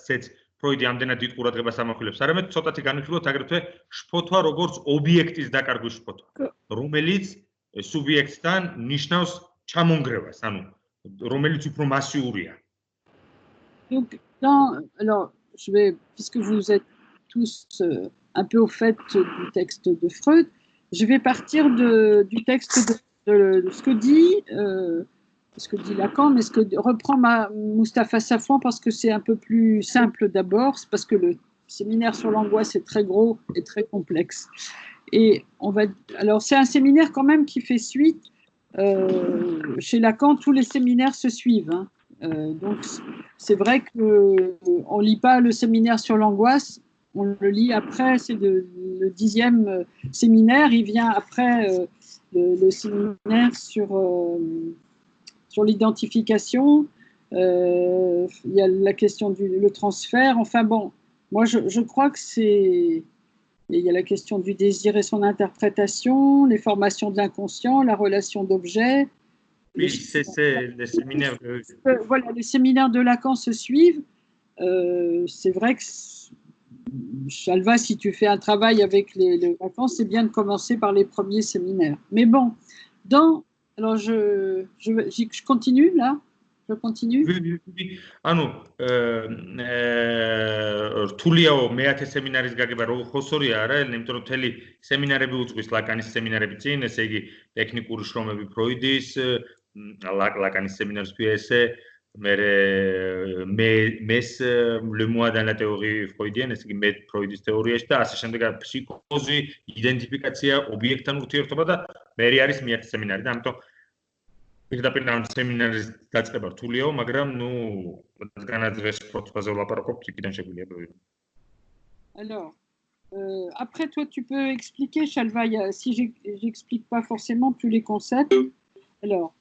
ისიც ფროიდი ამდენად დიდ ყურადღებას ამახვილებს, არამედ ცოტათი განვიხილოთ აგრეთვე შფოთვა როგორც ობიექტის დაკარგვის შფოთვა, რომელიც სუბიექტთან ნიშნავს ჩამონგრევას, ანუ რომელიც უფრო მასიურია. Donc, alors, puisque vous êtes tous un peu au fait du texte de Freud, je vais partir du texte de ce que dit Lacan, mais ce que reprend Mustapha Safwan, parce que c'est un peu plus simple d'abord, c'est parce que le séminaire sur l'angoisse est très gros et très complexe. Et alors c'est un séminaire quand même qui fait suite. Chez Lacan, tous les séminaires se suivent. Hein. Donc c'est vrai qu'on ne lit pas le séminaire sur l'angoisse, on le lit après, c'est le 10e séminaire, il vient après le séminaire sur l'identification, il y a la question du transfert, enfin bon, moi je crois que c'est... Il y a la question du désir et son interprétation, les formations de l'inconscient, la relation d'objet. Oui, c'est les séminaires de... Voilà, les séminaires de Lacan se suivent. C'est vrai que, Chalva, si tu fais un travail avec les Lacan, c'est bien de commencer par les premiers séminaires. Mais bon, alors je continue là. Je continue. Oui. ანუ რთულიაო მეათე სემინარის გაგება რო ხოსორია არა, იმიტომ რომ მთელი სემინარები უძღვის ლაკანის სემინარები წინ, ესე იგი ტექნიკური შრომები ფროიდის, ლაკანის სემინარს PSE, მეს le moi dans la théorie freudienne, ესე იგი მე ფროიდის თეორიაში და ასე შემდეგ ფსიქოზი, იდენტიფიკაცია, ობიექტთან ურთიერთობა და მე არის მეათე სემინარი და ამიტომ პირდაპირ ამ სემინარის დაწყება რთულიაო, მაგრამ განაძრეს პროცესზე ვლაპარაკობთ, იქიდან შეგვიძლია პროექტი. Alors, après toi tu peux expliquer, Chalva, si j'explique pas forcément tous les concepts. Alors,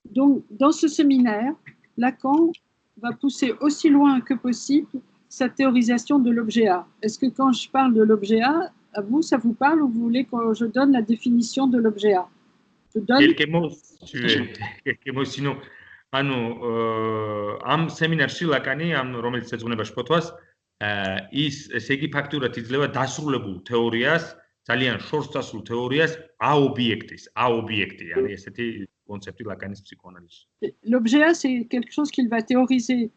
donc dans ce séminaire, Lacan va pousser aussi loin que possible sa théorisation de l'objet A. Est-ce que quand je parle de l'objet A, à vous, ça vous parle ou vous voulez que je donne la définition de l'objet A? Quelques mots, sinon, am სემინარში ლაკანი, რომელიც ეძღვნება შფოთვას, ის ესე იგი ფაქტურად იძლევა დასრულებულ თეორიას, ძალიან შორს დასრულებულ თეორიას A-ობიექტის, A-ობიექტი, არის ესეთი კონცეფტი ლაკანის ფსიქოანალიზში. L'objet A, c'est quelque chose qu'il va théoriser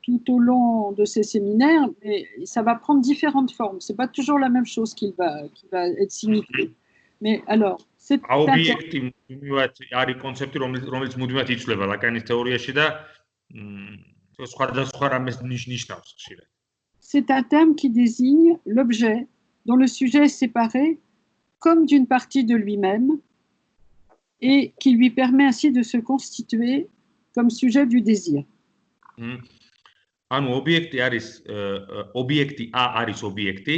tout au long de ces séminaires, mais ça va prendre différentes formes. C'est pas toujours la même chose qui va être signifié. Mais alors, c'est ობიექტი არის კონცეფტი, რომელიც მუდმივად იცვლება ლაკანის თეორიაში და სხვადასხვა რამეს ნიშნავს ხშირად. C'est un terme qui désigne l'objet dont le sujet est séparé comme d'une partie de lui-même et qui lui permet ainsi de se constituer comme sujet du désir. ანუ ობიექტი არის ობიექტი A არის ობიექტი,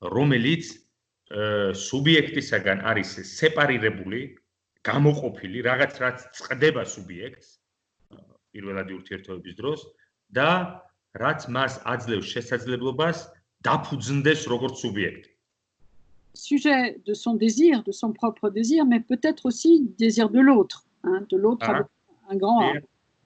რომელიც სუბიექტისაგან არის სეპარირებული, გამოყოფილი, რაღაც რაც წდება სუბიექტს პირველადი ურთიერთობების დროს და რაც მას აძლევს შესაძლებლობას დაფუძნდეს როგორც სუბიექტი. Sujet de son désir, de son propre désir, mais peut-être aussi désir de l'autre, hein, de l'autre avec un grand A.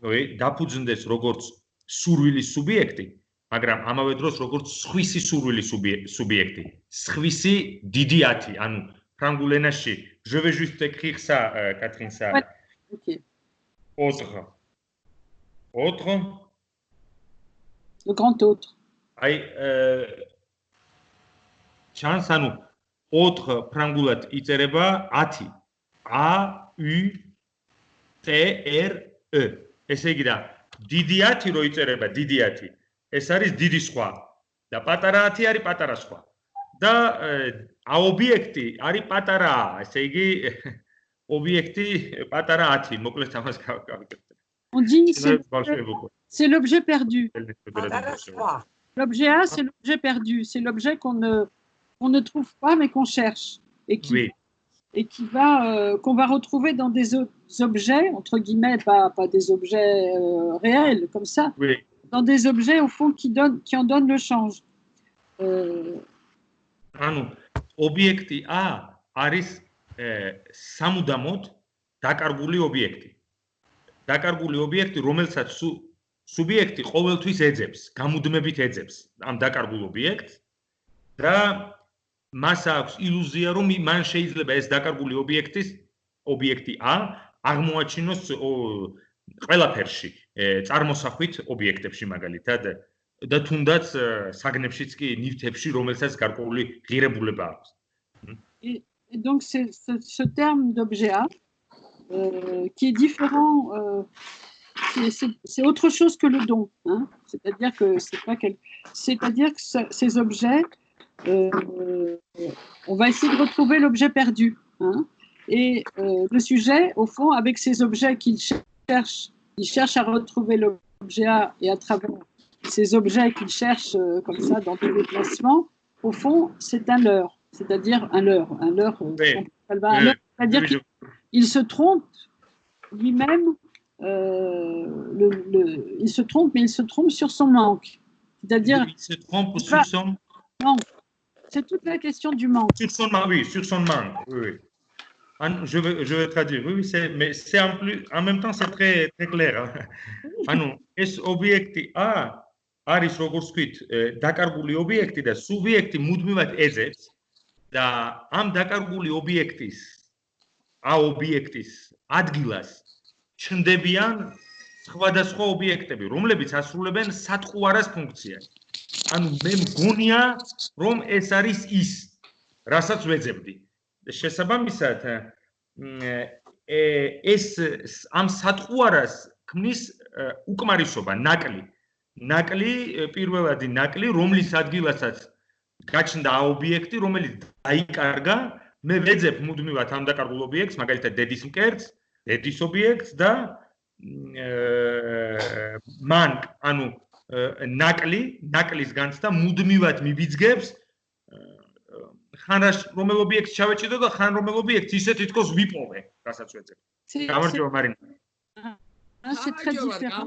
Oui, დაფუძნდეს როგორც სურვილის სუბიექტი, მაგრამ ამავე დროს როგორც სხვისი სურვილის სუბიექტი. სხვისი დიდი 10, ანუ ფრანგულ ენაში, je vais juste écrire ça, Catherine, ça. Ouais. OK. Autre. Le grand autre. აი, chance, ანუ autre ფრანგულად იწერება 10. A U T R E. ესე იგი და დიდი 10 რო იწერება, დიდი 10. ეს არის დიდი სხვა და პატარა 10 არის პატარა სხვა. და ობიექტი არის პატარა A, ესე იგი ობიექტი პატარა 10, მოკლედ ამას გავაკეთებ. On dit c'est l'objet perdu. L'objet A, c'est l'objet perdu, c'est l'objet qu'on ne trouve pas mais qu'on cherche et qui qu'on va retrouver dans des objets entre guillemets, pas des objets réels comme ça. Oui. Dans des objets au fond qui en donnent le change. ანუ ობიექტი A არის სამუდამოდ დაკარგული ობიექტი. დაკარგული ობიექტი, რომელსაც სუბიექტი ყოველთვის ეძებს, გამუდმებით ეძებს ამ დაკარგულ ობიექტს და მას აქვს ილუზია, რომ მან შეიძლება ეს დაკარგული ობიექტი A აღმოაჩინოს ყველაფერში, წარმოსახვით ობიექტებში მაგალითად და თუნდაც საგნებშიც კი ნივთებში, რომელსაც გარკვეული ღირებულება აქვს. Et donc ce terme d'objet A qui est différent, c'est autre chose que le don, hein? C'est-à-dire que ces objets, on va essayer de retrouver l'objet perdu, hein? Et le sujet, au fond, avec ces objets qu'il cherche à retrouver l'objet A et à travers ces objets qu'il cherche comme ça dans tous les placements, au fond, c'est un leurre, c'est-à-dire un leurre, c'est-à-dire qu'il se trompe lui-même, il se trompe, mais il se trompe sur son manque. C'est-à-dire, il se trompe sur son manque. C'est toute la question du manque. Sur son manque, oui. Je vais traduire, oui, mais c'est en même temps, c'est très, très clair. ეს ობიექტი A არის როგორც ვთქვით, დაკარგული ობიექტი და სუბიექტი მუდმივად ეძებს და ამ დაკარგული ობიექტის ადგილას ჩნდებიან სხვადასხვა ობიექტები, რომლებიც ასრულებენ სატყუარას ფუნქციას. ანუ მე მგონია, რომ ეს არის ის, რასაც ვეძებდი. შესაბამისად, ეს ამ სატყუარას ქმნის უკმარისობა, ნაკლი, პირველადი ნაკლი, რომლის ადგილასაც გაჩნდა ობიექტი, რომელიც დაიკარგა, მე ვეძებ მუდმივად ამ დაკარგულ ობიექტს, მაგალითად დედის მკერდს, დედის ობიექტს და მან, ანუ ნაკლის განცდა მუდმივად მიბიძგებს ხან რომელ ობიექტს ჩავეჭიდო და ხან რომელ ობიექტს ისე თითქოს ვიპოვე, რასაც ვეძებ. გამარჯობა მარინა. C'est très différent.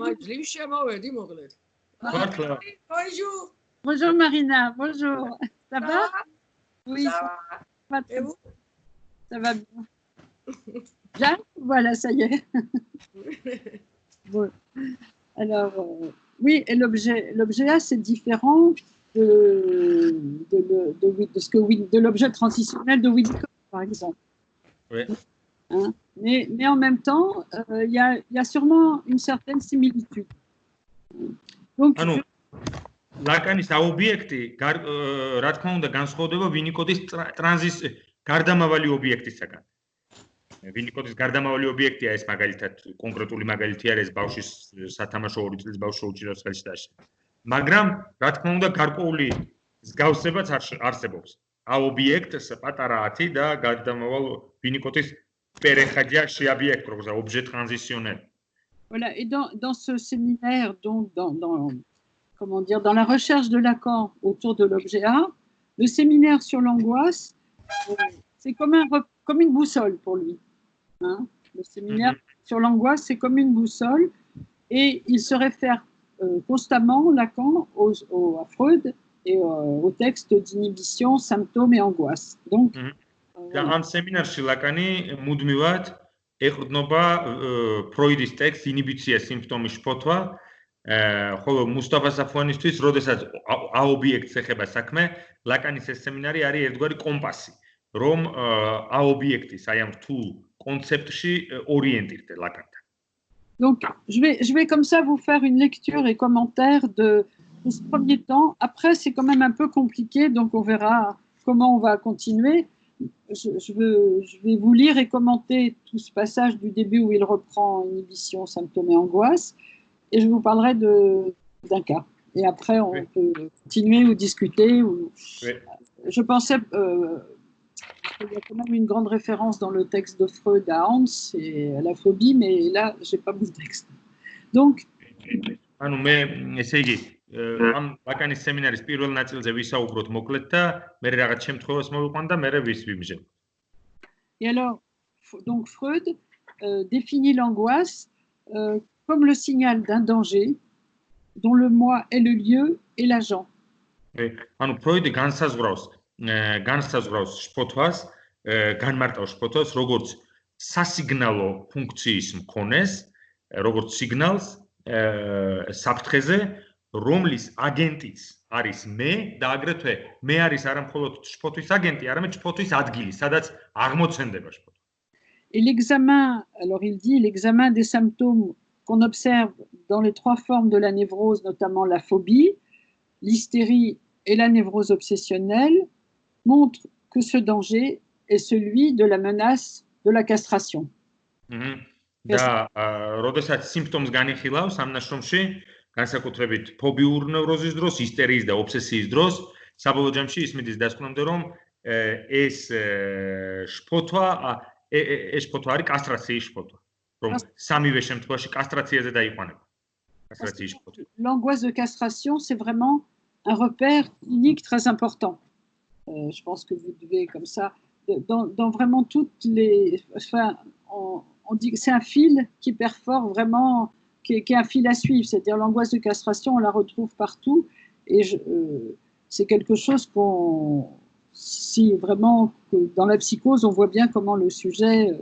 Bonjour. Bonjour Marina, bonjour. Ça va? Oui, ça va. Et vous? Ça va bien. Bien? Voilà, ça y est. Bon. Alors, oui, et l'objet A, c'est différent de l'objet transitionnel de Winnicott, par exemple. Oui. Hein? Mais en même temps, il y a sûrement une certaine similitude. Donc, ლაკანის ობიექტი, რა თქმა უნდა, განსხვავდება ვინიკოდის გარდამავალი ობიექტისაგან. ვინიკოდის გარდამავალი ობიექტია ეს მაგალითად, კონკრეტული მაგალითი არის ბავშვის სათამაშო 2 წლის ბავშვს უჭირავს ხელში. მაგრამ, რა თქმა უნდა, გარკვეული მსგავსებაც არსებობს. ობიექტს პატარა 10 და გარდამავალ ვინიკოდის perechadja chez object, objet transitionnel. Voilà, et dans ce séminaire, donc dans la recherche de Lacan autour de l'objet A, le séminaire sur l'angoisse, c'est comme une boussole pour lui. Hein? Le séminaire sur l'angoisse, c'est comme une boussole, et il se réfère constamment, Lacan, à Freud et au texte d'inhibition, symptômes et angoisse. Donc, და ამ სემინარში ლაკანი მუდმივად ეყრდნობა ფროიდის ტექსტს ინიბიცია სიმპტომის შფოთვა, ხოლო მუსტაფა საფუანისთვის, როდესაც ობიექტს ეხება საქმე, ლაკანის ეს სემინარი არის ერთგვარი კომპასი, რომ ობიექტის აი ამ რთულ კონცეპტში ორიენტირდე ლაკანთან. Donc, je vais comme ça vous faire une lecture et commentaire de ce premier temps. Après, c'est quand même un peu compliqué, donc on verra comment on va continuer. Je vais vous lire et commenter tout ce passage du début où il reprend inhibition, symptômes et angoisse, et je vous parlerai d'un cas. Et après, on peut continuer ou discuter. Je pensais qu'il y a quand même une grande référence dans le texte de Freud à Hans et à la phobie, mais là, je n'ai pas mon texte. Donc... ამ ლაკანის სემინარის პირველ ნაწილზე ვისაუბროთ მოკლედ და მე რაღაც შემთხვევას მოვიყვან და მე ვიმჟებ. Et alors, donc Freud définit l'angoisse comme le signal d'un danger dont le moi est le lieu et l'agent. ანუ ფროიდი განსაზღვრავს შფოთვას, განმარტავს შფოთვას როგორც სასიგნალო ფუნქციის მქონეს, როგორც სიგნალს საფრთხეზე, რომლის აგენტიც არის მე და აგრეთვე მე არის არა მხოლოდ შფოთვის აგენტი, არამედ შფოთვის ადგილი, სადაც აღმოცენდება შფოთვა. Et l'examen, alors il dit, l'examen des symptômes qu'on observe dans les trois formes de la névrose, notamment la phobie, l'hystérie et la névrose obsessionnelle, montre que ce danger est celui de la menace de la castration. და როდესაც სიმპტომს განიხილავს ამ ნაშრომში, განსაკუთრებით ფობიურ ნევროზის დროს, ისტერიის და ობსესიის დროს, საბოლოო ჯამში ის მიდის დასკვნამდე, რომ ეს შფოთვა არის კასტრაციის შფოთვა, რომ სამივე შემთხვევაში კასტრაციაზე დაიყვანება. კასტრაციის შფოთვა. L'angoisse de castration, c'est vraiment un repère clinique très important. Je pense que vous devez comme ça, dans vraiment toutes les... Enfin, on dit que c'est un fil qui perfore vraiment, qui est un fil à suivre. C'est-à-dire l'angoisse de castration, on la retrouve partout. Et c'est quelque chose qu'on... Si vraiment, dans la psychose, on voit bien comment le sujet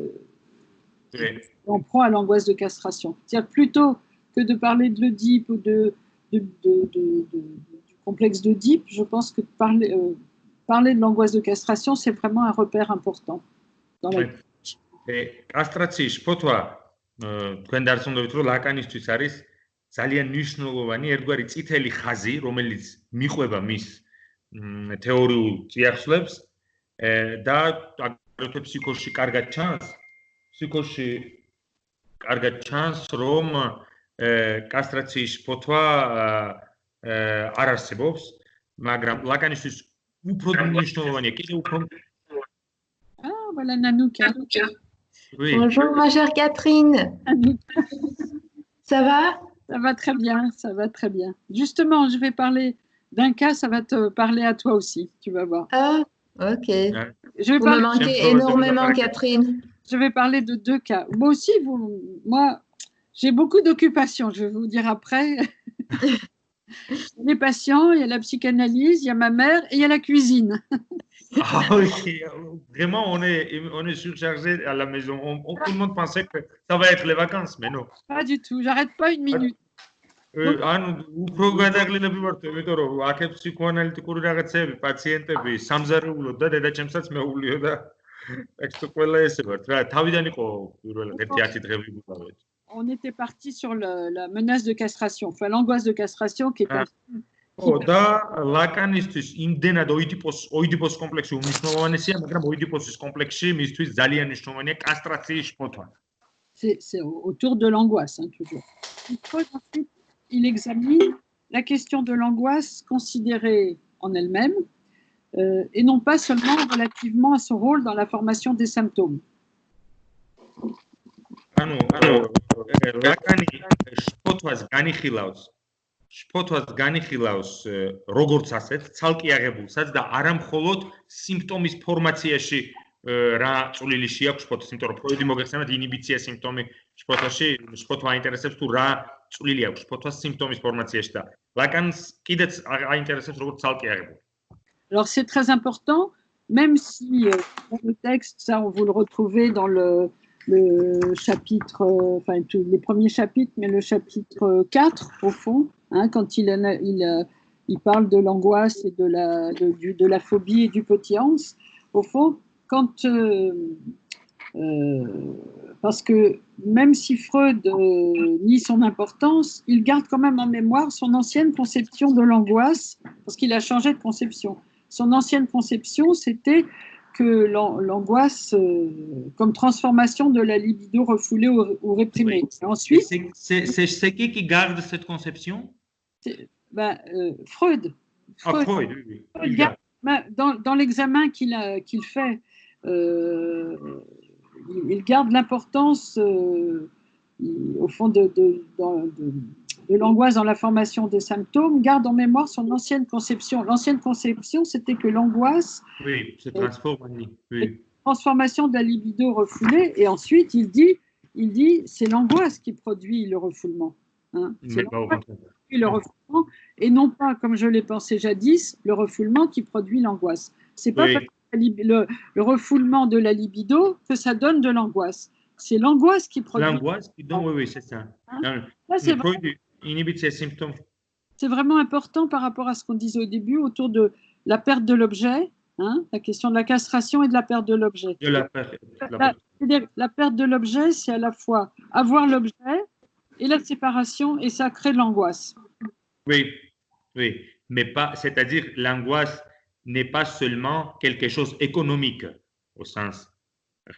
en prend à l'angoisse de castration. C'est-à-dire plutôt que de parler de l'Oedipe ou du complexe d'Oedipe, je pense que parler de l'angoisse de castration, c'est vraiment un repère important dans la vie. კასტრაციის შფოთვა თქვენ დარწმუნდებით რომ ლაკანისთვის არის ძალიან მნიშვნელოვანი ერთგვარი წითელი ხაზი რომელიც მიყვება მის თეორიულ წიაღსვლებს და აგრეთვე ფსიქოში კარგად ჩანს რომ კასტრაციის შფოთვა არ არსებობს მაგრამ ლაკანისთვის უფრო მნიშვნელოვანია კიდევ უფრო voilà Nanouka. Oui. Bonjour ma chère Catherine. Ça va? Ça va très bien, ça va très bien. Justement, je vais parler d'un cas, ça va te parler à toi aussi, tu vas voir. Ah, ok. Vous me manquez énormément, Catherine. Je vais parler de deux cas. Moi aussi, moi, j'ai beaucoup d'occupations, je vais vous dire après. Les patients, il y a la psychanalyse, il y a ma mère et il y a la cuisine. Ah oui, vraiment, on est surchargé à la maison. Tout le monde pensait que ça va être les vacances, mais non. Pas du tout, j'arrête pas une minute. ანუ უფრო გადაგლინები ვართ, იმიტომ რომ აქეთ ფსიქოანალიტიკური რაღაცები, პაციენტები, სამზარეულოდ და დედაჩემსაც მეუვლიო და ექსტო ყველა ესე ვართ. რა, თავიდან იყო პირველ 1-10 დღე ვიგულავეთ. On était parti sur la menace de castration, enfin l'angoisse de castration qui est და ლაკანისთვის იმდენად ოიდიპოს კომპლექსი უმნიშვნელოვანესია, მაგრამ ოიდიპოსის კომპლექსში მისთვის ძალიან მნიშვნელოვანია კასტრაციის შფოთვა. C'est autour de l'angoisse, hein, toujours. Ensuite, il examine la question de l'angoisse considérée en elle-même et non pas seulement relativement à son rôle dans la formation des symptômes. ანუ ლაკანი შფოთვას განიხილავს როგორც ასეთ ცალკე აღებულსაც და არა მხოლოდ სიმპტომის ფორმაციაში რა წვლილი შეაქვს შფოთვას, იმიტომ რომ ფროიდი მოგეხსენებათ ინიბიცია სიმპტომი შფოთვაში, შფოთვა აინტერესებს თუ რა წვლილი აქვს შფოთვას სიმპტომის ფორმაციაში და ლაკანს კიდეც აინტერესებს როგორც цалკე აღებული. Alors c'est très important, même si dans le texte, ça on vous le retrouvez dans le chapitre, enfin tous les premiers chapitres, mais le chapitre 4 au fond, hein, quand il parle de l'angoisse et de la phobie et du petit Hans, au fond, quand parce que même si Freud nie son importance, il garde quand même en mémoire son ancienne conception de l'angoisse, parce qu'il a changé de conception. Son ancienne conception, c'était que l'angoisse comme transformation de la libido refoulée ou réprimée. Oui. Et ensuite, c'est qui garde cette conception? Freud. Freud, oui. Freud garde, dans l'examen qu'il fait, il garde l'importance, au fond, de l'angoisse dans la formation des symptômes, garde en mémoire son ancienne conception. L'ancienne conception, c'était que l'angoisse... Oui, se transforme en transformation de la libido refoulée. Et ensuite, il dit c'est l'angoisse qui produit le refoulement. Hein. C'est l'angoisse qui produit le refoulement, et non pas, comme je l'ai pensé jadis, le refoulement qui produit l'angoisse. C'est pas parce que le refoulement de la libido que ça donne de l'angoisse. C'est l'angoisse qui produit. L'angoisse qui donne, oui, c'est ça. Hein? C'est vraiment important par rapport à ce qu'on disait au début autour de la perte de l'objet, hein, la question de la castration et de la perte de l'objet. C'est-à-dire la perte de l'objet, c'est à la fois avoir l'objet et la séparation, et ça crée de l'angoisse. Oui, oui, mais pas, c'est-à-dire l'angoisse n'est pas seulement quelque chose économique, au sens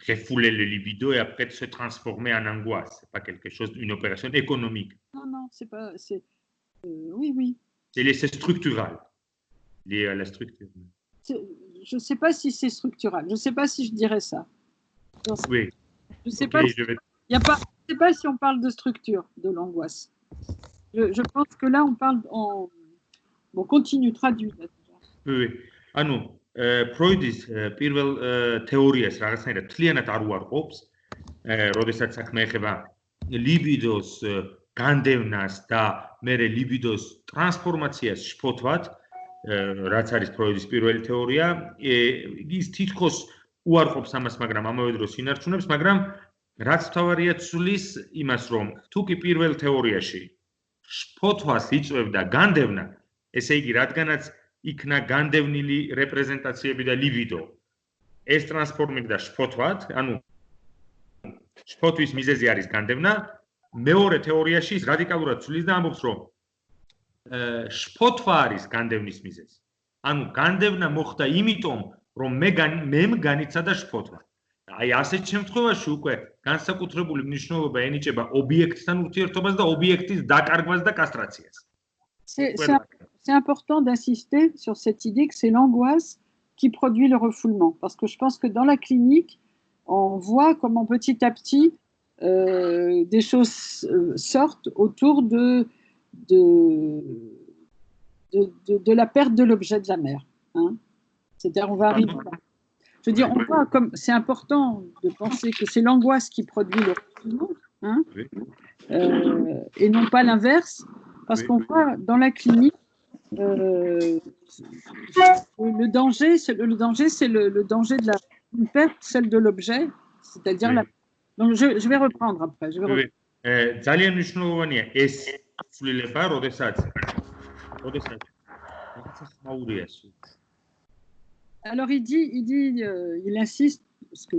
refouler le libido et après se transformer en angoisse. C'est pas quelque chose, une opération économique. Non, c'est pas, oui, oui. C'est structural, lié à la structure. Je ne sais pas si c'est structural. Je ne sais pas si je dirais ça. Oui. Je ne sais pas. Je sais pas si on parle de structure de l'angoisse. Je pense que là, on parle en. Bon, continue, traduis. Oui. ანუ ფროიდის პირველ თეორიას რაღაცნაირად თლიანად არ უარყოფს, როდესაც საქმე ეხება ლიბიდოს განდევნას და მერე ლიბიდოს ტრანსფორმაციას შფოთვად, რაც არის ფროიდის პირველი თეორია, ის თითქოს უარყოფს ამას, მაგრამ ამავე დროს ინარჩუნებს, მაგრამ რაც თავარია ცვლის იმას, რომ თუ კი პირველ თეორიაში შფოთვას იწვევდა განდევნა, ესე იგი, რადგანაც იქნა განდევნილი რეპრეზენტაციები და ლიბიდო, ეს ტრანსფორმირდა შფოთვად, ანუ შფოთვის მიზეზი არის განდევნა, მეორე თეორიაში ის რადიკალურად ცვლის და ამბობს, რომ შფოთვა არის განდევნის მიზეზი. ანუ განდევნა მოხდა იმიტომ, რომ მემ განიცადა შფოთვა. აი ასეთ შემთხვევაში უკვე განსაკუთრებული მნიშვნელობა ენიჭება ობიექტთან ურთიერთობას და ობიექტის დაკარგვას და კასტრაციას. C'est important d'insister sur cette idée que c'est l'angoisse qui produit le refoulement. Parce que je pense que dans la clinique, on voit comment petit à petit des choses sortent autour de la perte de l'objet de la mère. Hein. C'est-à-dire, on va arriver là. Je veux dire, on voit comme c'est important de penser que c'est l'angoisse qui produit le refoulement, hein, et non pas l'inverse, parce qu'on voit dans la clinique le danger, c'est le danger de la perte, celle de l'objet, c'est-à-dire la. Donc je vais reprendre après. ძალიან მნიშვნელოვანია ეს ცვლილება, როდესაც Alors il insiste parce que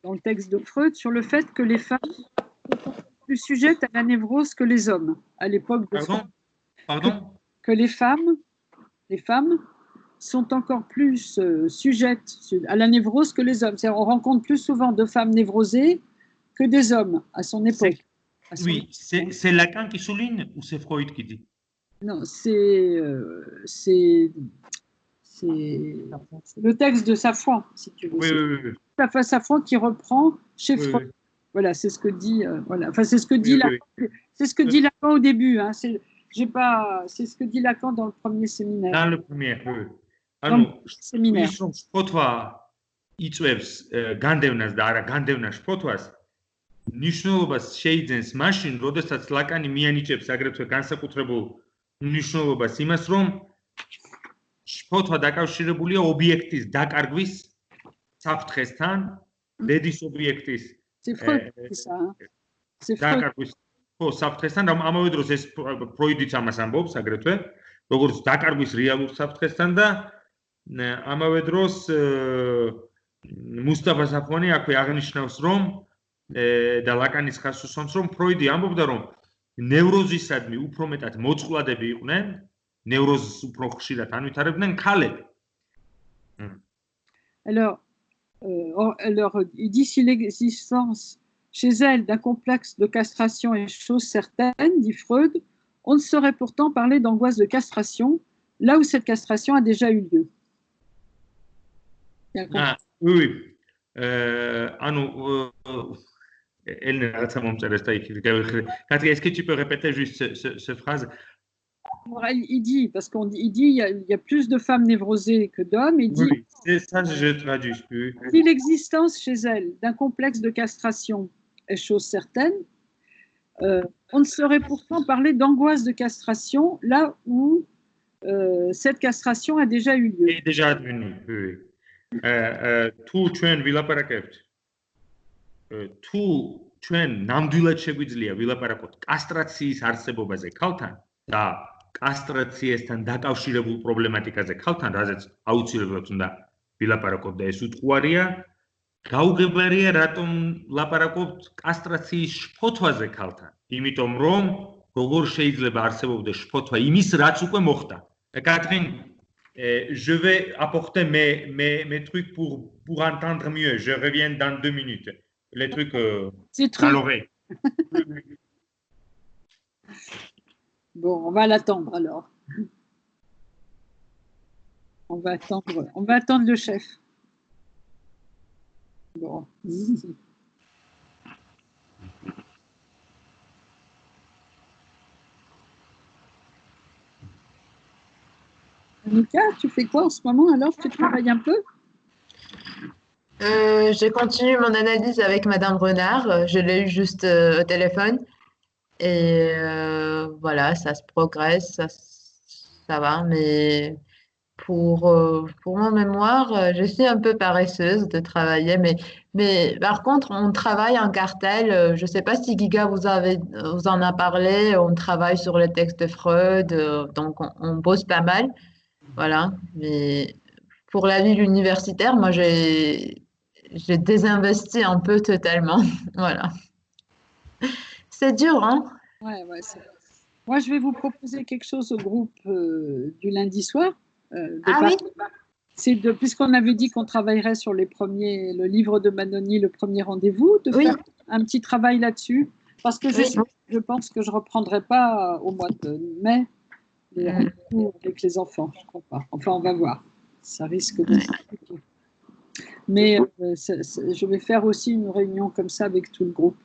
dans le texte de Freud sur le fait que les femmes sont plus sujettes à la névrose que les hommes à l'époque de Freud. Pardon. Que les femmes sont encore plus sujettes à la névrose que les hommes. On rencontre plus souvent de femmes névrosées que des hommes à son époque. Oui, c'est Lacan qui souligne ou c'est Freud qui dit? Non, c'est le texte de Safran, si tu veux. Oui. Safran qui reprend chez Freud. Voilà, c'est ce que dit. Voilà, enfin, c'est ce que dit Lacan. C'est ce que dit Lacan au début. Hein. C'est ce que dit Lacan dans le premier séminaire. Dans le premier, oui. séminaire. შფოთვა იწვევს განდევნას და არა განდევნას შფოთვას. ნიშნულობას შეიძენს მაშინ, როდესაც ლაკანი მიანიჭებს აგრეთვე განსაკუთრებულ ნიშნულობას იმას, რომ შფოთვა დაკავშირებულია ობიექტის დაკარგვის საფრთხესთან, დედის ობიექტის დაკარგვის საფრთხესთან, ამავე დროს ეს ფროიდიც ამას ამბობს აგრეთვე, როგორც დაკარგვის რეალურ საფრთხესთან და ამავე დროს მუსტაფა საფონი აქვე აღნიშნავს, რომ და ლაკანის ხაზს უსვამს, რომ ფროიდი ამბობდა, რომ ნევროზისადმი უფრო მეტად მოწყვლადები იყვნენ, ნევროზს უფრო ხშირად ანვითარებდნენ ქალები. Alors, il dit si l'existence chez elle d'un complexe de castration est chose certaine, dit Freud, on ne saurait pourtant parler d'angoisse de castration là où cette castration a déjà eu lieu. Oui. Catherine, est-ce que tu peux répéter juste cette phrase? Il dit, parce qu'il dit il y a plus de femmes névrosées que d'hommes. Il dit, oui, c'est ça, je traduis. Si l'existence chez elle d'un complexe de castration est chose certaine, on ne saurait pourtant parler d'angoisse de castration là où cette castration a déjà eu lieu. Déjà advenu, oui. Tout ჩვენ ვილაპარაკებთ. თუ ჩვენ ნამდვილად შეგვიძლია ვილაპარაკოთ კასტრაციის არსებობაზე ქალთან და კასტრაციასთან დაკავშირებულ პრობლემატიკაზე ქალთან, რაზეც აუცილებლად უნდა ვილაპარაკოთ და ეს უთხოვარია. გაუგებარია რატომ ლაპარაკობთ კასტრაციის შფოთვაზე ქალთან, იმიტომ რომ როგორ შეიძლება არსებობდეს შფოთვა იმის, რაც უკვე მოხდა. Catherine, je vais apporter mes trucs pour entendre mieux. Je reviens dans 2 minutes. Les trucs à l'oreille. Bon, on va l'attendre alors. On va attendre le chef. Bon. Annika, tu fais quoi en ce moment alors? Tu travailles un peu? Je continue mon analyse avec Madame Renard. Je l'ai eu juste au téléphone. Et voilà, ça se progresse, ça va. Mais pour mon mémoire, je suis un peu paresseuse de travailler. Mais par contre, on travaille en cartel. Je ne sais pas si Giga vous en a parlé. On travaille sur le texte de Freud. Donc, on bosse pas mal. Voilà. Mais pour la vie universitaire, moi, j'ai désinvesti un peu totalement. Voilà. C'est dur, hein? Ouais, moi, je vais vous proposer quelque chose au groupe du lundi soir. Oui? Puisqu'on avait dit qu'on travaillerait sur le livre de Manoni, le premier rendez-vous, de faire un petit travail là-dessus. Parce que je pense que je ne reprendrai pas au mois de mai les rendez-vous avec les enfants. Je ne crois pas. Enfin, on va voir. Ça risque d'être compliqué. Mais je vais faire aussi une réunion comme ça avec tout le groupe.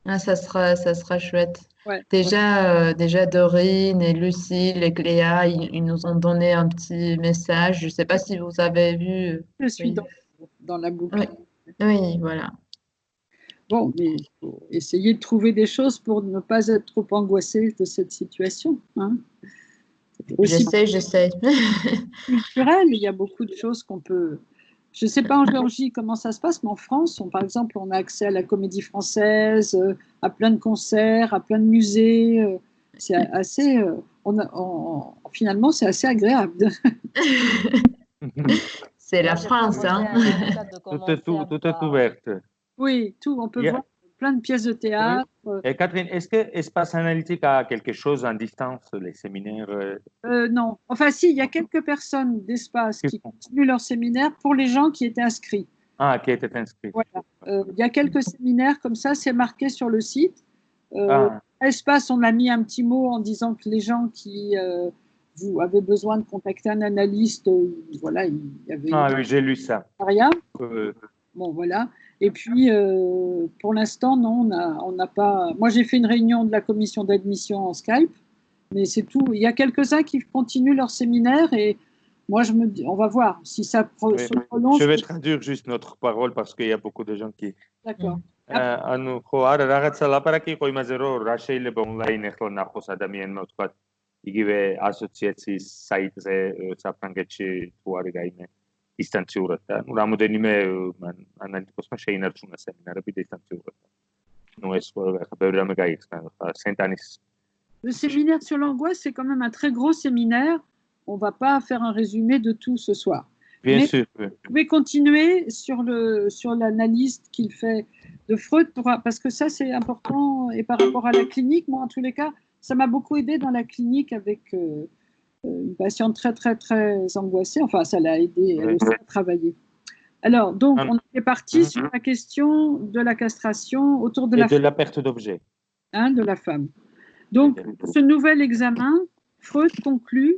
Ah, ça sera chouette. Ouais, déjà Dorine et Lucille et Cléa, ils nous ont donné un petit message. Je ne sais pas si vous avez vu. Je suis dans la boucle. Oui, voilà. Bon, mais il faut essayer de trouver des choses pour ne pas être trop angoissé de cette situation. Hein. J'essaie. Culturel, il y a beaucoup de choses qu'on peut... Je ne sais pas en Géorgie comment ça se passe, mais en France, par exemple, on a accès à la Comédie Française, à plein de concerts, à plein de musées. C'est assez... finalement, c'est assez agréable. C'est la France, hein. Tout est ouvert. Oui, tout. On peut voir plein de pièces de théâtre. Et Catherine, est-ce que Espace Analytique a quelque chose en distance, les séminaires? Non. Enfin, si, il y a quelques personnes d'Espace qui continuent leur séminaire pour les gens qui étaient inscrits. Ah, qui étaient inscrits. Voilà. Il y a quelques séminaires comme ça, c'est marqué sur le site. Espace, on a mis un petit mot en disant que les gens qui vous avez besoin de contacter un analyste, voilà, il y avait... Ah oui, j'ai lu ça. Rien. Bon, voilà. Et puis, pour l'instant, non, on n'a pas... Moi, j'ai fait une réunion de la commission d'admission en Skype, mais c'est tout. Il y a quelques-uns qui continuent leur séminaire et moi, je me dis, on va voir si ça se prolonge. Je vais traduire juste notre parole parce qu'il y a beaucoup de gens qui... D'accord. ანუ ხო არა რაღაცა ლაპარაკი იყო იმაზე რომ რა შეიძლება ონლაინ ახლა ნახოს ადამიანმა ვთქვათ იგივე ასოციაციის საიტზე საფრანგეთში თუ არის რაიმე დისტანციურად და ნუ რამოდენიმე ანალიტიკოსმა შეინარჩუნა სემინარები დისტანციურად. ნუ ეს ახლა ბევრი რამე გაიხსნა ხა სენტანის. Le séminaire sur l'angoisse, c'est quand même un très gros séminaire. On ne va pas faire un résumé de tout ce soir. Bien sûr. Je vais continuer sur l'analyse qu'il fait de Freud, parce que ça, c'est important. Et par rapport à la clinique, moi, en tous les cas, ça m'a beaucoup aidé dans la clinique avec une patiente très, très, très angoissée. Enfin, ça l'a aidé elle aussi à travailler. Alors, donc, on est parti sur la question de la castration autour de la perte d'objet. De la femme. Donc, ce nouvel examen, Freud conclut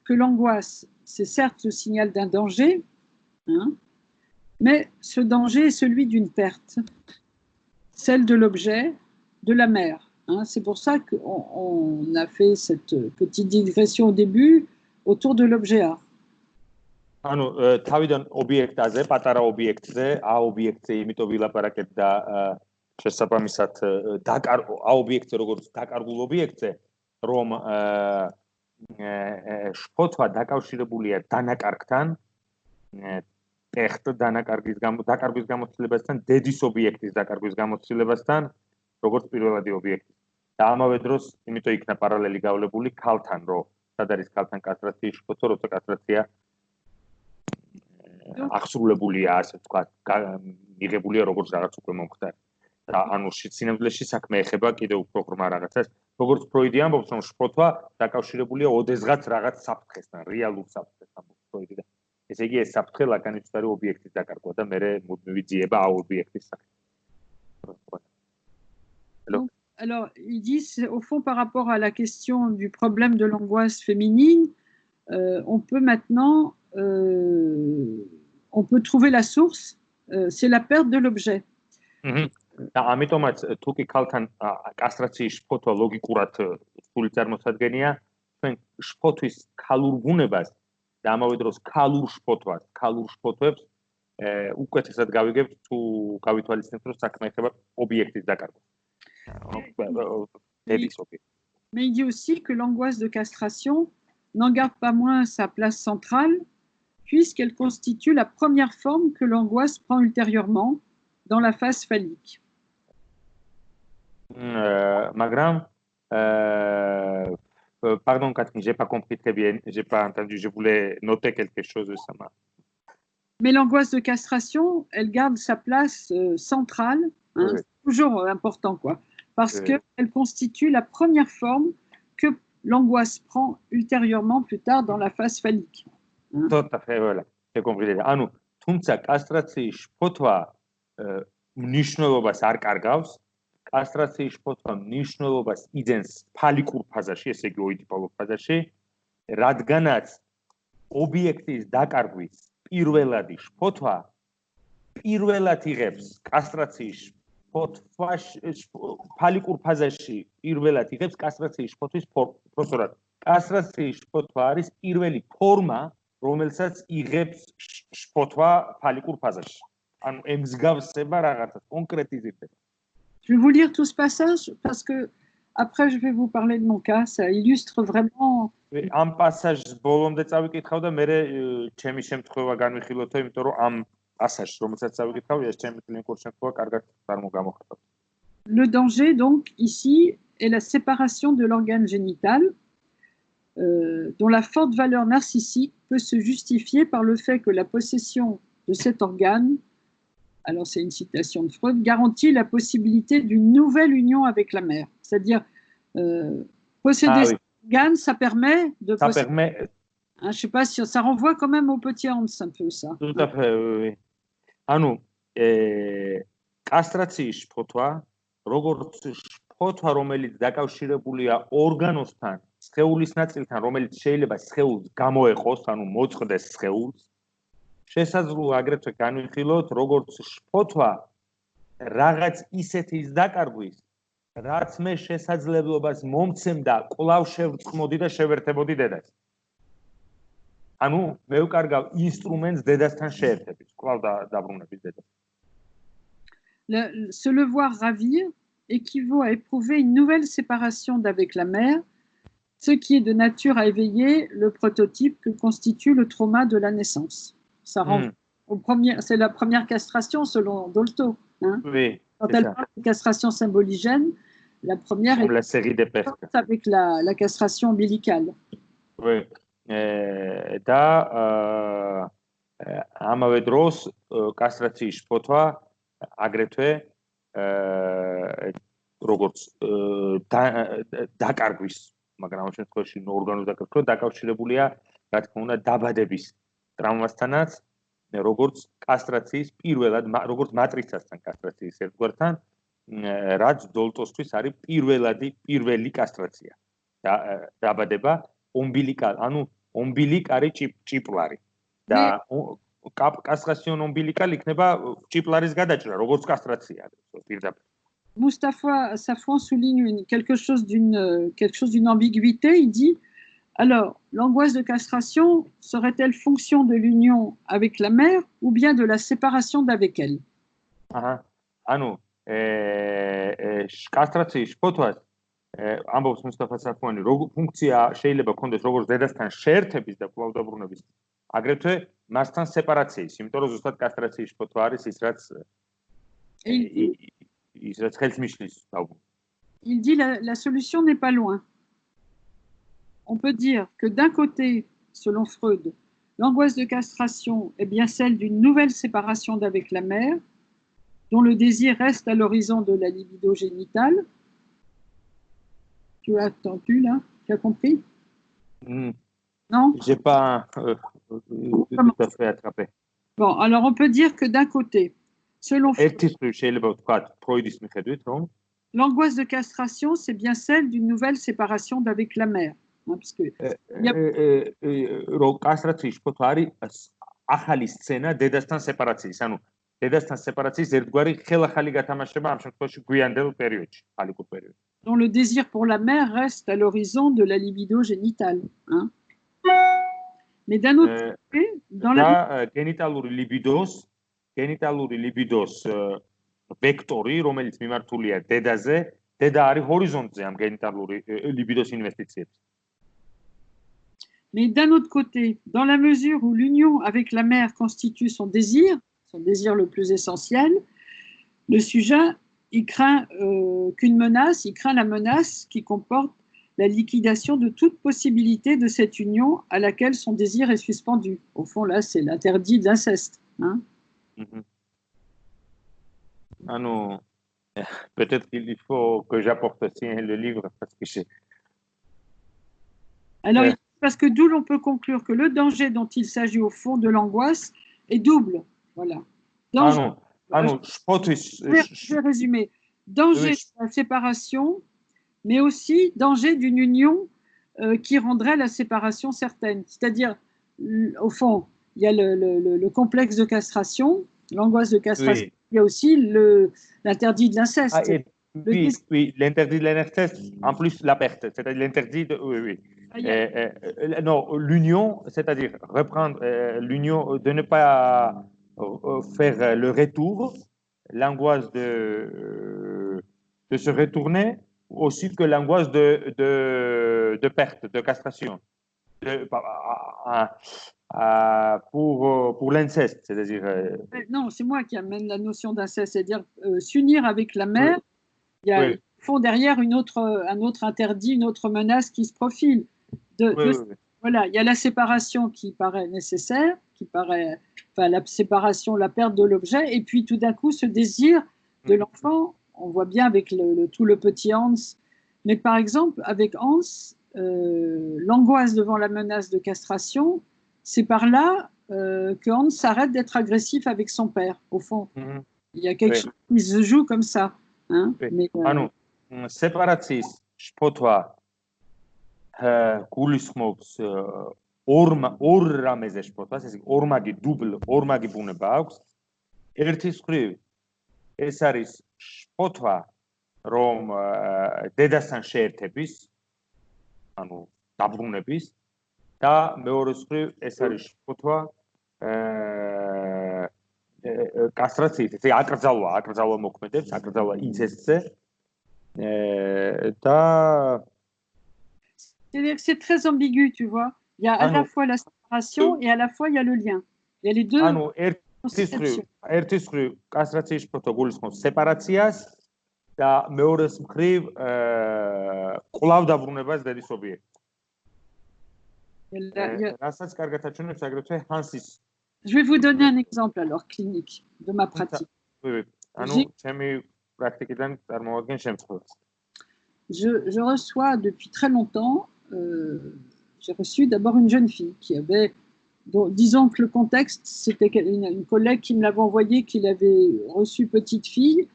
que l'angoisse, c'est certes le signal d'un danger, mais ce danger est celui d'une perte, celle de l'objet, de la mère. C'est pour ça qu'on a fait cette petite digression au début autour de l'objet A. ანუ თავიდან ობიექტაზე, პატარა ობიექტზე, A ობიექტზე იმიტომ ვილაპარაკეთ და შესაბამისად A ობიექტზე როგორც დაკარგულ ობიექტზე, რომ შფოთვა დაკავშირებულია დანაკარგთან, ტეხტ დაკარგვის გამოცდილებასთან, დედის ობიექტის დაკარგვის გამოცდილებასთან, როგორც პირველადი ობიექტი. და ამავე დროს, იმიტომ იქნა პარალელი გავლებული ქალთან, რომ სად არის ქალთან კასტრაციის შფოთვა, როცა კასტრაცია აღსრულებულია, ასე ვთქვათ, მიღებულია როგორც რაღაც უკვე მომხდარი. და ანუ სინამდვილეში საქმე ეხება კიდევ უფრო ღრმა რაღაცას, როგორც ფროიდი ამბობს, რომ შფოთვა დაკავშირებულია ოდესღაც რაღაც საფრთხესთან, რეალურ საფრთხესთან ამბობს ფროიდი და ესე იგი ეს საფრთხე ლაკანიცდარი ობიექტის დაკარგვა და მე მუდმივი ძიება ობიექტის სახით. Alors, ils disent, au fond, par rapport à la question du problème de l'angoisse féminine, on peut maintenant, on peut trouver la source, c'est la perte de l'objet. და ამიტომაც თუ კი ქალთან კასტრაციის შფოთვა ლოგიკურად სრული წარმოსადგენია, ჩვენ შფოთვის ქალურ ბუნებას და ამავე დროს ქალურ შფოთვებს უკეთესად გავიგებთ თუ გავითვალისწინებთ, რომ საქმე ეხება ობიექტის დაკარგვას. Mais il dit aussi que l'angoisse de castration n'en garde pas moins sa place centrale, puisqu'elle constitue la première forme que l'angoisse prend ultérieurement dans la phase phallique. Pardon, Catherine, j'ai pas compris très bien, j'ai pas entendu, je voulais noter quelque chose de ça. Mais l'angoisse de castration, elle garde sa place centrale, hein, oui. C'est toujours important, quoi, parce qu'elle constitue la première forme que l'angoisse prend ultérieurement plus tard dans la phase phallique. Hein. Tout à fait, voilà, j'ai compris. Anu, თუმცა კასტრაციის შფოთვა მნიშვნელობას არ კარგავს, კასტრაციის შფოთვა მნიშვნელობას იძენს ფალიკურ ფაზაში, ესე იგი ოიდიპალურ ფაზაში, რადგანაც ობიექტის დაკარგვის პირველადი შფოთვა პირველად იღებს კასტრაციის შფოთვაში, ფალიკურ ფაზაში პირველად იღებს კასტრაციის შფოთვის პროცედურად. კასტრაციის შფოთვა არის პირველი ფორმა, რომელსაც იღებს შფოთვა ფალიკურ ფაზაში. ანუ ემსგავსება რაღაცას, კონკრეტიზირდება. Je vais vous lire tout ce passage parce que après je vais vous parler de mon cas, ça illustre vraiment. Am passage ბოლომდე წავიკითხავ და მე ჩემი შემთხვევა განვიხილოთო, იმიტომ რომ ამ passage რომელსაც წავიკითხავ, ეს ჩემი კლინიკური შემთხვევა კარგად წარმოგამოხატავ. Le danger donc ici est la séparation de l'organe génital dont la forte valeur narcissique peut se justifier par le fait que la possession de cet organe, alors c'est une citation de Freud, garantit la possibilité d'une nouvelle union avec la mère. C'est-à-dire, posséder cet organe, ça permet de... Ça permet... Hein, je ne sais pas si ça renvoie quand même au petit Hans, un peu ça. Tout à fait, oui. Anu, კასტრაციის შფოთვა, როგორც შფოთვა, რომელიც დაკავშირებულია ორგანოსთან, სხეულის ნაწილთან, რომელიც შეიძლება სხეულს გამოეყოს, ანუ მოწყდეს სხეულს, შესაძლოა აგრეთვე განვიხილოთ, როგორც შფოთვა რაღაც ისეთის დაკარგვის, რაც მე შესაძლებლობას მომცემდა კვლავ შევწყმოდი და შევერთებოდი დედას. ანუ მე ვკარგავ ინსტრუმენტს დედასთან შეერთების, კვლავ დაბრუნების დედას. Se le voir ravir équivaut à éprouver une nouvelle séparation d'avec la mère, ce qui est de nature à éveiller le prototype que constitue le trauma de la naissance. Ça rend c'est la première castration selon Dolto. Hein. Oui, quand elle parle de castration symboligène, la première est la série des pestes avec la castration ombilicale. Oui. და ამავე დროს კასტრაციის შფოთვა აგრეთვე როგორც დაკარგვის, მაგრამ ამ შემთხვევაში ორგანოს დაკარგვა დაკავშირებულია, რა თქმა უნდა, დაბადების ტრავმასთანაც, როგორც კასტრაციის პირველად, როგორც მატრიცასთან კასტრაციის ერთგვართან, რაც დოლტოსთვის არის პირველი კასტრაცია. დაბადება ombilical, ანუ ombilic არის ჭიპლარი. და კასტრაციონ ombilical იქნება ჭიპლარის გადაჭრა, როგორც კასტრაცია პირდაპირ. Moustapha Safran souligne quelque chose d'une ambiguïté. Il dit, alors, l'angoisse de castration serait-elle fonction de l'union avec la mère ou bien de la séparation d'avec elle? ანუ კასტრაციის შფოთვას ამბობს მუსტაფა საფუანი, ფუნქცია შეიძლება ქონდეს როგორც დედასთან შეერთების და კვლავ დაბრუნების, აგრეთვე მასთან სეპარაციის, იმიტომ რომ ზუსტად კასტრაციის შფოთვა არის ის რაც ხელს მიშლის დაუბრუნდა. Il dit la solution n'est pas loin. On peut dire que d'un côté, selon Freud, l'angoisse de castration est bien celle d'une nouvelle séparation d'avec la mère, dont le désir reste à l'horizon de la libido génitale. Tu as entendu là? Tu as compris? Non? J'ai pas tout à fait attrapé. Bon, alors on peut dire que d'un côté, selon Freud, l'angoisse de castration, c'est bien celle d'une nouvelle séparation d'avec la mère. Hein, parce que კასტრაციის შფოთვა არის ახალი სცენა დედასთან სეპარაციის, ანუ დედასთან სეპარაციის ერთგვარი ხელახალი გათამაშება ამ შემთხვევაში გვიანდელ პერიოდში, ხალიკურ პერიოდში. Dont le désir pour la mère reste à l'horizon de la libido génitale. Hein. Mais d'un autre côté, dans la génitalouri libidos vektori, რომელიც მიმართულია დედაზე, დედა არის ჰორიზონტზე ამ გენიტალური ლიბიდოს ინვესტიციებს. Mais d'un autre côté, dans la mesure où l'union avec la mère constitue son désir le plus essentiel, le sujet, il craint qu'une menace, il craint la menace qui comporte la liquidation de toute possibilité de cette union à laquelle son désir est suspendu. Au fond, là, c'est l'interdit de l'inceste. Hein? Ah non, peut-être qu'il faut que j'apporte aussi le livre parce que j'ai... Alors, parce que d'où l'on peut conclure que le danger dont il s'agit au fond de l'angoisse est double. Voilà. Danger, je vais résumer. Danger de la séparation, mais aussi danger d'une union qui rendrait la séparation certaine. C'est-à-dire, au fond, il y a le complexe de castration, l'angoisse de castration, il y a aussi l'interdit de l'inceste. Oui, l'interdit de l'inceste, en plus la perte, c'est-à-dire l'interdit de... Oui. Non, l'union, c'est-à-dire reprendre l'union, de ne pas faire le retour, l'angoisse de se retourner, aussi que l'angoisse de perte, de castration, pour l'inceste, c'est-à-dire... Non, c'est moi qui amène la notion d'inceste, c'est-à-dire s'unir avec la mère, il y a au fond derrière un autre interdit, une autre menace qui se profile. Voilà, il y a la séparation qui paraît nécessaire, la séparation, la perte de l'objet, et puis tout d'un coup, ce désir de l'enfant, on voit bien avec tout le petit Hans, mais par exemple, avec Hans, l'angoisse devant la menace de castration, c'est par là que Hans s'arrête d'être agressif avec son père, au fond. Il y a quelque chose qui se joue comme ça. Hein? Mais, séparatsis, შფოთვა გულისხმობს ორ რამეზე შფოთვას, ესე იგი ორმაგი ბუნება აქვს. ერთის მხრივ ეს არის შფოთვა, რომ დედასთან შეერთების, ანუ დაბრუნების და მეორეს მხრივ ეს არის შფოთვა კასტრაციის, ესე აკრძალვა მოქმედებს, აკრძალვა ინცესტზე და c'est-à-dire que c'est très ambigu, tu vois. Il y a à la fois la séparation et à la fois il y a le lien. Il y a les deux. ანუ ერთის მხრივ კასტრაციის შფოთვა გულისხმობს სეპარაციას და მეორეს მხრივ კვლავ დაბრუნებას დედის ობიექტს. რასაც კარგად აჩვენებს აგრეთვე ჰანსის. Je vais vous donner un exemple alors clinique de ma pratique. ანუ ჩემი პრაქტიკიდან წარმოვადგენ შემთხვევას. Je reçois depuis très longtemps, j'ai reçu d'abord une jeune fille qui avait, disons que le contexte, c'était une collègue qui me l'avait envoyé, qu'il avait reçu petite fille,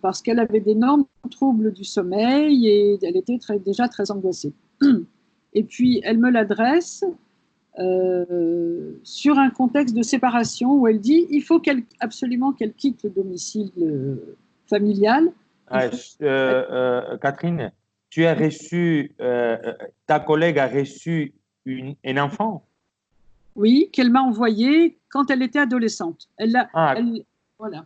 parce qu'elle avait d'énormes troubles du sommeil et elle était déjà très angoissée. Et puis elle me l'adresse sur un contexte de séparation où elle dit il faut absolument qu'elle quitte le domicile familial. Catherine, tu as reçu, ta collègue a reçu un enfant? Oui, qu'elle m'a envoyé quand elle était adolescente. Voilà.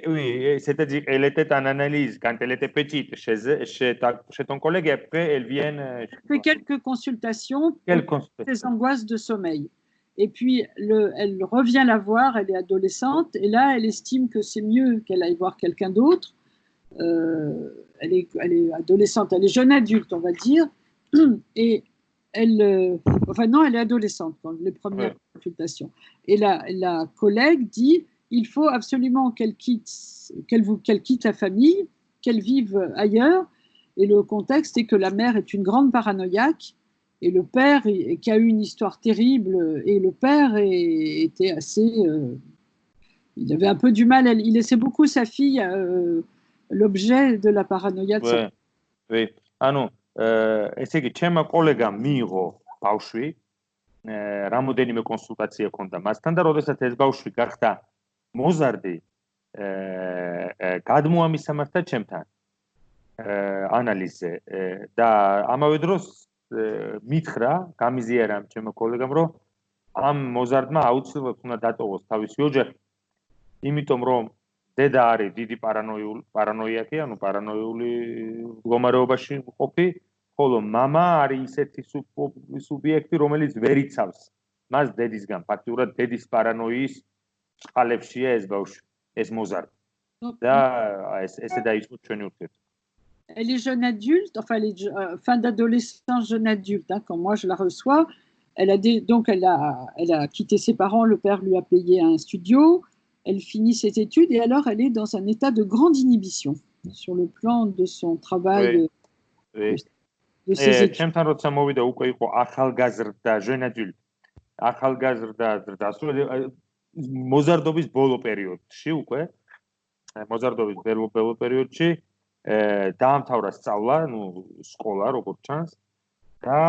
Oui, c'est-à-dire elle était en analyse quand elle était petite chez ton collègue et après elle vient... fait quelques consultations pour ses angoisses de sommeil. Et puis, elle revient la voir, elle est adolescente, et là, elle estime que c'est mieux qu'elle aille voir quelqu'un d'autre. Elle est adolescente, elle est jeune adulte, on va dire. Et elle... enfin non, elle est adolescente dans les premières consultations. Et la collègue dit, il faut absolument qu'elle quitte la famille, qu'elle vive ailleurs. Et le contexte est que la mère est une grande paranoïaque. Et le père, qui a eu une histoire terrible, et le père était assez... il avait un peu du mal, il laissait beaucoup sa fille l'objet de la paranoïa de sa fille. Oui, ანუ, ესე იგი, ჩემმა კოლეგამ მიიღო ბავშვი, რამოდენიმე კონსულტაცია ჰქონდა მასთან და როდესაც ეს ბავშვი გახდა მოზარდი, გადმოამისამართა ჩემთან ანალიზზე და ამავე დროს მითხრა, გამიზიარა ჩემო კოლეგამ, რომ ამ მოზარდმა აუცილებლად უნდა დატოვოს თავისი ოჯახი, იმიტომ რომ დედა არის დიდი პარანოიაკი, ანუ პარანოიული მდგომარეობაში ყოფი, ხოლო მამა არის ისეთი სუბიექტი, რომელიც ვერ იცავს მას დედისგან, ფაქტიურად დედის პარანოიის წყალებშია ეს ბავშვი, ეს მოზარდი. და ესე დაიწყო ჩვენი ურთიერთობა. Elle est jeune adulte, enfin, elle est fin d'adolescence, jeune adulte, hein, quand moi je la reçois. Elle a quitté ses parents, le père lui a payé un studio, elle finit ses études et alors elle est dans un état de grande inhibition sur le plan de son travail, de ses études. ჩემთან როცა მოვიდა უკვე იყო ახალგაზრდა jeune adulte. ახალგაზრდა მოზარდობის ბოლო პერიოდში უკვე, მოზარდობის ბოლო პერიოდში დაამთავრა სწავლა, ну, სკოლა, როგორც ჩანს, და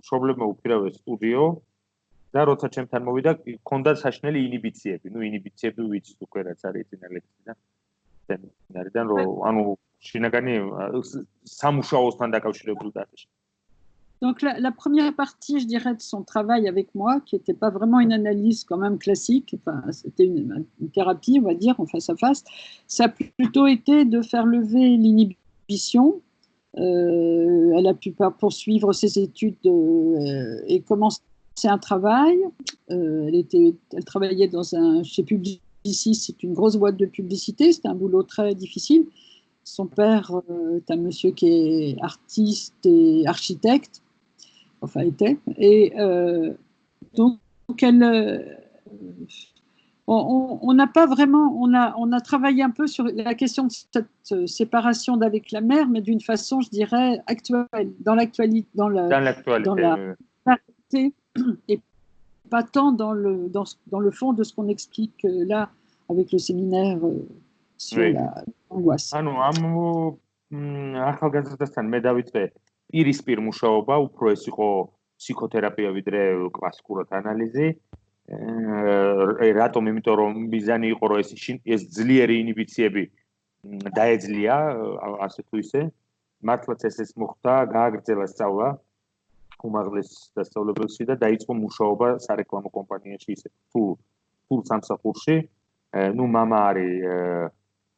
მშობლებმა უფირავეს სტუდიო და როცა ჩემთან მოვიდა, ჰქონდა საშნელი ინიბიციები, ну, ინიბიციები ვიცით უკვე რაც არის წინა ლექციიდან. სემინარიდან, რომ ანუ შინაგანი სამუშაოსთან დაკავშირებული და ასე. Donc la première partie, je dirais, de son travail avec moi, qui n'était pas vraiment une analyse quand même classique, enfin, c'était une thérapie, on va dire, en face à face, ça a plutôt été de faire lever l'inhibition. Elle a pu poursuivre ses études et commencer un travail. Elle travaillait chez Publicis, c'est une grosse boîte de publicité, c'était un boulot très difficile. Son père est un monsieur qui est artiste et architecte. Enfin, était. Et donc, on n'a pas vraiment, on a travaillé un peu sur la question de cette séparation d'avec la mère, mais d'une façon, je dirais, actuelle, dans l'actualité, dans la réalité, et pas tant dans le fond de ce qu'on explique là avec le séminaire sur l'angoisse. პირისპირ მუშაობა უფრო ეს იყო ფსიქოთერაპია ვიდრე კლასიკურად ანალიზი. რატომ? იმიტომ რომ მიზანი იყო რომ ეს ძლიერი ინიბიციები დაეძლია, ასე თუ ისე. მართლაც ეს მოხდა, გააგრძელა სწავლა უმაღლეს დასწავლებელში და დაიწყო მუშაობა სარეკლამო კომპანიაში ისე ფულ სამსახურში. ნუ მამა არის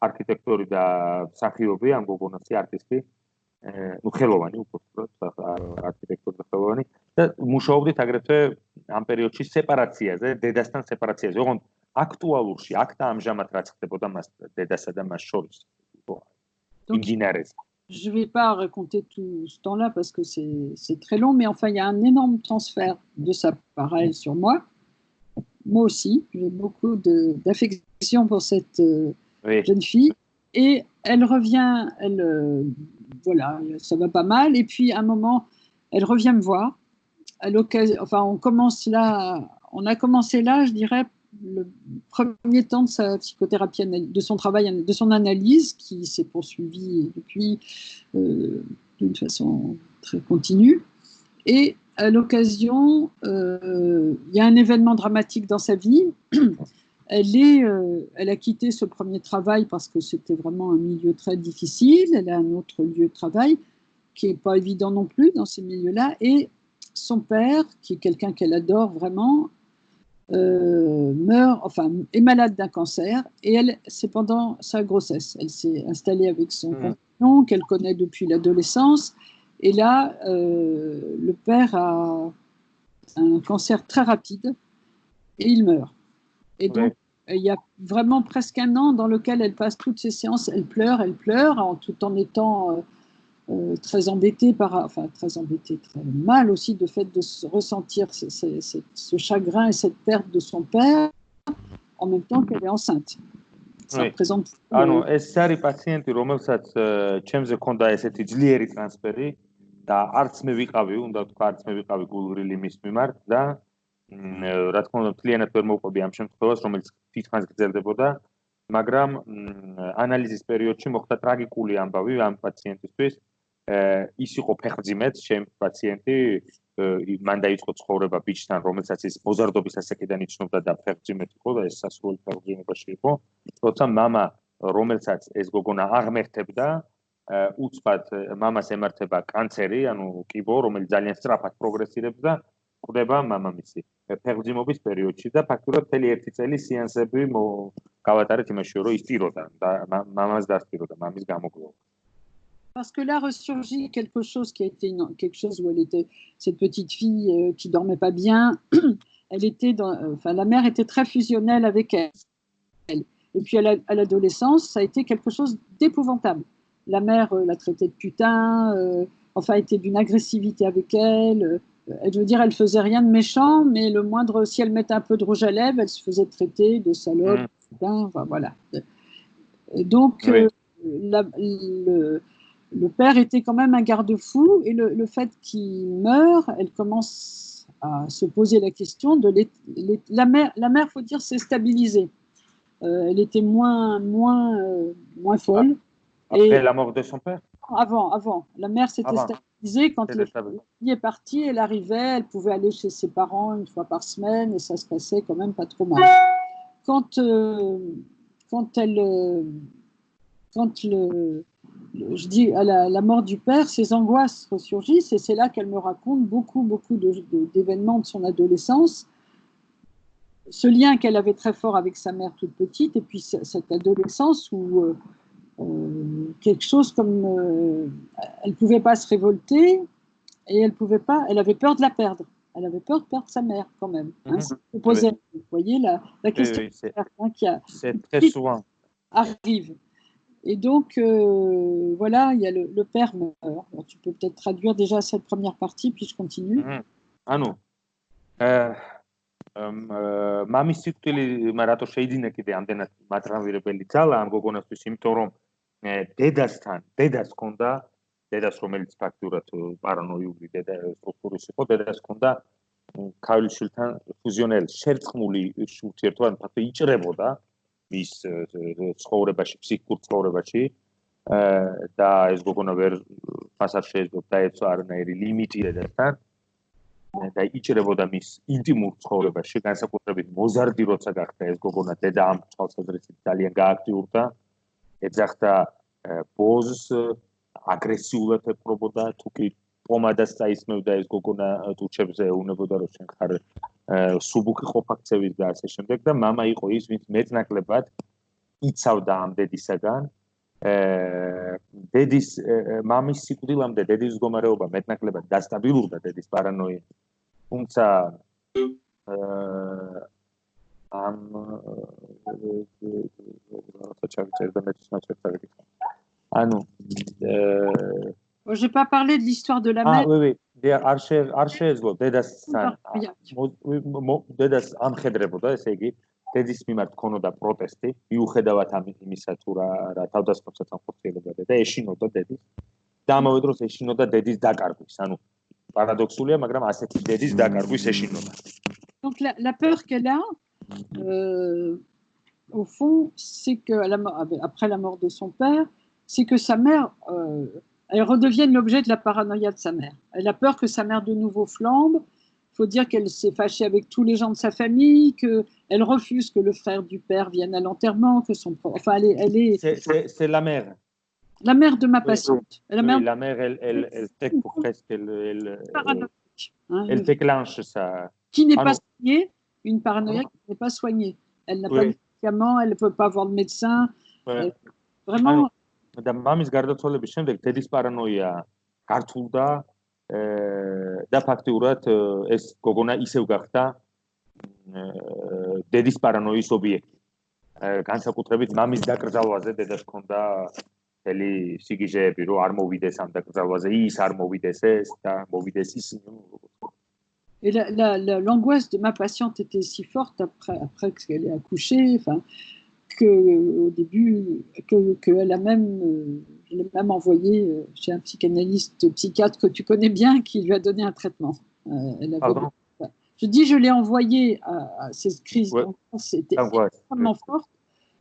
არქიტექტორი და მსახიობი, ამ გოგონასი არტისტი. ну ხელოვანი უბრალოდ არქიტექტორი და ხელოვანი და მუშაობდით აგრეთვე ამ პერიოდში სეპარაციაზე, დედასთან სეპარაციაზე. ოღონდ აქტუალურში აქ და ამჟამად რაც ხდებოდა მას დედასა და მას შორის. Je ne vais pas raconter tout ce temps-là parce que c'est très long, mais enfin il y a un énorme transfert de sa part à elle sur moi. Moi aussi, j'ai beaucoup d'affection pour cette jeune fille. Et elle revient, voilà, ça va pas mal. Et puis, à un moment, elle revient me voir. À l'occasion, enfin, on a commencé là, je dirais, le premier temps de sa psychothérapie, de son travail, de son analyse, qui s'est poursuivie depuis d'une façon très continue. Et à l'occasion, il y a un événement dramatique dans sa vie. Elle a quitté ce premier travail parce que c'était vraiment un milieu très difficile. Elle a un autre lieu de travail qui n'est pas évident non plus dans ces milieux-là. Et son père, qui est quelqu'un qu'elle adore vraiment, est malade d'un cancer. Et c'est pendant sa grossesse. Elle s'est installée avec son compagnon qu'elle connaît depuis l'adolescence. Et là, le père un cancer très rapide et il meurt. Et donc, il y a vraiment presque un an dans lequel elle passe toutes ses séances, elle pleure, tout en étant très embêtée, très mal aussi de fait de ressentir ce chagrin et cette perte de son père, en même temps qu'elle est enceinte. Ça représente... ეს არის პაციენტი, რომელსაც ჩემზე ქონდა ესეთი ძლიერი ტრანსფერი და არც მე ვიყავი, უნდა თქვა, არც მე ვიყავი გულგრილი მის მიმართ და რა თქმა უნდა, მთლიანად ვერ მოვყვები ამ შემთხვევას, რომელიც თითქმის გრძელდებოდა, მაგრამ ანალიზის პერიოდში მოხდა ტრაგიკული ამბავი ამ პაციენტისთვის. ის იყო ფეხმძიმედ, ჩემი პაციენტი, მან დაიწყო ცხოვრება ბიჭთან, რომელსაც ის მოზარდობის ასაკიდან იცნობდა და ფეხმძიმედ იყო და ეს სასურველი ფეხმძიმებაში იყო. როცა მამა, რომელსაც ეს გოგონა აღმერთებდა, უცბად მამას ემართება კანცერი, ანუ კიბო, რომელიც ძალიან სწრაფად პროგრესირებს და კვდება მამამისი ფეხმძიმობის პერიოდში და ფაქტურად მთელი 1 წელი სეანსები გავატარეთ იმაში, რომ ისტიროდა და მამას დასტიროდა, მამის გამოგლო. Parce que là ressurgit quelque chose qui a été quelque chose où elle était cette petite fille qui dormait pas bien. Elle était la mère était très fusionnelle avec elle. Et puis à l'adolescence, ça a été quelque chose d'épouvantable. La mère la traitait de putain, était d'une agressivité avec elle. Je veux dire, elle faisait rien de méchant, mais le moindre, si elle mettait un peu de rouge à lèvres, elle se faisait traiter de salope, putain, enfin voilà. Et donc le père était quand même un garde-fou, et le fait qu'il meure, elle commence à se poser la question de la mère, faut dire, s'est stabilisée. Elle était moins folle. Après la mort de son père? Avant. La mère s'était stabilisée quand le fille est parti, elle arrivait, elle pouvait aller chez ses parents 1 fois par semaine, et ça se passait quand même pas trop mal. Quand je dis à la mort du père, ses angoisses ressurgissent, et c'est là qu'elle me raconte beaucoup d'événements de son adolescence. Ce lien qu'elle avait très fort avec sa mère toute petite, et puis cette adolescence où quelque chose comme elle pouvait pas se révolter, et elle avait peur de la perdre. Elle avait peur de perdre sa mère quand même. Vous voyez la question c'est très souvent arrive. Et donc, voilà, il y a le père meurt. Alors, tu peux peut-être traduire déjà cette première partie, puis je continue. ანუ მამის სიკვდილი რატო შეიძინა კიდე ამდენად მატრანსფერებელი ძალა ამ გოგონასთვის, იმიტომ რომ დედას ჰქონდა, დედას რომელიც ფაქტურად პარანოიული სტრუქტურის იყო, დედას ჰქონდა ქალიშვილთან ფუზიონელი შერწყმული ურთიერთობა, ფაქტობრივად იჭრებოდა მის ცხოვრებაში, ფსიქიკურ ცხოვრებაში და ეს გოგონა მას არ შეეძლო დაეცვა არანაირი ლიმიტი დედასთან და იჭრებოდა მის ინტიმურ ცხოვრებაში, განსაკუთრებით მოზარდი როცა გახდა ეს გოგონა, დედა ამ თვალსაზრისით ძალიან გააქტიურდა, ეძახდა ბოზს, აგრესიულად ეპყრობოდა, თუ კი პომადას წაისმევდა ეს გოგონა ტუჩებზე, ეუბნებოდა რომ შენ ხარ სუბუქი ყოფაქცევის და ასე შემდეგ და მამა იყო ის, ვინც მეტნაკლებად იცავდა ამ დედისაგან. დედის მამის სიკვდილამდე დედის მდგომარეობა მეტნაკლებად დასტაბილურდა, დედის პარანოია. თუმცა ამ ანუ j'ai pas parlé de l'histoire de la mère. Oui. არ შეეძლო დედასთან დედას ამხედრებოდა, ესე იგი დედის მიმართ ქონოდა პროტესტი, მიუხედავად იმისა თუ რა თავდასხმებსაც ამხორციელებდა დედა, ეშინოდა დედის და ამავე დროს ეშინოდა დედის დაკარგვის. ანუ პარადოქსულია, მაგრამ ასეთი დედის დაკარგვის ეშინოდა. Donc la peur qu'elle a, au fond, c'est que après la mort de son père, c'est que sa mère elle redevienne l'objet de la paranoïa de sa mère. Elle a peur que sa mère de nouveau flambe. Il faut dire qu'elle s'est fâchée avec tous les gens de sa famille, qu'elle refuse que le frère du père vienne à l'enterrement, que son... Enfin, elle est... C'est la mère. La mère de ma patiente. La mère, elle fait presque... Elle déclenche ça. Qui n'est pas soignée, une paranoïa qui n'est pas soignée. Elle n'a pas de médicaments, elle ne peut pas avoir de médecin. Vraiment... და მამის გარდაცვალების შემდეგ დედის პარანოია გართულდა და ფაქტიურად ეს გოგონა ისევ გახდა დედის პარანოის ობიექტი. განსაკუთრებით მამის დაკრძალვაზე დედას ჰქონდა მთელი სიგიჟეები, რომ არ მოვიდეს ამ დაკრძალვაზე, ის არ მოვიდეს ეს და მოვიდეს isini. Et l'angoisse de ma patiente était si forte après qu'elle ait accouché, enfin, qu'au début, qu'elle a même, je l'ai même envoyée chez un psychanalyste, psychiatre que tu connais bien, qui lui a donné un traitement. Pardon? Je dis, je l'ai envoyée à cette crise d'angoisse, c'était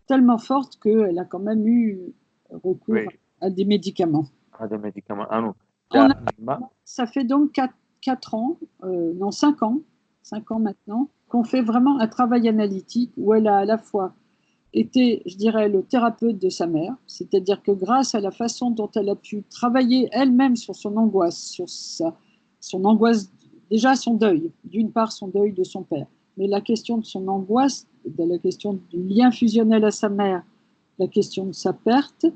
tellement forte qu'elle a quand même eu recours à des médicaments. À des médicaments. Ça fait donc 4 ans, non 5 ans maintenant, qu'on fait vraiment un travail analytique où elle a à la fois été, je dirais, le thérapeute de sa mère, c'est-à-dire que grâce à la façon dont elle a pu travailler elle-même sur son angoisse, son angoisse, déjà son deuil, d'une part son deuil de son père, mais la question de son angoisse, la question du lien fusionnel à sa mère, la question de sa perte,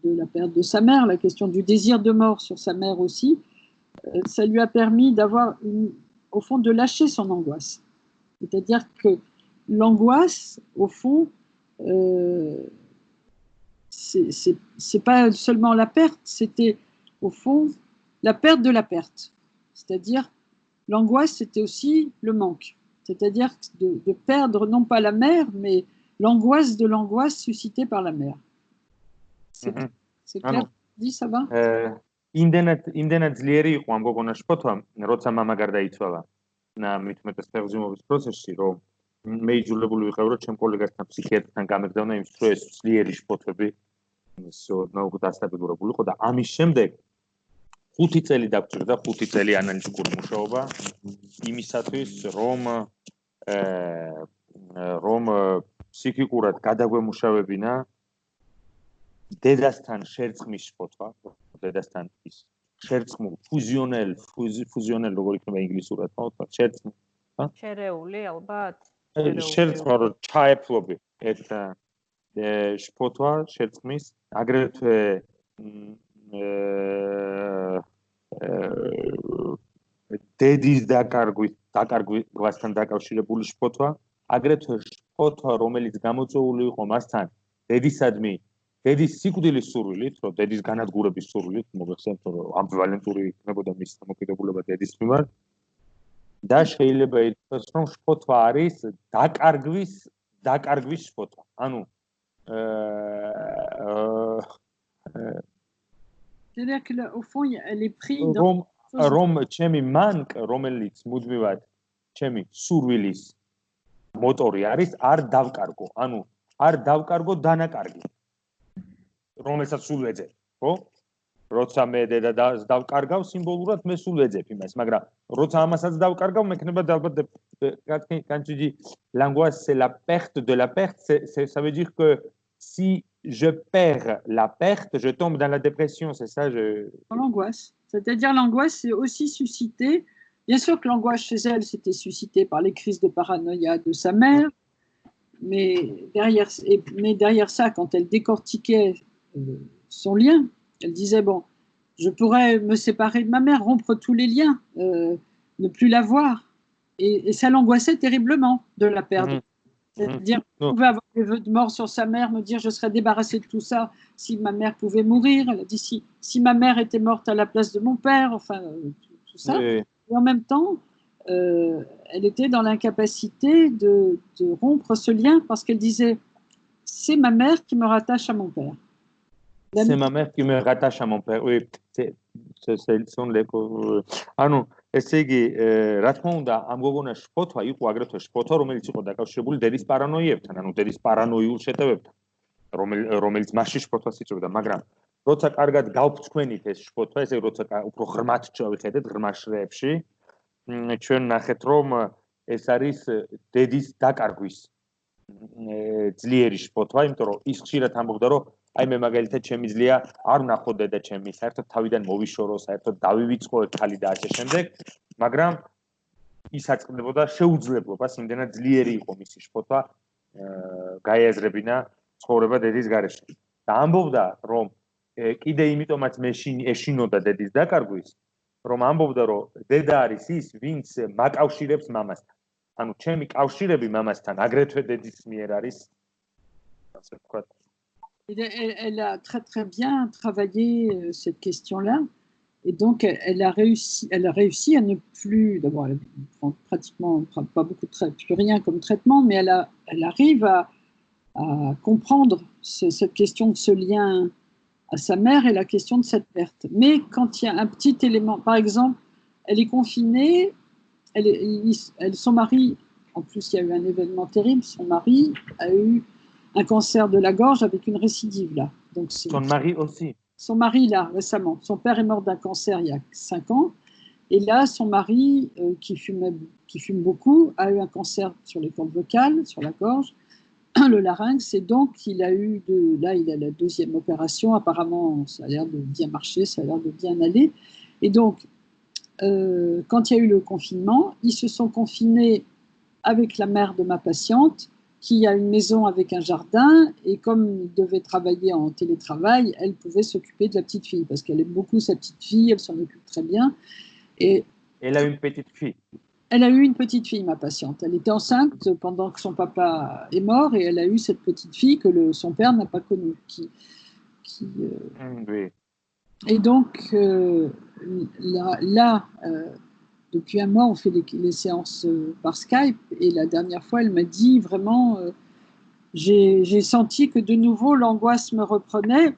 de la perte de sa mère, la question du désir de mort sur sa mère aussi, ça lui a permis d'avoir, au fond, de lâcher son angoisse. C'est-à-dire que l'angoisse, au fond, c'est pas seulement la perte, c'était, au fond, la perte de la perte. C'est-à-dire, l'angoisse, c'était aussi le manque. C'est-à-dire de perdre, non pas la mère, mais l'angoisse de l'angoisse suscitée par la mère. C'est clair? Dis, ça va? იმდენად ძლიერი იყო ამ გოგონას შფოთვა, როცა მამა გარდაიცვალა. მithumetes ფეხზიმობის პროცესში, რომ მე იძულებული ვიყავ, რომ ჩემ კოლეგასთან ფსიქიატრთან გამეგზავნა იმისთვის, რომ ეს ძლიერი შფოთვები ნაუგ დასტაბილურებულიყო და ამის შემდეგ 5 წელი დაგჭირდა, 5 წელი ანალიტიკური მუშაობა იმისათვის, რომ ფსიქიკურად გადაგვემუშავებინა დედასთან შერწყმის შფოთვა, დედასთან ის შერწყმულ ფუზიონელ როგორ იქნება ინგლისურად, ხო? შერწყმი. შერეული ალბათ. შერწყმა რო ჩაეფლობი ეს შფოთვა შერწყმის, აგრეთვე დედის დაკარგვასთან დაკავშირებული შფოთვა, აგრეთვე შფოთვა, რომელიც გამოწვეული იყო მასთან დედისადმი დედის სიკვდილის სურვილით, რომ დედის განადგურების სურვილით, მოგეხსენებთ, რომ ამბივალენტური იქნებოდა მის დამოკიდებულება დედის მიმართ და შეიძლება ითქვას, რომ შფოთვა არის დაკარგვის შფოთვა. ანუ c'est-à-dire qu'au fond, elle est prise რომ ჩემი მანკ, რომელიც მუდმივად ჩემი სურვილის მოტორი არის, არ დავკარგო. ანუ არ დავკარგო დანაკარგი. რომელსაც სულ ვეძებ, ხო? როცა მე დედას დავკარგავ სიმბოლურად მე სულ ვეძებ იმას, მაგრამ როცა ამასაც დავკარგავ, მექნება ალბათ quand tu dis l'angoisse c'est la perte de la perte, ça veut dire que si je perds la perte, je tombe dans la dépression, c'est ça L'angoisse, c'est-à-dire l'angoisse c'est aussi suscité, bien sûr que l'angoisse chez elle c'était suscité par les crises de paranoïa de sa mère, mais derrière ça, quand elle décortiquait son lien, elle disait bon, je pourrais me séparer de ma mère, rompre tous les liens, ne plus la voir, et ça l'angoissait terriblement de la perdre. C'est-à-dire, je pouvais avoir des vœux de mort sur sa mère, me dire je serais débarrassée de tout ça si ma mère pouvait mourir. Elle a dit si ma mère était morte à la place de mon père, enfin tout ça. Et en même temps, elle était dans l'incapacité de rompre ce lien parce qu'elle disait c'est ma mère qui me rattache à mon père. C'est ma mère qui me rattache à mon père. Oui, c'est sont les ანუ ესე იგი რა თქმა უნდა ამ გოგონას შფოთვა იყო აგრეთვე შფოთვა რომელიც იყო დაკავშირებული დედის პარანოიებთან, ანუ დედის პარანოიულ შეტევებთან, რომელიც მასში შფოთვას იწვევდა, მაგრამ როცა კარგად გავფრთხმენით ეს შფოთვა, ესე როცა უფრო ღრმად შევხედეთ ღრმა შრეებში, ჩვენ ნახეთ რომ ეს არის დედის დაკარგვის ძლიერი შფოთვა, იმიტომ რომ ის ხშირად ამბობდა რომ აი მე მაგალითად ჩემი ძლია არ ვნახო დედა ჩემი, საერთოდ თავიდან მოვიშორო, საერთოდ დავივიწყო ხალი და ასე შემდეგ, მაგრამ ის აწყდებოდა შეუძლებლობას, იმდენად ძლიერი იყო მისი შფოთვა გაიაზრებინა ცხოვრება დედის გარეშე. და ამბობდა რომ კიდე იმიტომაც მე ეშინოდა დედის დაკარგვის, რომ ამბობდა რომ დედა არის ის ვინც მაკავშირებს მამასთან ანუ ჩემი კავშირები მამასთან აგრეთვე დედის მიერ არის ასე ვთქვათ Elle a très très bien travaillé cette question-là. Et donc, elle a réussi à ne plus, d'abord, elle prend pratiquement pas beaucoup plus rien comme traitement, mais elle arrive à comprendre cette question de ce lien à sa mère et la question de cette perte. Mais quand il y a un petit élément, par exemple, elle est confinée, son mari, en plus il y a eu un événement terrible, son mari a eu un cancer de la gorge avec une récidive là. Donc, son mari aussi. Son mari, là, récemment. Son père est mort d'un cancer il y a 5 ans. Et là, son mari, qui fume beaucoup, a eu un cancer sur les cordes vocales, sur la gorge, le larynx. Et donc, il a eu là, il a la 2e opération. Apparemment, ça a l'air de bien marcher, ça a l'air de bien aller. Et donc, quand il y a eu le confinement, ils se sont confinés avec la mère de ma patiente, qui a une maison avec un jardin, et comme il devait travailler en télétravail, elle pouvait s'occuper de la petite fille, parce qu'elle aime beaucoup sa petite fille, elle s'en occupe très bien. Et elle a une petite fille. Elle a eu une petite fille, ma patiente. Elle était enceinte pendant que son papa est mort, et elle a eu cette petite fille que son père n'a pas connue. Oui. Et donc, depuis un mois, on fait les séances par Skype, et la dernière fois, elle m'a dit vraiment, j'ai senti que de nouveau l'angoisse me reprenait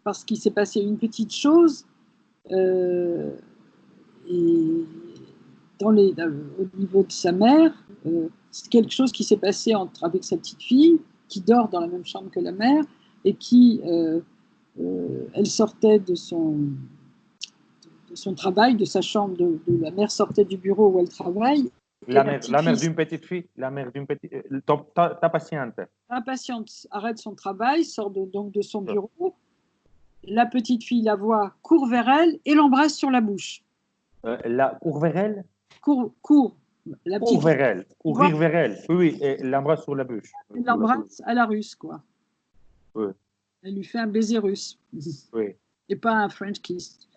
parce qu'il s'est passé une petite chose et au niveau de sa mère, c'est quelque chose qui s'est passé avec sa petite fille qui dort dans la même chambre que la mère et qui, elle sortait de son travail, de sa chambre, la mère sortait du bureau où elle travaille. La mère d'une petite fille, ta patiente. La patiente arrête son travail, sort donc de son bureau. La petite fille la voit, court vers elle et l'embrasse sur la bouche. Court vers elle? Court. La petite court vers elle. Courir vers elle. Oui, et l'embrasse sur la bouche. Elle l'embrasse à la russe, quoi. Oui. Elle lui fait un baiser russe. Oui. Et pas un French kiss.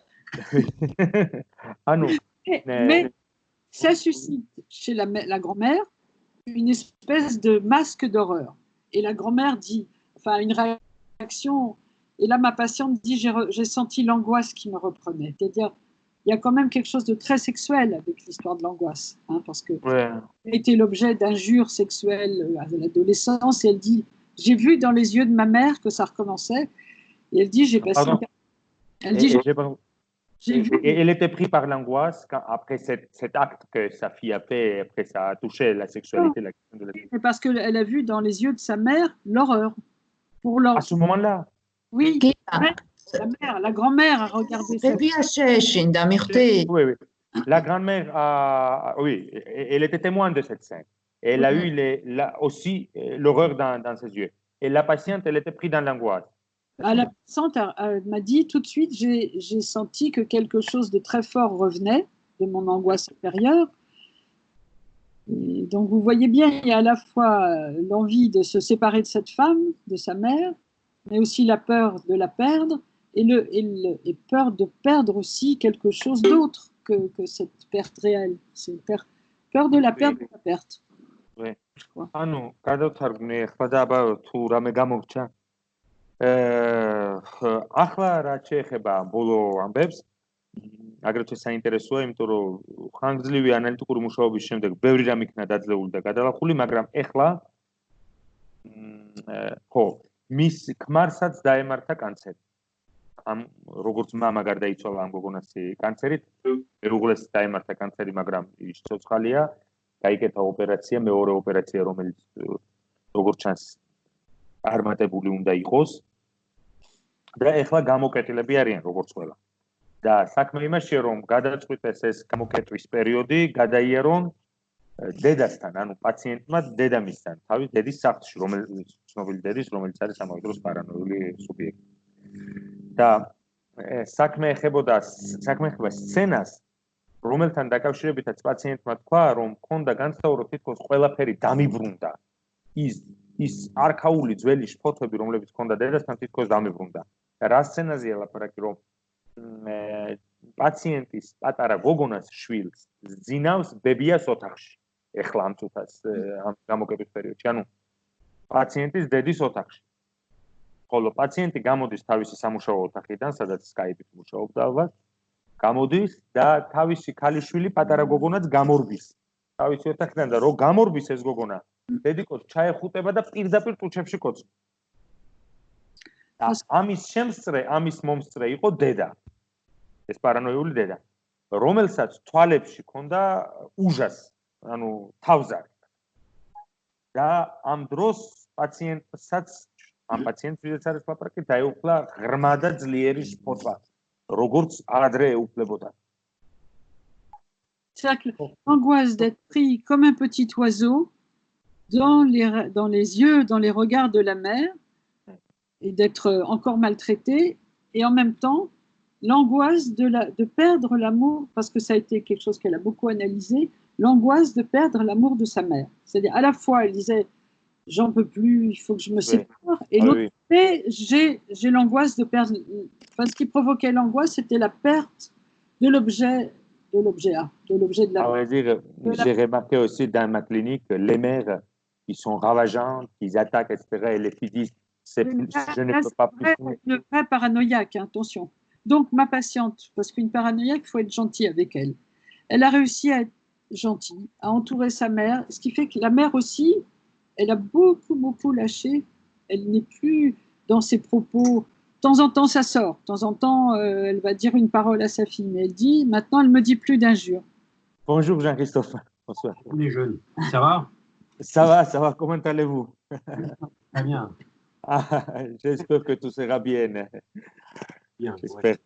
Ah non. Mais ça suscite chez la grand-mère une espèce de masque d'horreur. Et la grand-mère dit, enfin une réaction, et là ma patiente dit, j'ai senti l'angoisse qui me reprenait. C'est-à-dire, il y a quand même quelque chose de très sexuel avec l'histoire de l'angoisse, hein, parce que elle a été l'objet d'injures sexuelles à l'adolescence, et elle dit, j'ai vu dans les yeux de ma mère que ça recommençait, et elle dit, j'ai passé... Elle dit, et elle était prise par l'angoisse après cet acte que sa fille a fait, après ça a touché la sexualité. C'est parce qu'elle a vu dans les yeux de sa mère l'horreur. À ce moment-là? Oui, la grand-mère a regardé ça. Oui. La grand-mère oui, elle était témoin de cette scène. Et elle a eu aussi l'horreur dans ses yeux. Et la patiente, elle était prise dans l'angoisse. La patiente m'a dit tout de suite, j'ai senti que quelque chose de très fort revenait de mon angoisse intérieure. Et donc vous voyez bien, il y a à la fois l'envie de se séparer de cette femme, de sa mère, mais aussi la peur de la perdre et peur de perdre aussi quelque chose d'autre que cette perte réelle. C'est peur de la perte de la perte. Oui. ანუ გადავთარგმნე ახლა და აბა თუ რამე გამოგჩა ახლა რაც შეეხება ბოლო ამბებს აგრეთვე საინტერესოა იმიტომ რომ ხანგრძლივი ანალიტიკური მუშაობის შემდეგ ბევრი რამ იქნა დაძლეული და გადალახული მაგრამ ახლა მის ქმარსაც დაემართა კანცერი ამ როგორც მამა გარდაიცვალა ამ გოგონას კანცერით მეუღლეს დაემართა კანცერი მაგრამ ის ცოცხალია გაიკეთა ოპერაცია მეორე ოპერაცია რომელიც როგორც ჩანს არმატებული უნდა იყოს და ეხლა გამოკეტილები არიან როგორც ყველა და საქმე იმაშია რომ გადაწყვიტეს ეს გამოკეტვის პერიოდი გადაიარონ დედასთან ანუ პაციენტმა დედამისთან თავის დედის სახლში რომელიც ცნობილი დედის რომელიც არის ამავე დროს პარანოიული სუბიექტი და საქმე ეხება სცენას რომელთან დაკავშირებითაც პაციენტმა თქვა რომ მქონდა განსწავლო თითქოს ყველაფერი დამიბრუნდა ის არქაული ძველი ფოტოები რომლებიც მქონდა დედასთან თითქოს დამიბრუნდა და რა სცენაზეა ლაპარაკი რომ პაციენტის პატარა გოგონას შვილს ძინავს ბებიას ოთახში. ეხლა ამ წუთას ამ გამოკეტვის პერიოდში, ანუ პაციენტის დედის ოთახში. ხოლო პაციენტი გამოდის თავისი სამუშაო ოთახიდან, სადაც Skype-ით მუშაობდა ალბათ, გამოდის და თავისი ქალიშვილი პატარა გოგონაც გამორბის. თავისი ოთახიდან და რო გამორბის ეს გოგონა, დედიკოს ჩაეხუტება და პირდაპირ ტუჩებში კოცს. და ამის შემსწრე, ამის მომსწრე იყო დედა. ეს პარანოიული დედა, რომელსაც თვალებში ჰქონდა უჟას, ანუ თავზარი. და ამ დროს პაციენტსაც, ამ პაციენტს ვისაც არის ლაპარაკი, დაეუფლა ღრმა და ძლიერი შფოთვა, როგორც ადრე ეუფლებოდა. C'est-à-dire que l'angoisse d'être pris comme un petit oiseau dans les yeux, dans les regards de la mère, et d'être encore maltraité, et en même temps, l'angoisse de perdre l'amour, parce que ça a été quelque chose qu'elle a beaucoup analysé, l'angoisse de perdre l'amour de sa mère. C'est-à-dire, à la fois, elle disait, j'en peux plus, il faut que je me sépare, et l'autre côté, j'ai l'angoisse de perdre... Enfin, ce qui provoquait l'angoisse, c'était la perte de l'objet A, de l'objet de la mère. À vrai dire, j'ai remarqué aussi dans ma clinique, les mères, ils sont ravageantes, ils attaquent, etc., et les filles disent, je ne peux pas plus. Une vraie paranoïaque, attention. Donc, ma patiente, parce qu'une paranoïaque, il faut être gentil avec elle. Elle a réussi à être gentille, à entourer sa mère, ce qui fait que la mère aussi, elle a beaucoup lâché. Elle n'est plus dans ses propos. De temps en temps, ça sort. De temps en temps, elle va dire une parole à sa fille. Mais elle dit, maintenant, elle ne me dit plus d'injures. Bonjour Jean-Christophe. Bonsoir. On est jeunes. Ça va? Ça va. Comment allez-vous? Très bien. J'espère que tout sera bien. Bien. J'espère.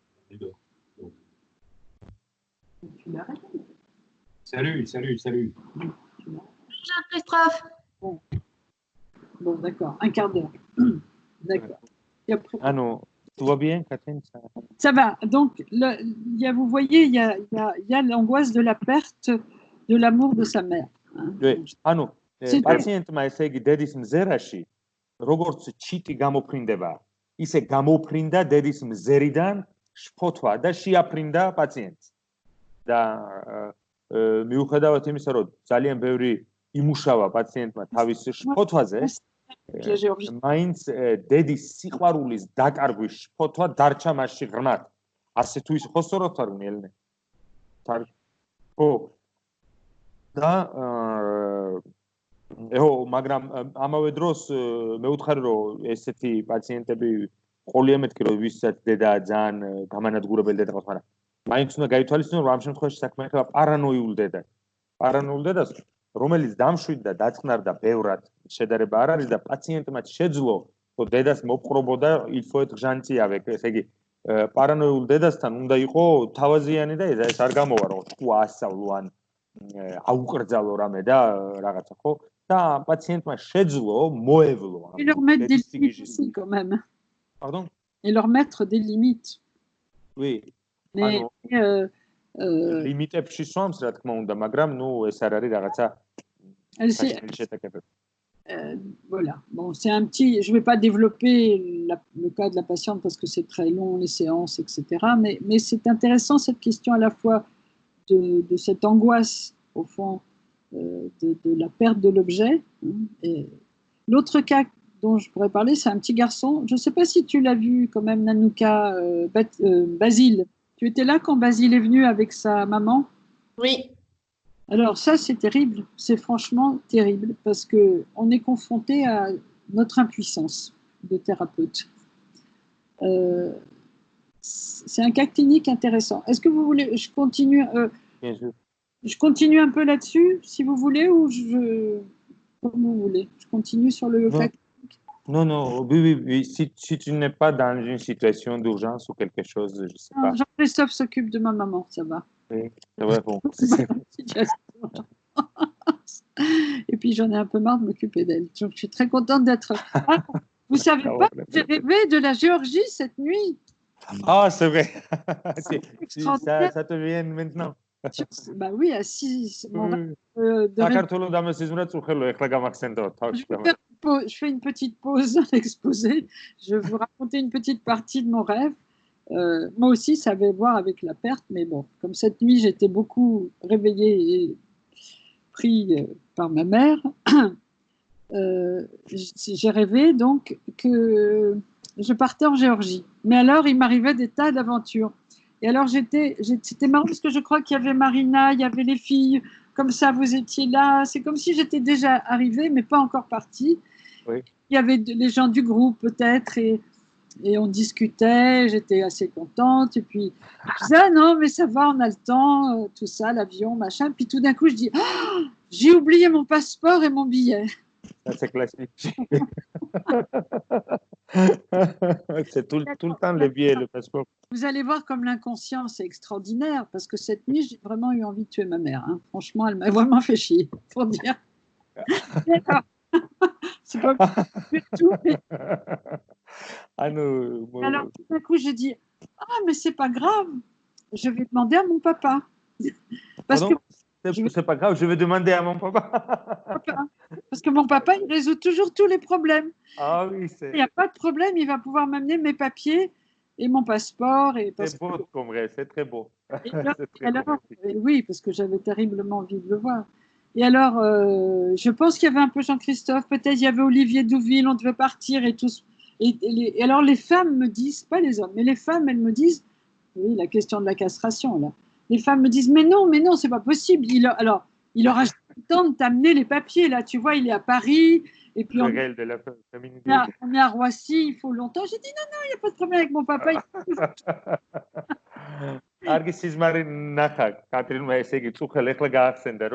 Ouais. Salut. Jean-Christophe. Bon, d'accord. Un quart d'heure. D'accord. Et après... Ah non, tout va bien, Catherine? Ça va. Donc, vous voyez, il y a l'angoisse de la perte de l'amour de sa mère. Oui. Ah non, პაციენტმა ესე იგი დედის მზერაში როგორც ჩიტი გამოფრინდება, ისე გამოფრინდა დედის მზერიდან შფოთვა და შეაფრინდა პაციენტს. და მიუხედავად იმისა, რომ ძალიან ბევრი იმუშავა პაციენტმა თავის შფოთვაზე, მაინც დედის სიყვარულის დაკარგვის შფოთვა დარჩა მასში ღრმად. ასე თუ ის ხო სწორად არ უნიელნე. ხო. და მაგრამ ამავე დროს მე ვუთხარი რომ ესეთი პაციენტები ყოლია მეთქი რომ ვისაც დედა ძალიან გამანადგურებელი დედა ყავს, მაგრამ მაინც უნდა გაითვალისწინო რომ ამ შემთხვევაში საქმე ხდება პარანოიულ დედას. პარანოიულ დედას, რომელიც დამშვიდდა, დაწყნარდა ბევრად, შედარება არ არის და პაციენტმა შეძლო რომ დედას მოპყრობოდა il faut être gentil avec, ესე იგი პარანოიულ დედასთან უნდა იყო თავაზიანი და ეს არ გამოვა რომ თუ აასწავლო ან აუკრძალო რამე და რაღაცა, ხო? და პაციენტმა შეძლო მოევლო ამ Et leur mettre des limites aussi, quand même. Pardon? Et leur mettre des limites. Oui. Mais limitებში swams, რა თქმა უნდა, მაგრამ ნუ ეს არ არის რაღაცა შეტაკებები. Voilà. Bon, c'est un petit... Je ne vais pas développer le cas de la patiente parce que c'est très long, les séances, etc. Mais c'est intéressant cette question à la fois de cette angoisse, au fond, de la perte de l'objet. Et l'autre cas dont je pourrais parler, c'est un petit garçon. Je ne sais pas si tu l'as vu quand même, Nanouka, Basile. Tu étais là quand Basile est venu avec sa maman? Oui. Alors ça, c'est terrible. C'est franchement terrible parce qu'on est confronté à notre impuissance de thérapeute. C'est un cas clinique intéressant. Est-ce que vous voulez... Je continue... Bien sûr. Je continue un peu là-dessus, si vous voulez, ou comme vous voulez. Je continue sur le cas. Non, oui. Si tu n'es pas dans une situation d'urgence ou quelque chose, je ne sais pas. Jean-Christophe s'occupe de ma maman, ça va. Oui, ça va, bon. Et puis j'en ai un peu marre de m'occuper d'elle. Donc je suis très contente d'être... Ah, vous savez pas, j'ai rêvé de la Géorgie cette nuit. Ah, c'est vrai. Ça te vient maintenant. Bah oui, à 6. Je fais une petite pause dans l'exposé. Je vais vous raconter une petite partie de mon rêve. Moi aussi, ça avait à voir avec la perte, mais bon, comme cette nuit, j'étais beaucoup réveillée et pris par ma mère, j'ai rêvé donc que je partais en Géorgie. Mais alors, il m'arrivait des tas d'aventures. Et alors, c'était marrant parce que je crois qu'il y avait Marina, il y avait les filles, comme ça, vous étiez là. C'est comme si j'étais déjà arrivée, mais pas encore partie. Oui. Il y avait les gens du groupe, peut-être, et on discutait, j'étais assez contente. Et puis, je disais, ah non, mais ça va, on a le temps, tout ça, l'avion, machin. Puis tout d'un coup, je dis, ah, j'ai oublié mon passeport et mon billet. Ça, c'est classique. C'est tout le temps le billet, le passeport. Vous allez voir comme l'inconscient, c'est extraordinaire, parce que cette nuit, j'ai vraiment eu envie de tuer ma mère. Hein. Franchement, elle m'a vraiment fait chier, pour dire. C'est pas du tout. Mais... Alors, tout d'un coup, j'ai dit, ah, mais c'est pas grave, je vais demander à mon papa. Parce que c'est pas grave, je vais demander à mon papa. Parce que mon papa, il résout toujours tous les problèmes. Ah oui, il n'y a pas de problème, il va pouvoir m'amener mes papiers et mon passeport. C'est beau comme rêve, c'est très beau. Oui, parce que j'avais terriblement envie de le voir. Et alors, je pense qu'il y avait un peu Jean-Christophe, peut-être il y avait Olivier Douville, on devait partir et tout. Et alors les femmes me disent, pas les hommes, mais les femmes, elles me disent, oui, la question de la castration, là. Les femmes me disent, mais non, c'est pas possible. Alors, il aura le temps de t'amener les papiers, là, tu vois, il est à Paris, et puis on est à Roissy, il faut longtemps. J'ai dit, non, il n'y a pas de problème avec mon papa. Argi Sizmari Naka, Catherine Maesegi, Tuchel, Echla Gaxender,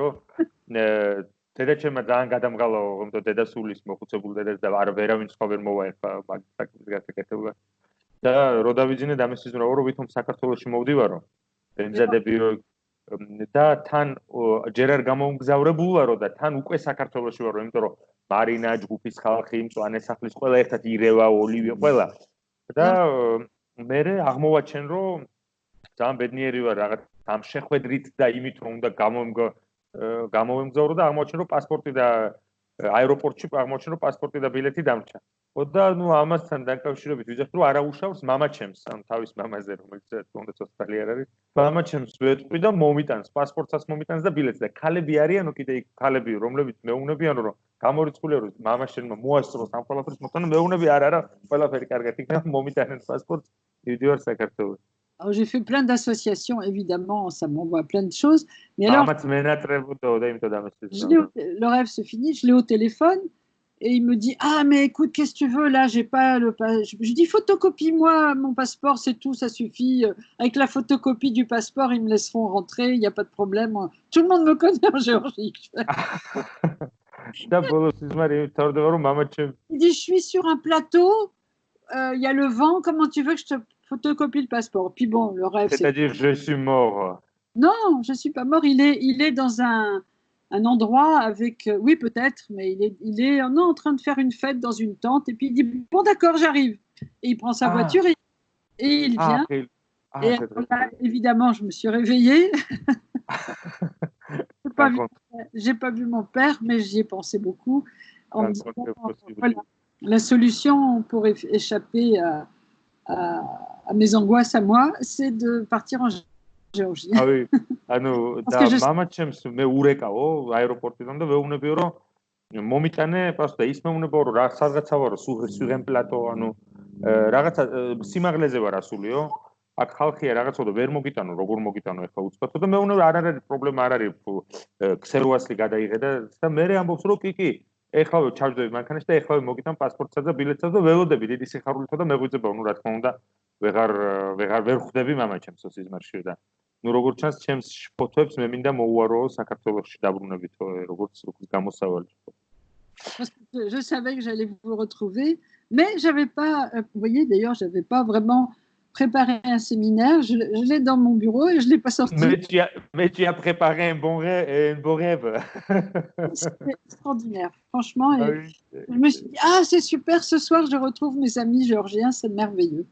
დედაჩემმა ძალიან გადამღალა, რომ დედა სულის მოხუცებულ დედას და არ ვერავინ სხვა ვერ მოვაერხა მაგის საკითხის გასაკეთებლად. და რო დავიძინე დამესიზმრა, რომ ვითომ საქართველოში მოვდივარო, ემზადებიო და თან ჯერ არ გამომგზავრებულ ვარო და თან უკვე საქართველოში ვარო, იმიტომ რომ მარინა, ჯგუფის ხალხი, მწვანე სახლის ყველა ერთად ირევა, ოლივი ყველა. და მე აღმოვაჩენ, რომ ძალიან ბედნიერი ვარ რაღაც ამ შეხვედრით და იმით რომ უნდა გამოვემგზავრო და აღმოჩნდა რომ პასპორტი და აეროპორტში აღმოჩნდა რომ პასპორტი და ბილეთი დამრჩა. და ნუ ამასთან დაკავშირებით ვიძახ რომ არაუშავს მამაჩემს, ან თავის მამაზე რომელიც თუნდაც ოსტრალი არ არის. მამაჩემს ვეთყვი და მომიტანს პასპორტსაც მომიტანს და ბილეთს და ქალები არიანო კიდე იქ ქალები რომლებიც მეუნებიანო რომ გამორიცხულია რომ მამაშენმა მოასწროს ამ ყველაფერს მოხდა მეუნები არა ყველაფერი კარგად იქნება მომიტანენ პასპორტს მივდივარ საქართველოს. Alors, j'ai fait plein d'associations, évidemment, ça m'envoie plein de choses. Mais alors, le rêve se finit, je l'ai au téléphone et il me dit, ah, mais écoute, qu'est-ce que tu veux, là, j'ai pas le... Je dis, photocopie-moi mon passeport, c'est tout, ça suffit. Avec la photocopie du passeport, ils me laisseront rentrer, il n'y a pas de problème. Tout le monde me connaît en Géorgie. Il dit, je suis sur un plateau, il y a le vent, comment tu veux que je te photocopie le passeport. Puis bon, le rêve. C'est-à-dire, je suis mort. Non, je ne suis pas mort. Il est dans un endroit avec. Oui, peut-être, mais il est en train de faire une fête dans une tente. Et puis il dit, bon, d'accord, j'arrive. Et il prend sa voiture et il vient. Et là, évidemment, je me suis réveillée. J'ai pas vu mon père, mais j'y ai pensé beaucoup. En me disant, voilà, la solution pour échapper à mes angoisses à moi, c'est de partir en Géorgie. Ah oui. და მამაჩემს მე ურეკავო აეროპორტიდან და ვეუბნებიო რომ მომიტანე პასპორტი და ის მეუბნება რომ რა სადღაცა ვარო სუღენ პლატო ანუ რაღაცა სიმაღლეზე ვარ ასულიო აქ ხალხია რაღაცა და ვერ მოგიტანო როგორ მოგიტანო ეხლა უცბათო და მეუბნება არ არის პრობლემა არ არის ქსეროასლი გადაიღე და მე ამბობს რომ კი ეხლა ჩავჯდები მანქანაში და ეხლა მოგიტან პასპორტსაც და ბილეთსაც და ველოდები დიდი სიხარულითა და მეღვიძება ნუ რა თქმა უნდა ვერ ხვდები მამაჩემს სიზმარში და ნუ როგორ ჩანს ჩემს ფოტოებს მე მინდა მოუარო საქართველოში დაბრუნებით როგორც გამოსავალი. Je savais que j'allais vous retrouver, mais j'avais pas, vous voyez d'ailleurs, j'avais pas vraiment préparé un séminaire, je l'ai dans mon bureau et je l'ai pas sorti. Mais tu as préparé un beau rêve. C'est extraordinaire, franchement. Je me suis dit, ah c'est super, ce soir je retrouve mes amis géorgiens, c'est merveilleux.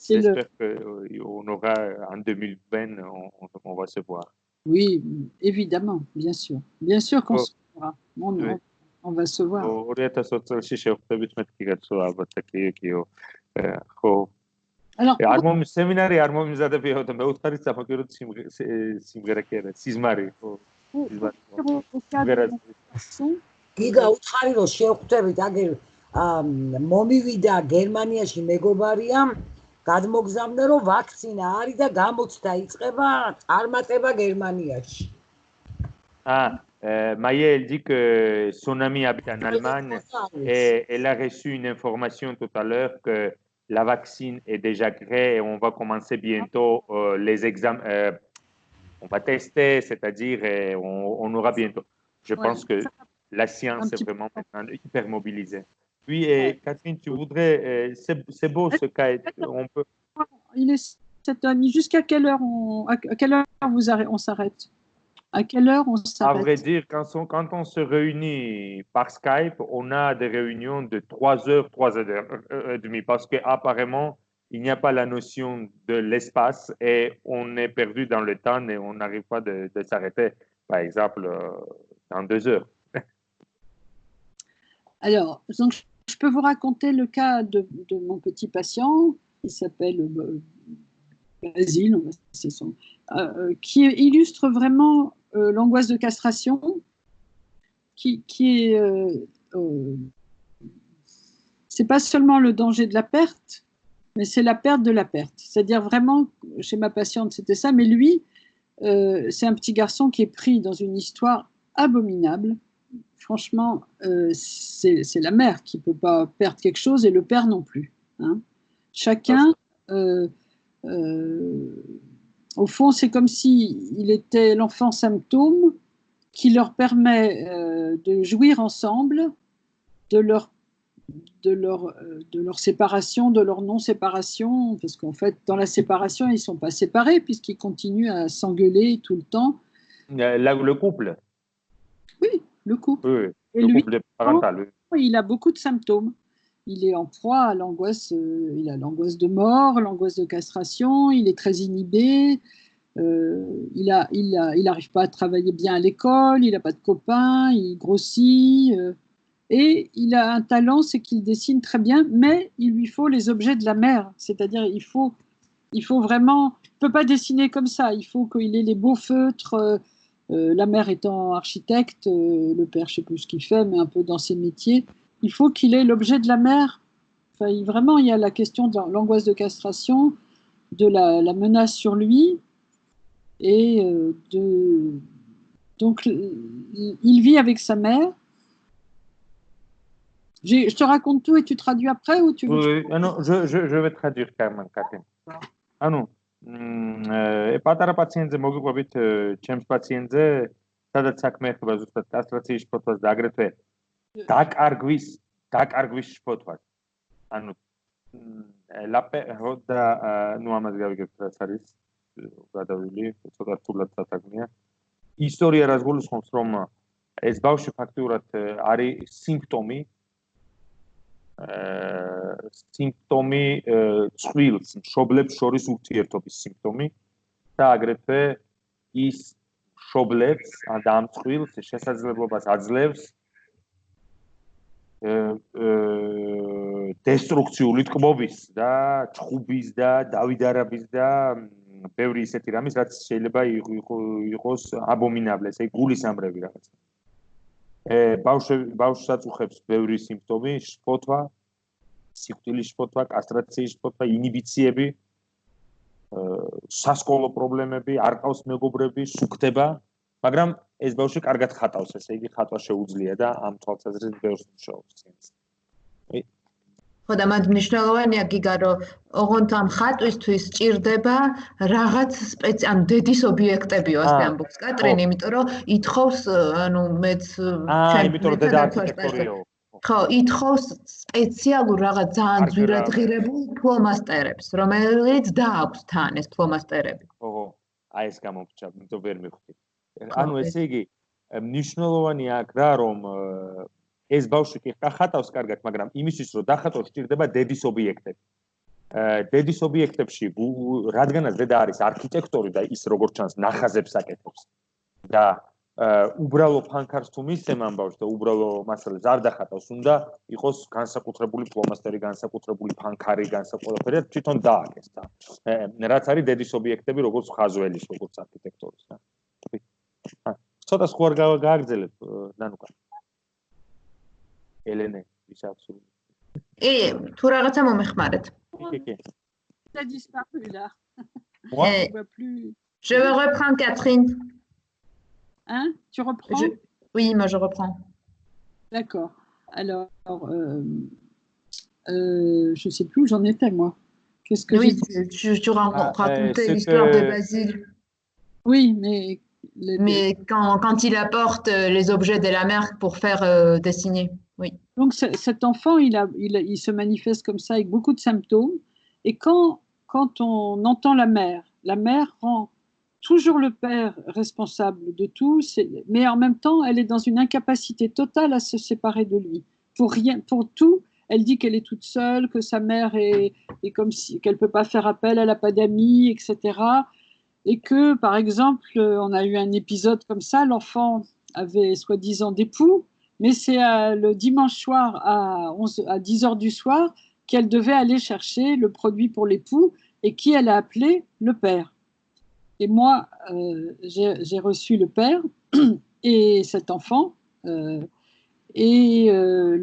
J'espère qu'on aura en 2020, on va se voir. Oui, évidemment, bien sûr. Bien sûr qu'on se verra. On va se voir. Alors, არ მომი სემინარი არ მომიზადებია და მეუთხარი საფაქირო სიმღერა კი არა სიზმარი au cas de mon garçon, გიგა უთხარი რომ შევხვდებით აგერ მომივიდა გერმანიაში მეგობარია გადმოგზავნა რომ ვაქცინა არის და გამოცდა იწყება წარმატება გერმანიაში. Maya, elle dit que son ami habite en Allemagne et elle a reçu une information tout à l'heure que la vaccine est déjà créée et on va commencer bientôt les examens. On va tester, c'est-à-dire on aura bientôt. Je pense que la science est vraiment maintenant hyper mobilisée. Puis, Catherine, tu voudrais, c'est beau ce cas. On peut... Il est 7h30. Jusqu'à quelle heure on s'arrête? À quelle heure on s'arrête? À vrai dire, quand on se réunit par Skype, on a des réunions de 3 heures, 3 heures et demie, parce qu'apparemment, il n'y a pas la notion de l'espace et on est perdu dans le temps et on n'arrive pas de s'arrêter, par exemple, dans 2 heures. Alors, donc, je peux vous raconter le cas de mon petit patient, qui s'appelle Basile, c'est son, qui illustre vraiment l'angoisse de castration, qui est... c'est pas seulement le danger de la perte, mais c'est la perte de la perte. C'est-à-dire vraiment, chez ma patiente, c'était ça, mais lui, c'est un petit garçon qui est pris dans une histoire abominable. Franchement, c'est la mère qui ne peut pas perdre quelque chose et le père non plus. Hein. Chacun, au fond, c'est comme s'il était l'enfant symptôme qui leur permet de jouir ensemble de leur séparation, de leur non-séparation, parce qu'en fait, dans la séparation, ils ne sont pas séparés puisqu'ils continuent à s'engueuler tout le temps. Le couple. Oui, le couple. Oui, et le lui, couple parental. Il a beaucoup de symptômes. Il est en proie à l'angoisse, il a l'angoisse de mort, l'angoisse de castration, il est très inhibé, il n'arrive pas à travailler bien à l'école, il n'a pas de copains, il grossit, et il a un talent, c'est qu'il dessine très bien, mais il lui faut les objets de la mère, c'est-à-dire il faut vraiment, il ne peut pas dessiner comme ça, il faut qu'il ait les beaux feutres, la mère étant architecte, le père je ne sais plus ce qu'il fait, mais un peu dans ses métiers. Il faut qu'il ait l'objet de la mère. Enfin, vraiment, il y a la question de l'angoisse de castration, de la menace sur lui, et donc il vit avec sa mère. Je te raconte tout et tu traduis après ou tu veux... Oui, non, je vais traduire carrément, Catherine. Anu, პატარა პაციენტზე მოგიყვებით ჩემს პაციენტზე, სადაც საქმე ეხება ზუსტად კასტრაციის შფოთვას და აგრეთვე დაკარგვის შფოთვას. ანუ და ნუ ამას გავიგებთ რაც არის გადავილი, ცოტა რთულად სათქმეა. ისტორია რაც გულისხმობს, რომ ეს ბავშვი ფაქტიურად არის სიმპტომი წყვილს, მშობლებს შორის ურთიერთობის სიმპტომი და აგრეთვე ის მშობლებს და ამ წყვილს შესაძლებლობას აძლევს დესტრუქციული ტკბობის და ჭხუბის და დავიდარების და ბევრი ისეთი რამის, რაც შეიძლება იყოს აბომინაბლე, ესე იგი გულისამრევი რაღაც. ბავშვს აწუხებს ბევრი სიმპტომი, შფოთვა, სიკვდილის შფოთვა, კასტრაციის შფოთვა, ინიბიციები, სასკოლო პრობლემები, არ ყავს მეგობრები, სუქდება, მაგრამ ეს ბავშვი კარგად ხატავს, ესე იგი ხატვა შეუძლია და ამ თვალსაზრისით ბევრს მუშაობს. ხო და მათ მნიშვნელოვანია გიგა, რომ ოღონდ ამ ხატვისთვის სჭირდება რაღაც სპეციალ დედის ობიექტებიო, ასე ამბობს კატრინი, იმიტომ რომ ითხოვს, ანუ მეც იმიტომ რომ დედა არქიტექტორიო. ხო, ითხოვს სპეციალურ რაღაც ძალიან ძვირად ღირებულ ფლომასტერებს, რომელიც დააქვს თან ეს ფლომასტერები. ხო, აი ეს გამომრჩა, იმიტომ ვერ მივხვდი. ანუ ესე იგი მნიშვნელოვანია აქ რა, რომ ეს ბავშვი კი ხატავს კარგად, მაგრამ იმისთვის რომ დახატოს სჭირდება დედის ობიექტები. დედის ობიექტებში, რადგანაც დედა არის არქიტექტორი და ის როგორც ჩანს ნახაზებს აკეთებს და უბრალო ფანქარს თუ მისცემ ამბავს და უბრალო მასალას არ დახატავს, უნდა იყოს განსაკუთრებული ფლომასტერი, განსაკუთრებული ფანქარი, განსაკუთრებული თვითონ დააკეს და რაც არის დედის ობიექტები, როგორც ხაზველის, როგორც არქიტექტორის და ცოტა სხვა გააგრძელებ ნანუკა. ელენე, ვის აქვს? თუ რაღაცა მომეხმარეთ. კი. Ça a disparu là. Moi On voit plus. Je vais reprendre Catherine. Hein? Tu reprends? Oui, moi je reprends. D'accord. Alors, je sais plus où j'en étais moi. Qu'est-ce que Oui, tu racontais l'histoire de Basile. Oui, mais Mais quand il apporte les objets de la mère pour faire dessiner, oui. Donc cet enfant, il se manifeste comme ça avec beaucoup de symptômes. Et quand on entend la mère rend toujours le père responsable de tout, mais en même temps, elle est dans une incapacité totale à se séparer de lui. Pour tout, elle dit qu'elle est toute seule, que sa mère est comme si qu'elle peut pas faire appel, elle n'a pas d'amis, etc. Et que, par exemple, on a eu un épisode comme ça, l'enfant avait soi-disant d'époux, mais c'est le dimanche soir à 10h du soir qu'elle devait aller chercher le produit pour l'époux et qui elle a appelé le père. Et moi, j'ai reçu le père et cet enfant, le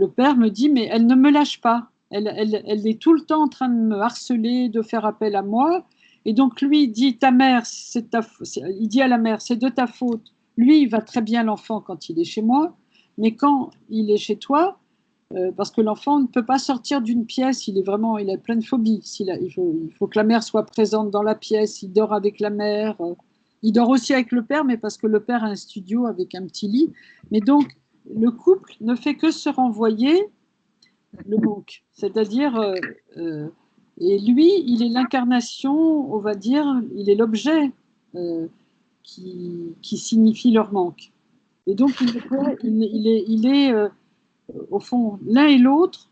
père me dit, mais elle ne me lâche pas, elle est tout le temps en train de me harceler, de faire appel à moi. Et donc lui dit, ta mère, il dit à la mère, c'est de ta faute. Lui, il va très bien l'enfant quand il est chez moi, mais quand il est chez toi, parce que l'enfant ne peut pas sortir d'une pièce, il a plein de phobies. Il faut que la mère soit présente dans la pièce, il dort avec la mère, il dort aussi avec le père, mais parce que le père a un studio avec un petit lit. Mais donc, le couple ne fait que se renvoyer le manque. C'est-à-dire, et lui, il est l'incarnation, on va dire, il est l'objet qui signifie leur manque. Et donc, il est au fond, l'un et l'autre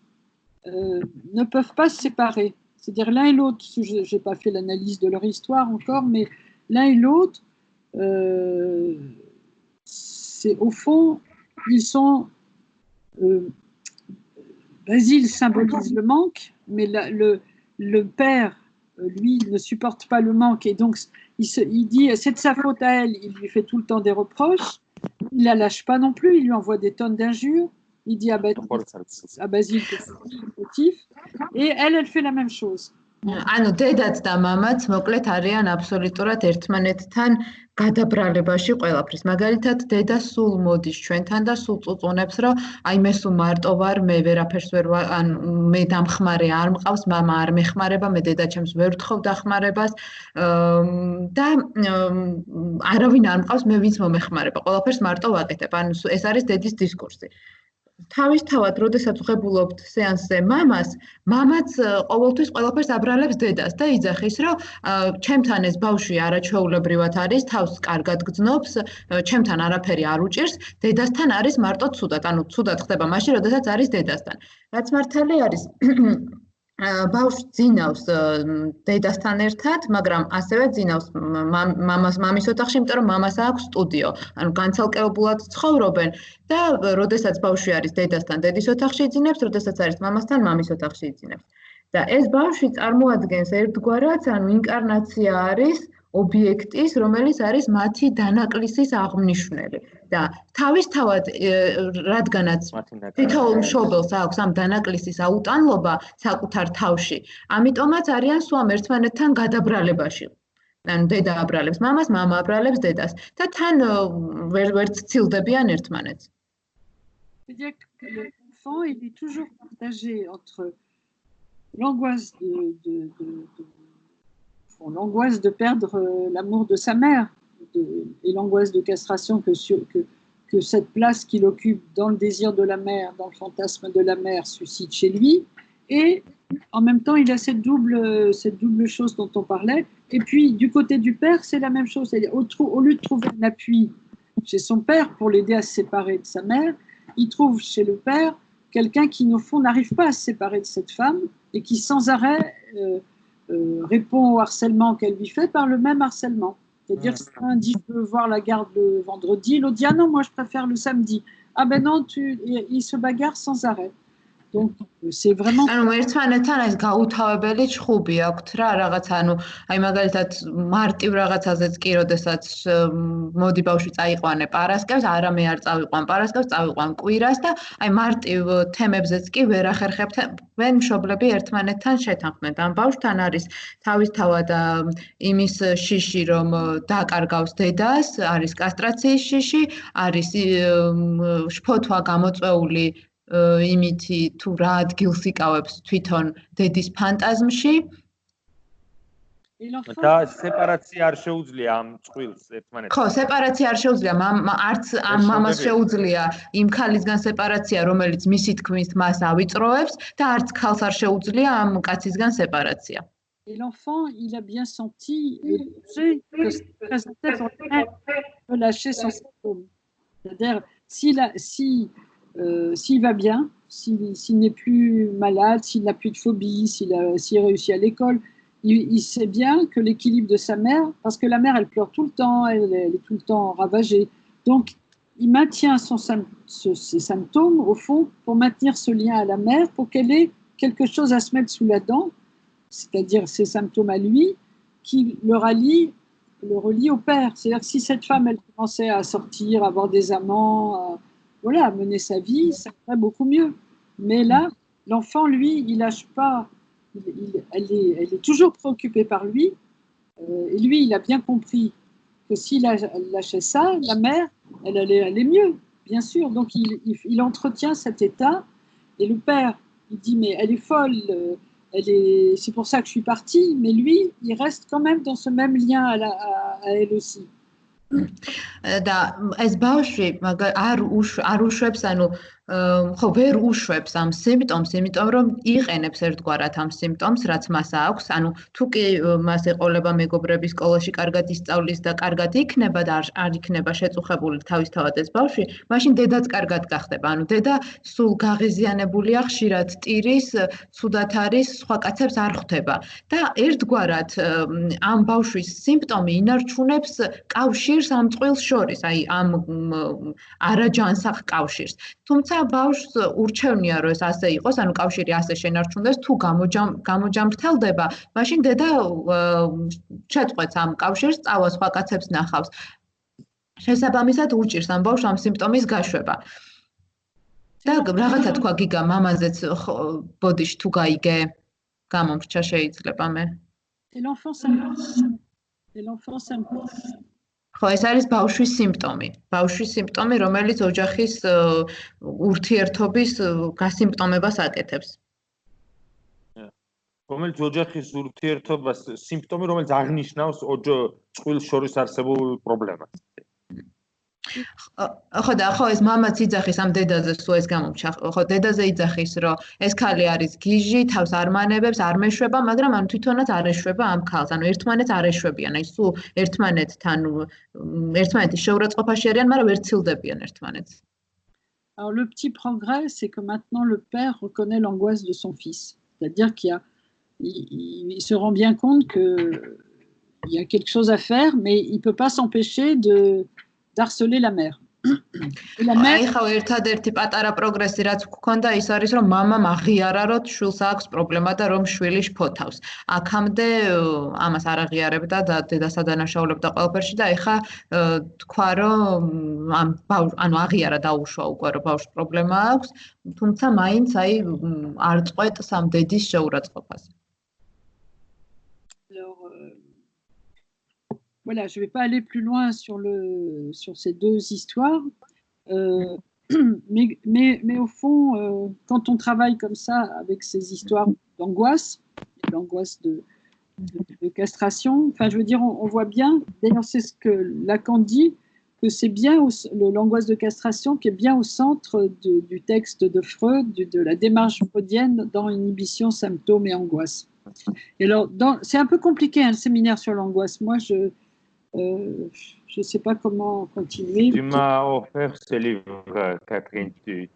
ne peuvent pas se séparer. C'est-à-dire l'un et l'autre, je n'ai pas fait l'analyse de leur histoire encore, mais l'un et l'autre, c'est au fond, ils sont... Basile symbolise le manque, mais le père, lui, ne supporte pas le manque. Et donc, il dit, c'est de sa faute à elle, il lui fait tout le temps des reproches. Il ne la lâche pas non plus, il lui envoie des tonnes d'injures. Il dit à Basile que c'est motif. Et elle fait la même chose. ანუ დედაც და მამაც მოკლედ არიან აბსოლუტურად ერთმანეთთან გადაბრალებაში ყველაფრის. მაგალითად, დედა სულ მოდის ჩვენთან და სულ წუწუნებს, რომ აი მე სულ მარტო ვარ, მე ვერაფერს ვერ ან მე დამხმარე არ მყავს, მამა არ მეხმარება, მე დედაჩემს ვერ ვთხოვ დახმარებას და არავინ არ მყავს, მე ვინც მომეხმარება. ყველაფერს მარტო ვაკეთებ. ანუ ეს არის დედის დისკურსი. თავისთავად, როდესაც ვღებულობთ სეანსზე მამას ყოველთვის ყველაფერს აბრალებს დედას და იძახის, რომ ჩემთან ეს ბავშვი არაჩვეულებრივად არის, თავს კარგად გძნობს, ჩემთან არაფერი არ უჭირს, დედასთან არის მარტო ცუდად. ანუ ცუდად ხდება მაშინ, როდესაც არის დედასთან. რაც მართალი არის, ბავშვს ძინავს დედასთან ერთად, მაგრამ ასევე ძინავს მამის ოთახში, იმიტომ რომ მამას აქვს სტუდიო. ანუ განცალკევებულად ცხოვრობენ და როდესაც ბავშვი არის დედასთან, დედის ოთახში იძინებს, როდესაც არის მამასთან, მამის ოთახში იძინებს. და ეს ბავშვი წარმოადგენს ერთგვარად, ანუ ინკარნაცია არის ობიექტის, რომელიც არის მათი დანაკლისის აღმნიშვნელი. და თავისთავად, რადგანაც თითოეულ მშობელს აქვს ამ დანაკლისის აუტანლობა საკუთარ თავში, ამიტომაც არიან სულ ერთმანეთთან გადაბრალებაში. ანუ დედა აბრალებს მამას, მამა აბრალებს დედას და თან ვერ ცილდებიან ერთმანეთს. C'est-à-dire que l'enfant, il est toujours partagé entre l'angoisse l'angoisse de perdre l'amour de sa mère et l'angoisse de castration que cette place qu'il occupe dans le désir de la mère, dans le fantasme de la mère suscite chez lui. Et en même temps, il a cette double chose dont on parlait. Et puis, du côté du père, c'est la même chose. C'est-à-dire, au lieu de trouver un appui chez son père pour l'aider à se séparer de sa mère, il trouve chez le père quelqu'un qui, au fond, n'arrive pas à se séparer de cette femme et qui, sans arrêt, répond au harcèlement qu'elle lui fait par le même harcèlement. C'est-à-dire, si l'un dit je veux voir la garde le vendredi, l'autre dit ah non, moi je préfère le samedi. Ah ben non, il se bagarre sans arrêt. Donc, c'est vraiment. ანუ ერთმანეთთან ეს გაუთავებელი ჩხუბი აქვთ რა რაღაც ანუ აი მაგალითად მარტივ რაღაცაზეც კი როდესაც მოდი ბავშვი წაიყვანე პარასკევს არა მე არ წავიყვან პარასკევს წავიყვან კვირას და აი მარტივ თემებზეც კი ვერ ახერხებენ მშობლები ერთმანეთთან შეთანხმდეთ ამ ბავშვთან არის თავისთავად იმის შიში რომ დაკარგავს დედას არის კასტრაციის შიში არის შფოთვა გამოწვეული იმითი თუ რა ადგილს იკავებს თვითონ დედის ფანტაზმში და სეპარაცია არ შეუძლია ამ წყვილს ერთმანეთთან. ხო, სეპარაცია არ შეუძლია, არც ამ მამას შეუძლია იმ ქალისგან სეპარაცია, რომელიც მისი თქმით მას ავიწროებს და არც ქალს არ შეუძლია ამ კაცისგან სეპარაცია. Et l'enfant, il a bien senti que c'était de lâcher son symptôme. C'est-à-dire, s'il va bien, s'il n'est plus malade, s'il n'a plus de phobie, s'il réussit à l'école, il sait bien que l'équilibre de sa mère, parce que la mère, elle pleure tout le temps, elle est tout le temps ravagée. Donc, il maintient ses symptômes, au fond, pour maintenir ce lien à la mère, pour qu'elle ait quelque chose à se mettre sous la dent, c'est-à-dire ses symptômes à lui, qui le relie au père. C'est-à-dire que si cette femme, elle commençait à sortir, à avoir des amants, à mener sa vie, ça serait beaucoup mieux. Mais là, l'enfant, lui, il lâche pas. Elle est toujours préoccupée par lui. Et lui, il a bien compris que s'il lâchait ça, la mère, elle allait mieux, bien sûr. Donc, il entretient cet état. Et le père, il dit, mais elle est folle. C'est pour ça que je suis partie. Mais lui, il reste quand même dans ce même lien à elle aussi. და ეს ბავშვი არ უშვებს ანუ ხო ვერ უშვებს ამ სიმპტომს იმიტომ რომ იყენებს ერთგვარად ამ სიმპტომს რაც მას აქვს ანუ თუ კი მას ეყოლება მეგობრების სკოლაში კარგად ისწავლის და კარგად იქნება და არ იქნება შეწუხებული თავისთავად ეს ბავშვი მაშინ დედაც კარგად გახდება ანუ დედა სულ გაღიზიანებულია ხშირად ტირის ცუდად არის სხვა კაცებს არ ხვდება და ერთგვარად ამ ბავშვის სიმპტომი ინარჩუნებს კავშირს ამ წყვილს შორის აი ამ არაჯანსაღ კავშირს თუმცა ბავშვს ურჩევნია რომ ეს ასე იყოს, ანუ კავშირი ასე შენარჩუნდეს, თუ გამოჯამრთელდება, მაშინ დედა შეწყვეტს ამ კავშირს, წავა სხვა კაცებს ნახავს. შესაბამისად უჭირს ამ ბავშვს ამ სიმპტომის გაშვება. და რაღაცა თქვა გიგა მამაზეც ბოდიში თუ გაიგე, გამომრჩა შეიძლება მე. Et l'enfant s'impose. ხო, ეს არის ბავშვის სიმპტომი. ბავშვის სიმპტომი, რომელიც ოჯახის ურთიერთობის გასიმპტომებას აკეთებს. რომელიც ოჯახის ურთიერთობას სიმპტომი, რომელიც აღნიშნავს წყვილს შორის არსებულ პრობლემას. ხო და ხო ეს მამაც იძახის ამ დედაზე სულ ეს გამომჩა. ხო დედაზე იძახის, რომ ეს ქალი არის გიჟი, თავს არ მანებებს, არ მეშვება, მაგრამ ანუ თვითონაც არ ეშვება ამ ქალს. ანუ ერთმანეთს არ ეშვებიან. აი სულ ერთმანეთის შეურაცხყოფაში არიან, მაგრამ ვერ ცილდებიან ერთმანეთს. Alors le petit progrès, c'est que maintenant le père reconnaît l'angoisse de son fils. C'est-à-dire qu'il se rend bien compte qu'il y a quelque chose à faire, mais il ne peut pas s'empêcher d'harceler la mère. აი ხო ერთადერთი პატარა პროგრესი რაც გქონდა ის არის რომ მამამ აღიარა რომ შვილს აქვს პრობლემა და რომ შვილი შფოთავს. აქამდე ამას არ აღიარებდა და დედას ადანაშაულებდა ყველაფერში და ეხა თქვა რომ ანუ აღიარა დაუშვა უკვე რომ ბავშვს პრობლემა აქვს, თუმცა მაინც აი არ წყვეტს ამ დედის შეურაცხყოფას. Voilà, je ne vais pas aller plus loin sur ces deux histoires, mais au fond, quand on travaille comme ça avec ces histoires d'angoisse de castration, enfin, je veux dire, on voit bien, d'ailleurs, c'est ce que Lacan dit, que c'est bien l'angoisse de castration qui est bien au centre du texte de Freud, de la démarche freudienne dans inhibition, symptômes et angoisse. Et alors, c'est un peu compliqué, le séminaire sur l'angoisse. Moi, je ne sais pas comment continuer. Tu m'as offert ce livre, Catherine. Tu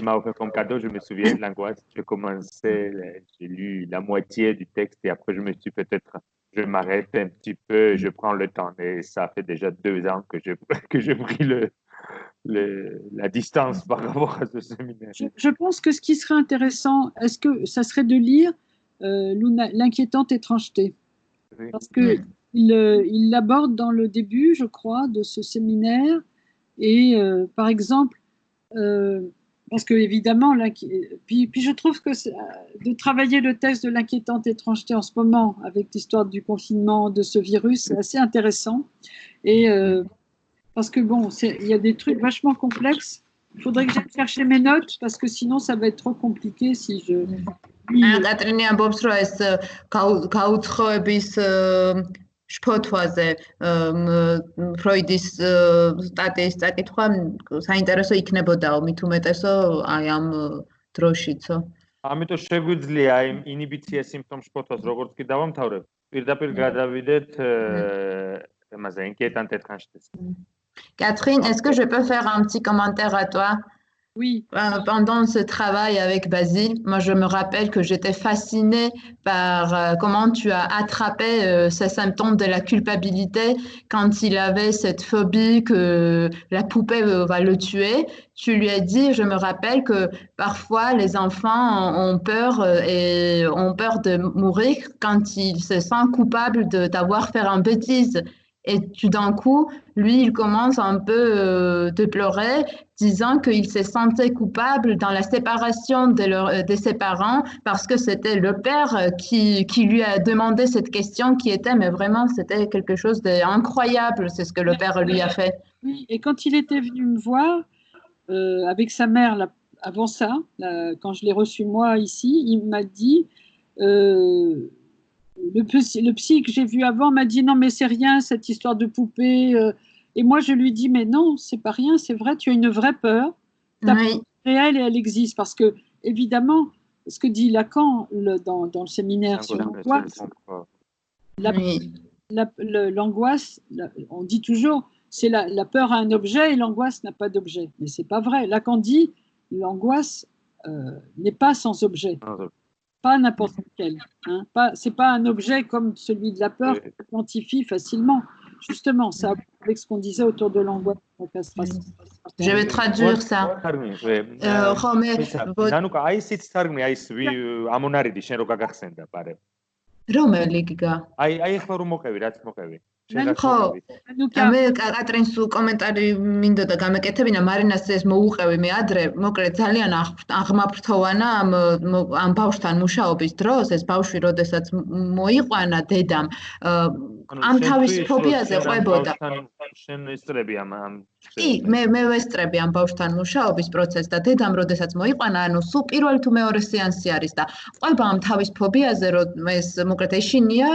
m'as offert comme cadeau, je me souviens de l'angoisse. J'ai lu la moitié du texte et après je me suis peut-être je m'arrête un petit peu, je prends le temps. Et ça fait déjà 2 ans que j'ai pris la distance par rapport à ce séminaire. Je pense que ce qui serait intéressant, est-ce que ça serait de lire l'inquiétante étrangeté? Oui. Parce qu'il l'aborde dans le début, je crois, de ce séminaire. Et par exemple, parce que évidemment, puis je trouve que de travailler le texte de l'inquiétante étrangeté en ce moment, avec l'histoire du confinement de ce virus, c'est assez intéressant. Et parce que bon, il y a des trucs vachement complexes. Il faudrait que j'aille chercher mes notes, parce que sinon ça va être trop compliqué si je... კატრინი ამბობს, რომ ეს გაუცხოების შფოთვაზე ფროიდის სტატიის წაკითხვა საინტერესო იქნებოდაო, მით უმეტესო აი ამ დროშიცო. ამიტომ შეგვიძლია იმ ინიბიცია სიმპტომ შფოთვას როგორც კი დავამთავრებ, პირდაპირ გადავიდეთ emazé, inquiétante étrangeté. Catherine, est-ce que je peux faire un petit commentaire à toi? Oui. Pendant ce travail avec Basile, moi je me rappelle que j'étais fascinée par comment tu as attrapé ces symptômes de la culpabilité quand il avait cette phobie que la poupée va le tuer. Tu lui as dit, je me rappelle que parfois les enfants ont peur de mourir quand ils se sentent coupables d'avoir fait une bêtise. Et d'un coup, lui, il commence un peu de pleurer, disant qu'il se sentait coupable dans la séparation de ses parents parce que c'était le père qui lui a demandé cette question qui était, mais vraiment, c'était quelque chose d'incroyable, c'est ce que le père lui a fait. Oui, et quand il était venu me voir avec sa mère, avant ça, quand je l'ai reçu moi ici, il m'a dit... Le psy que j'ai vu avant m'a dit non mais c'est rien cette histoire de poupée et moi je lui dis mais non c'est pas rien, c'est vrai, tu as une vraie peur, ta peur est réelle et elle existe parce que évidemment ce que dit Lacan dans le séminaire sur l'angoisse, l'angoisse, on dit toujours c'est la peur a un objet et l'angoisse n'a pas d'objet, mais c'est pas vrai. Lacan dit l'angoisse n'est pas sans objet. Pas n'importe lequel. Hein. C'est pas un objet comme celui de la peur qu'on quantifie facilement. Justement, ça avec ce qu'on disait autour de l'angoisse. Je vais traduire ça. მე კატრინს კომენტარი მინდოდა გამეკეთებინა მარინას ეს მოუყევი მე ადრე მოკლედ ძალიან აღმაფრთოვანა ამ ბავშვთან მუშაობის დროს ეს ბავშვი როდესაც მოიყვანა დედამ ამ თავის ფობიაზე ყვებოდა შენ ესწრები ამ კი მე ვესწრები ამ ბავშვთან მუშაობის პროცესს და დედამ როდესაც მოიყვანა ანუ სულ პირველი თუ მეორე სეანსი არის და ყვება ამ თავის ფობიაზე რომ ეს მოკლედ ეშინია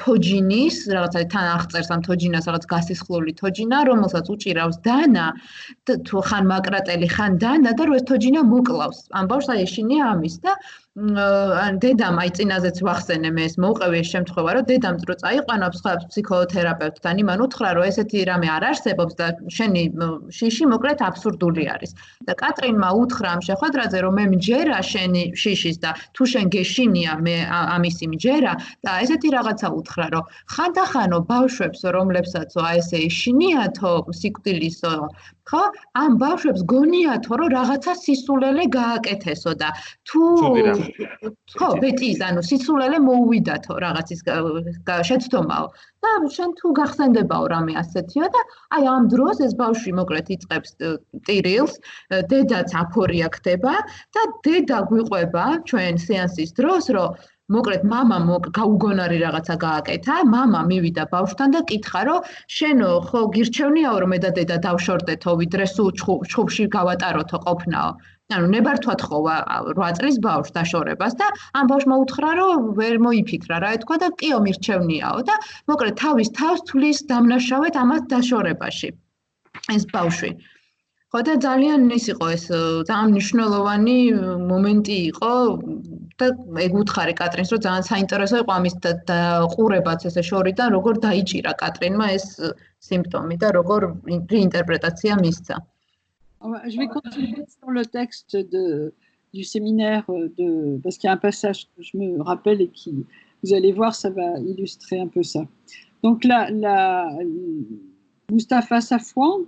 თოჯინის რაღაცა თან აღწერს ამ თოჯინას რაღაც გასისხლული თოჯინა რომელსაც უჭირავს დანა თუ ხან მაკრატელი ხან დანა და რომ ეს თოჯინა მოკლავს ამ ბავშვს ეშინია ამის და დედამ აი წინაზეც ვახსენე მე ეს მოუყევი ეს შემთხვევა რომ დედამ რო წაიყვანა სხვა ფსიქოთერაპევტთან იმან უთხრა რომ ესეთი რამე არ არსებობს და შენი შიში მოკლედ აბსურდული არის და კატრინმა უთხრა ამ შეხვედრაზე რომ მე მჯერა შენი შიშის და თუ შენ გეშინია მე ამისი მჯერა და ესეთი რაღაცა უთხრა რომ ხანდახანო ბავშვებს რომლებსაც აი ესე ეშინიათო სიკვდილისო ხო ამ ბავშვებს გონიათო რომ რაღაცა სისულელე გააკეთესო და თუ ხო ბეტის ანუ სისულელე მოუვიდათო რაღაცის შეცდომაო და შენ თუ გახსენდებაო რამე ასეთია და აი ამ დროს ეს ბავშვი მოკლედ იწყებს ტირილს დედაც აფორია ხდება და დედა გვიყვება ჩვენ სეანსის დროს რომ მოკლედ მამამ გაუგონარი რაღაცა გააკეთა მამა მივიდა ბავშვთან და კითხა რომ შენო ხო გირჩევნიაო რომ მე და დედა დავშორდეთო ვიდრე სულ ჩხუბში გავატაროთო ყოფნაო ანუ ნებართვად ხოვა 8 წლის ბავშვს დაშორებას და ამ ბავშვმა უთხრა რომ ვერ მოიფიქრა რა ეთქვა და კიო მირჩევნიაო და მოკლედ თავის თავს თulis დამნაშავეთ ამას დაშორებაში ეს ბავშვი ხო და ძალიან ის იყო ეს ძალიან მნიშვნელოვანი მომენტი იყო და ეგ უთხარი კატრინს რომ ძალიან საინტერესო იყო ამის ყურებაც ესე შორიდან როგორ დაიჭირა კატრინმა ეს სიმპტომი და როგორ რეინტერპრეტაცია მისცა Je vais continuer sur le texte du séminaire parce qu'il y a un passage que je me rappelle et qui Vous allez voir, ça va illustrer un peu ça. Donc Mustapha Safwan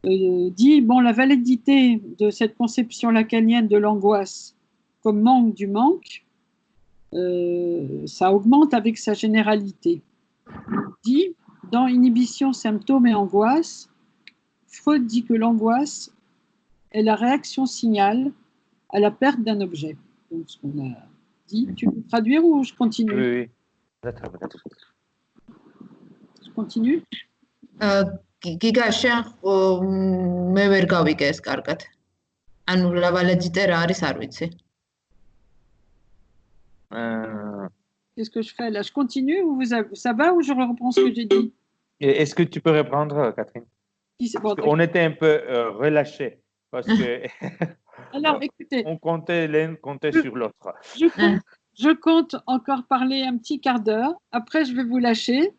dit, bon, la validité de cette conception lacanienne de l'angoisse comme manque du manque, ça augmente avec sa généralité. Il dit, dans Inhibition, symptômes et angoisse, Freud dit que l'angoisse est la réaction signal à la perte d'un objet. Donc, ce qu'on a dit. Tu veux traduire ou je continue? Oui. Je continue? გიგა შენ მე ვერ გავიგე ეს კარგად. ანუ ვალედიტე რა არის არ ვიცი. Qu'est-ce que je fais là? Je continue ou ça va ou je reprends ce que j'ai dit? Est-ce que tu peux reprendre, Catherine? Bon, On était un peu relâchés parce que alors, écoutez, on comptait l'un, comptait sur l'autre. Je compte encore parler un petit quart d'heure. Après, je vais vous lâcher.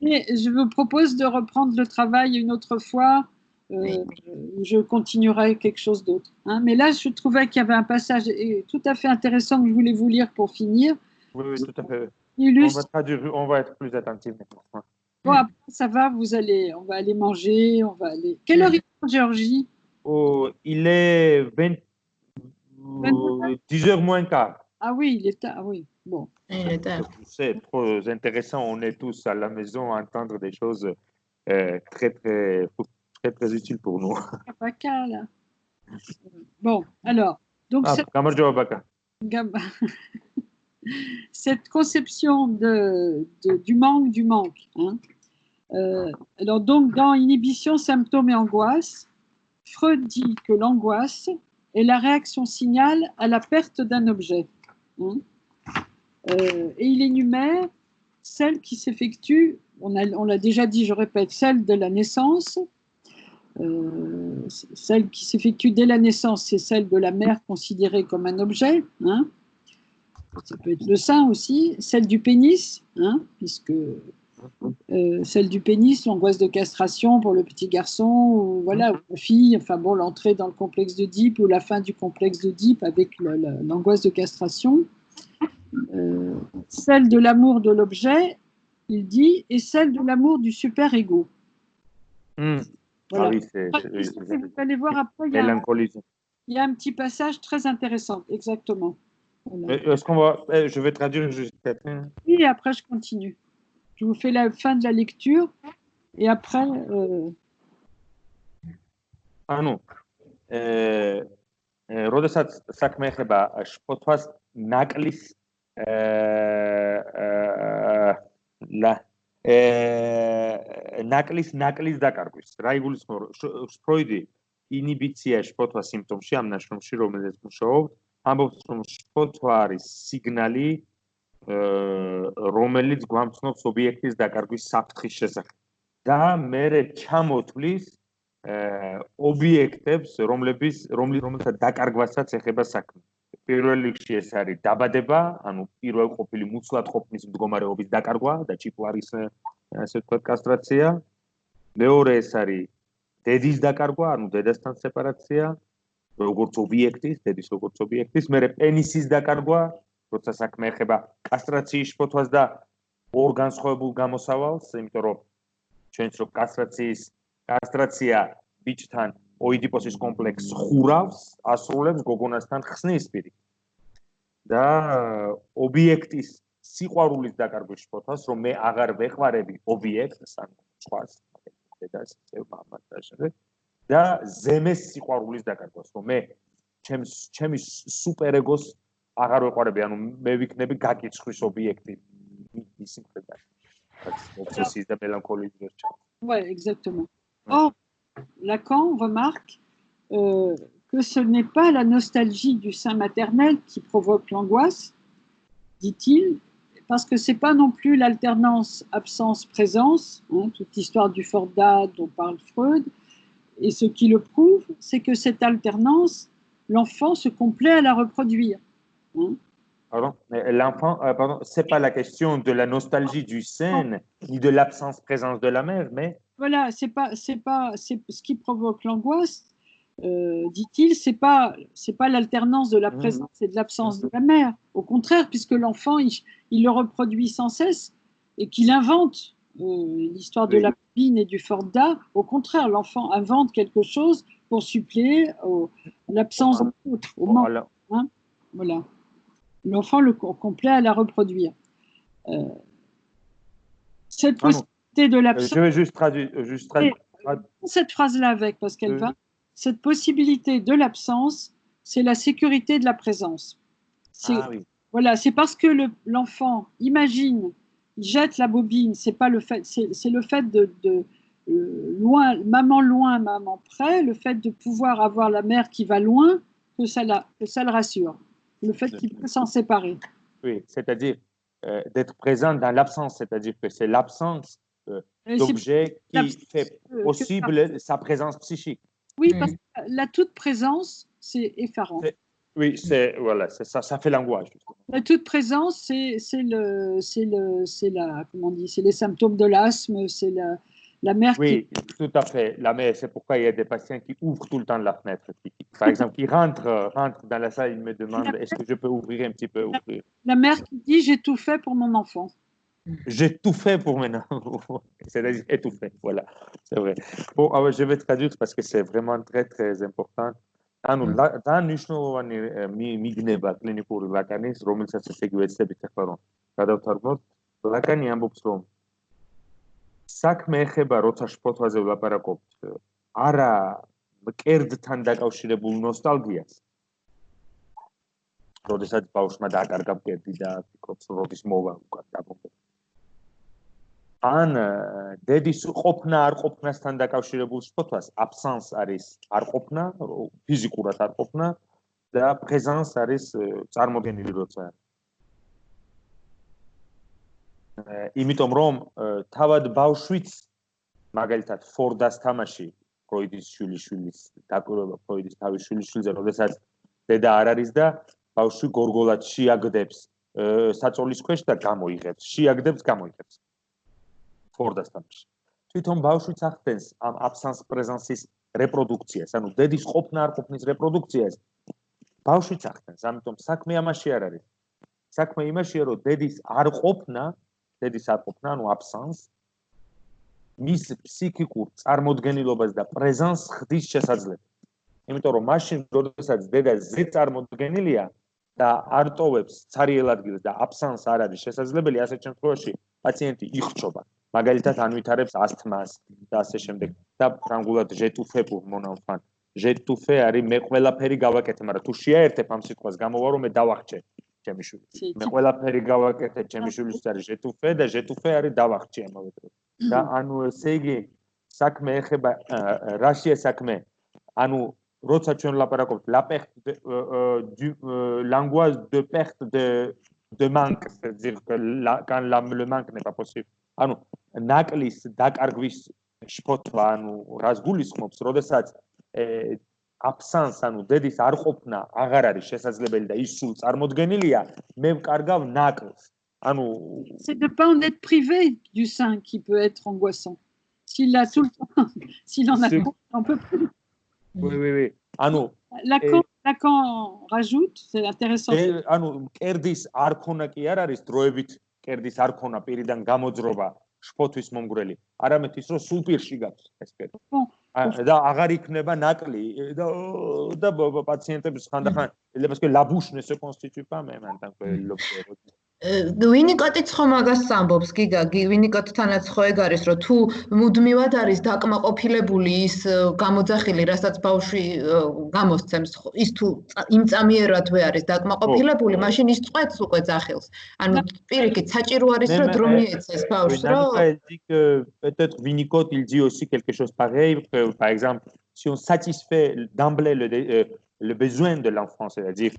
Et je vous propose de reprendre le travail une autre fois. Je continuerai quelque chose d'autre. Hein. Mais là, je trouvais qu'il y avait un passage tout à fait intéressant que je voulais vous lire pour finir. Oui, tout à fait. On va être plus attentifs maintenant. Bon, après, ça va, on va aller manger, on va aller... Quelle heure il est en Géorgie? Il est 10h moins quart. Ah oui, il est tard, oui. Bon. C'est trop intéressant, on est tous à la maison à entendre des choses très utiles pour nous. Bon, alors, donc cette conception du manque, hein. Alors donc dans Inhibition, symptômes et angoisse, Freud dit que l'angoisse est la réaction signal à la perte d'un objet, hein. Et il énumère celle qui s'effectue, on l'a déjà dit, je répète, celle de la naissance, celle qui s'effectue dès la naissance, c'est celle de la mère considérée comme un objet, hein. Ça peut être le sein aussi, celle du pénis, hein, puisque celle du pénis, l'angoisse de castration pour le petit garçon, ou voilà, ou la fille, enfin bon, l'entrée dans le complexe d'Oedipe ou la fin du complexe d'Oedipe avec l'angoisse de castration. Celle de l'amour de l'objet, il dit, et celle de l'amour du super-ego. Voilà. Ah oui, vous allez voir après, il y a un petit passage très intéressant, exactement. Voilà. Est-ce je vais traduire juste Catherine. Oui, après je continue. Je vous fais la fin de la lecture et après. Ah non. როდესაც საქმე ეხება შფოთვას ნაკლის ნაკლის დაკარგვის. რა იგულისხმება? ფროიდი ინიბიცია შფოთვა სიმპტომში ამ ნაშრომში, რომელიც მუშაობთ, ამბობს, რომ შფოთვა არის სიგნალი, რომელიც გვამცნობს ობიექტის დაკარგვის საფრთხის შესახებ. და მერე ჩამოთვლის ობიექტებს, რომელთა დაკარგვასაც ეხება საქმე. პირველ რიგში ეს არის დაბადება, ანუ პირველყოფილი მუცლადყოფნის მდგომარეობის დაკარგვა და ჭიპლარის ასე ვთქვათ კასტრაცია. მეორე ეს არის დედის დაკარგვა, ანუ დედასთან სეპარაცია, როგორც ობიექტის, დედის როგორც ობიექტის, მერე პენისის დაკარგვა, როცა საქმე ეხება კასტრაციის შფოთვას და ორგანსხვავებულ გამოსავალს, იმიტომ რომ ჩვენც რო კასტრაცია ბიჭთან ოიდიპოსის კომპლექსს ხურავს, ასრულებს გოგონასთან ხსნის პირი. და ობიექტის სიყვარულის დაკარგვის შფოთვას, რომ მე აღარ ვეყვარები ობიექტს, ან სხვას, დედას, მამას და შემდეგ, და ზემეს სიყვარულის დაკარგვას, რომ მე ჩემი სუპერეგოს აღარ ვეყვარები, ანუ მე ვიქნები გაკიცხვის ობიექტი მისი მხრიდან. Obsessive de mélancolie. Oui, exactement. Or, Lacan remarque que ce n'est pas la nostalgie du sein maternel qui provoque l'angoisse, dit-il, parce que ce n'est pas non plus l'alternance absence-présence, hein, toute l'histoire du Fordat dont parle Freud, et ce qui le prouve, c'est que cette alternance, l'enfant se complaît à la reproduire. Hein. Pardon, l'enfant, c'est pas la question de la nostalgie du sein ni de l'absence-présence de la mère, mais voilà, c'est ce qui provoque l'angoisse, dit-il, c'est pas l'alternance de la présence et de l'absence de la mère. Au contraire, puisque l'enfant, il le reproduit sans cesse et qu'il invente l'histoire de la bobine et du Forda. Au contraire, l'enfant invente quelque chose pour suppléer l'absence de l'autre, au manque. Hein, voilà. L'enfant le complète à la reproduire. Cette possibilité de l'absence. Je vais juste traduire. Cette phrase-là avec, parce qu'elle va. Cette possibilité de l'absence, c'est la sécurité de la présence. Voilà, c'est parce que l'enfant imagine, il jette la bobine, c'est le fait de loin, maman près, le fait de pouvoir avoir la mère qui va loin, que ça le rassure. Le fait qu'il peut s'en séparer. Oui, c'est-à-dire d'être présent dans l'absence, c'est-à-dire que c'est l'absence d'objet qui fait possible sa présence psychique. Oui, parce que la toute présence, c'est effarant. Oui, voilà, ça fait l'angoisse. La toute présence, c'est les symptômes de l'asthme, c'est la mère qui... Oui, tout à fait. La mère, c'est pourquoi il y a des patients qui ouvrent tout le temps la fenêtre. Par exemple, qui rentrent dans la salle, ils me demandent est-ce que je peux ouvrir un petit peu La mère qui dit j'ai tout fait pour mon enfant. J'ai tout fait pour mon enfant. C'est-à-dire étouffé, voilà, c'est vrai. Bon, alors, je vais traduire parce que c'est vraiment très, très important. და ნიშნულოვანი მიგნება კლინიკური ლაკანის, რომელსაც ესე იგი ვეცდებით ახლა რომ გადავთარგმნოთ. ლაკანი ამბობს, რომ საქმე ეხება, როცა შფოთვაზე ვლაპარაკობთ, არა მკერდთან დაკავშირებულ ნოსტალგიას. როდესაც ბავშვმა დააკარგა მკერდი და ფიქრობს, როდის მოვა უკან დაბრუნდა. ან დედის ყოფნა არ ყოფნასთან დაკავშირებულ შფოთვას აბსანს არის არ ყოფნა, ფიზიკურად არ ყოფნა და პრეზანს არის წარმოდგენილი როცა. იმიტომ რომ თავად ბავშვიც მაგალითად ფორდას თამაში ფროიდის შვილიშვილის დაკვირვება ფროიდის თავის შვილიშვილზე, როდესაც დედა არ არის და ბავშვი გორგოლად შეაგდებს საწოლის ქვეშ და გამოიღებს, შეაგდებს, გამოიღებს. ფორდას თამაში. თვითონ ბავშვიც ახდენს ამ აბსანს პრეზანსის რეპროდუქციას, ანუ დედის ყოფნა არ ყოფნის რეპროდუქციას. ბავშვიც ახდენს, ამიტომ საქმე ამაში არ არის. საქმე იმაშია, რომ დედის არ ყოფნა, ანუ აბსანს მის ფსიქიკურ წარმოდგენილობას და პრეზანს ხდის შესაძლებელი. იმიტომ რომ მაშინ, როდესაც დედა ზე წარმოდგენილია და არ ტოვებს ცარიელ ადგილს და აბსანს არ არის შესაძლებელი, ასეთ შემთხვევაში პაციენტი იხრჩობა. მაგალითად ანვითარებს ასთმას და ასე შემდეგ. და ფრანგულად ჟეტუფე mon enfant. ჟეტუფე არის მე ყველაფერი გავაკეთე, მაგრამ თუ შეაერთებ ამ სიტყვას გამოვა რომ მე დავახჩე ჩემი შვილს. მე ყველაფერი გავაკეთე ჩემი შვილის არის ჟეტუფე და ჟეტუფე არის დავახჩე ამავე დროს. და ანუ ესე იგი საქმე ეხება რაშია საქმე? ანუ როცა ჩვენ ვლაპარაკობთ la perte du l'angoisse de perte de manque, c'est-à-dire que quand le manque n'est pas possible. ანუ ნაკლის დაკარგვის შფოთვა, ანუ რას გულისხმობს, როდესაც აბსანს, ანუ დედის არ ყოფნა აღარ არის შესაძლებელი და ის სულ წარმოდგენილია, მე ვკარგავ ნაკლს. ანუ c'est de pas en être privé du sein qui peut être angoissant. S'il a tout le temps, s'il en a pas, on peut plus. Oui. ანუ Lacan rajoute, c'est intéressant. ანუ კერდის არ ქონა კი არ არის დროებით კერდის არ ქონა პირიდან გამოძრობა შფოთვის მომგვრელი. არამედ ის რომ სულ პირში გაქვს ეს კერდი. და აღარ იქნება ნაკლი და პაციენტების ხანდახან parce que la bouche ne se constitue pas même en tant que l'objet. ვინიკოტიც ხომ მაგას ამბობს, გიგა, ვინიკოტთანაც ხო ეგ არის, რომ თუ მუდმივად არის დაკმაყოფილებული ის გამოძახილი, რასაც ბავშვი გამოსცემს, ის თუ იმწამიერად ვერ არის დაკმაყოფილებული, მაშინ ის წყვეტს უკვე ძახილს. ანუ პირიქით საჭირო არის რომ დრო მიეცეს ბავშვს, რომ elle dit que peut-être Winnicott il dit aussi quelque chose pareil, que par exemple, si on satisfait d'emblée le besoin de l'enfant, c'est-à-dire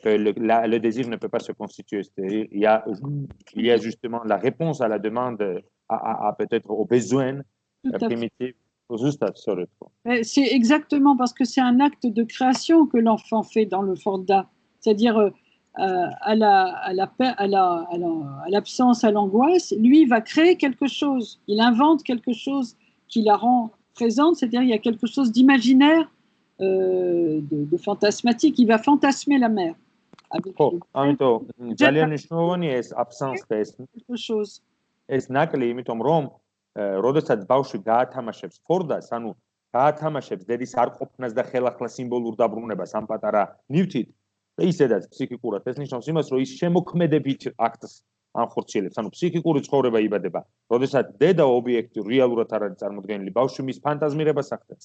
que le désir ne peut pas se constituer. C'est-à-dire, il y a justement la réponse à la demande, à peut-être aux besoins primitifs. C'est exactement parce que c'est un acte de création que l'enfant fait dans le Forda, c'est-à-dire à l'absence, à l'angoisse, lui va créer quelque chose, il invente quelque chose qui la rend présente, c'est-à-dire il y a quelque chose d'imaginaire de fantasmatique. Il va fantasmer la mère. Avec ხო, le- ამიტომ ძალიან მნიშვნელოვანია ეს აბსანს და quelque chose. ეს ნაკლი, იმიტომ რომ როდესაც ბავშვი გაათამაშებს ფორდას, ანუ გაათამაშებს დედის არყოფნას და ხელახლა სიმბოლურ დაბრუნებას ამ პატარა ნივთით, და ისედაც ფსიქიკურად ეს ნიშნავს იმას, რომ ის შემოქმედებით აქტს ანხორციელებს, ანუ ფსიქიკური ცხოვრება იბადება. როდესაც დედა ობიექტი რეალურად არ არის წარმოდგენილი, ბავშვი მის ფანტაზმირებას ახდენს.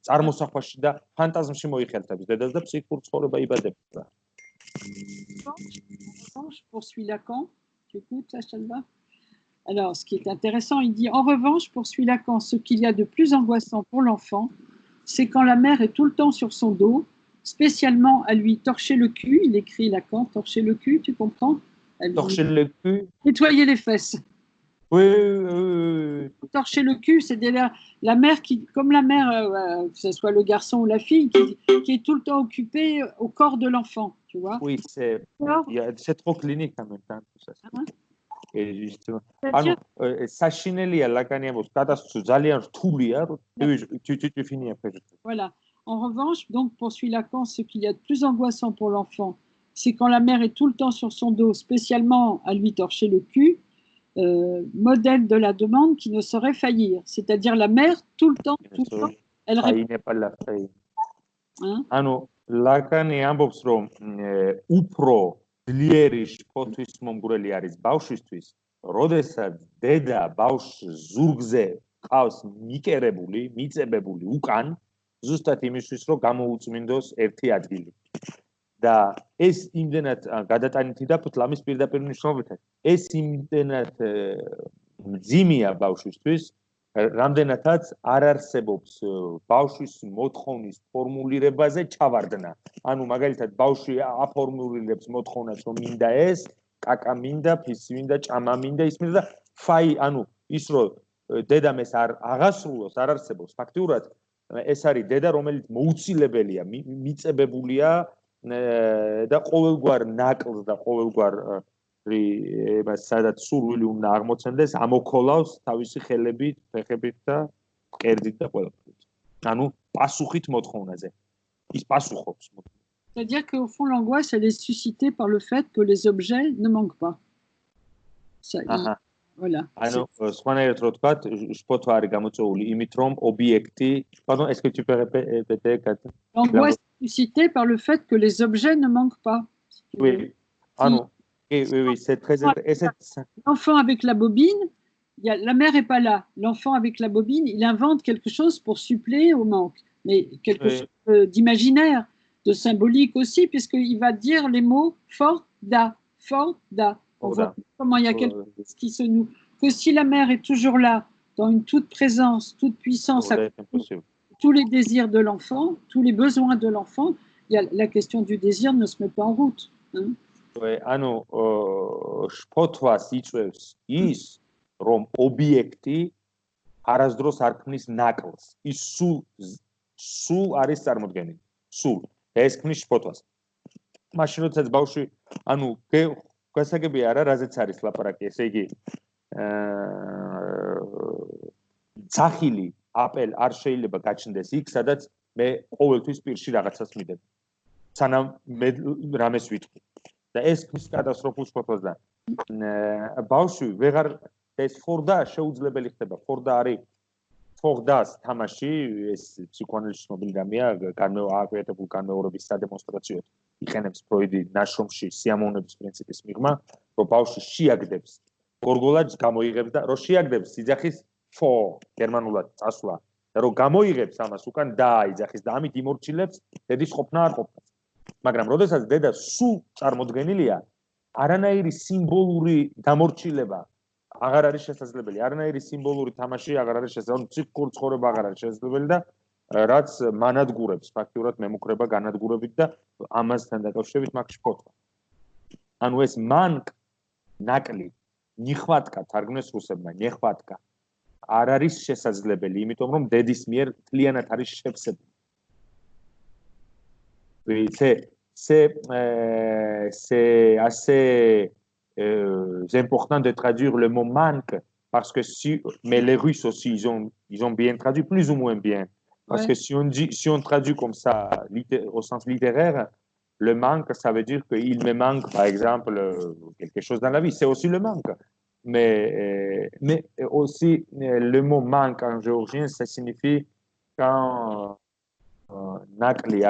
წარმოსახვაში და ფანტაზმში მოიხელთებს დედას და ფსიქიკური ცხოვრება იბადება. En revanche, poursuit Lacan. Tu écoutes ça, Chalva? Alors, ce qui est intéressant, il dit en revanche, poursuit Lacan, ce qu'il y a de plus angoissant pour l'enfant, c'est quand la mère est tout le temps sur son dos, spécialement à lui torcher le cul. Il écrit Lacan, torcher le cul, tu comprends? À lui Torcher le cul. nettoyer les fesses. Oui. Torcher le cul, c'est la mère qui, comme la mère, que ce soit le garçon ou la fille, qui est tout le temps occupée au corps de l'enfant, tu vois. Oui, c'est trop clinique en même temps tout ça. C'est-à-dire- ანუ საშინელია ლაკანი ამბობს, გადასწრუ ძალიან რთულია, tu finis après. Voilà. En revanche, donc, poursuit Lacan, ce qu'il y a de plus angoissant pour l'enfant, c'est quand la mère est tout le temps sur son dos, spécialement à lui torcher le cul, modèle de la demande qui ne saurait faillir. C'est-à-dire la mère, tout le temps, elle répond. Faillir n'est pas la faille. Hein? ანუ ლაკანი ამბობს, რომ უფრო ძლიერი შფოთვის მომგვრელი არის ბავშვისთვის, როდესაც დედა ბავშვს ზურგზე ყავს მიკერებული, მიწებებული უკან, ზუსტად იმისთვის, რომ გამოუწმინდოს ერთი ადგილი. და ეს იმდენად გადატანითი და ფლამის პირდაპირ მნიშვნელობითად, ეს იმდენად მძიმეა ბავშვისთვის, რამდენადაც არ არსებობს ბავშვის მოთხოვნის ფორმულირებაზე ჩავარდნა. ანუ მაგალითად ბავშვი აფორმულირებს მოთხოვნას, რომ მინდა ეს, კაკა მინდა, ფისი მინდა, ჭამა მინდა, ის მინდა და ფაი, ანუ ის რომ დედამ ეს არ აღასრულოს, არ არსებობს. ფაქტიურად ეს არის დედა, რომელიც მოუცილებელია, მიწებებულია და ყოველგვარ ნაკლს და ყოველგვარ სადაც სურვილი უნდა აღმოცენდეს, ამოქოლავს თავისი ხელებით, ფეხებით და მკერდით და ყველაფრით. ანუ პასუხით მოთხოვნაზე. ის პასუხობს. C'est-à-dire qu'au fond, l'angoisse, elle est suscitée par le fait que les objets ne manquent pas. Ça, voilà. ანუ სხვანაირად რო თქვა, შფოთვა არის გამოწვეული იმით, რომ ობიექტი, pardon, est-ce que tu peux répéter, Katia? L'angoisse est suscitée par le fait que les objets ne manquent pas. Oui. Ano, oui, c'est très L'enfant avec la bobine, la mère n'est pas là. L'enfant avec la bobine, il invente quelque chose pour suppléer au manque. Mais quelque chose d'imaginaire, de symbolique aussi, puisqu'il va dire les mots forda. On voit comment il y a quelque chose qui se noue. Que si la mère est toujours là, dans une toute présence, toute puissance, tous les désirs de l'enfant, tous les besoins de l'enfant, la question du désir ne se met pas en route. Hein? ანუ შფოთვას იწვევს ის, რომ ობიექტი არასდროს არ ქმნის ნაკლს. ის სულ არის წარმოდგენილი. სულ. ეს ქმნის შფოთვას. მაშინ როდესაც ბავშვი, ანუ გასაგებია არა, რაზეც არის ლაპარაკი, ესე იგი ძახილი აპელ არ შეიძლება გაჩნდეს იქ, სადაც მე ყოველთვის პირში რაღაცას მიდებ. სანამ მე რამეს ვიტყვი. და ეს ქმნის კატასტროფულ შფოთვას და ბავშვი ვეღარ ეს ფორდა შეუძლებელი ხდება. ფორდა არის ფორდას თამაში, ეს ფსიქოანალიზის ცნობილი რამეა, განმეორებული განმეორების სადემონსტრაციოდ იყენებს ფროიდი ნაშრომში სიამოვნების პრინციპის მიღმა, რომ ბავშვი შეაგდებს გორგოლაძს გამოიღებს და რომ შეაგდებს იძახის ფო გერმანულად წასვლა და რომ გამოიღებს ამას უკან დააიძახის და ამით იმორჩილებს დედის ყოფნა არ ყოფნა. მაგრამ როდესაც დედა სულ წარმოდგენილია, არანაირი სიმბოლური დამორჩილება აღარ არის შესაძლებელი, არანაირი სიმბოლური თამაში აღარ არის შესაძლებელი, ფსიქიკური ცხოვრება აღარ არის შესაძლებელი და რაც მანადგურებს ფაქტიურად მემუქრება განადგურებით და ამასთან დაკავშირებით მაგ შფოთვა. ანუ ეს მანკ ნაკლი ნიხვატკა თარგმნეს რუსებმა, ნიხვატკა არ არის შესაძლებელი, იმიტომ რომ დედის მიერ მთლიანად არის შევსებული. C'est assez important de traduire le mot manque parce que mais les Russes aussi ils ont bien traduit plus ou moins bien Parce Ouais. que si on traduit comme ça au sens littéraire, le manque, ça veut dire qu'il me manque, par exemple, quelque chose dans la vie. C'est aussi le manque. Mais aussi, le mot manque en géorgien, ça signifie quand nakli,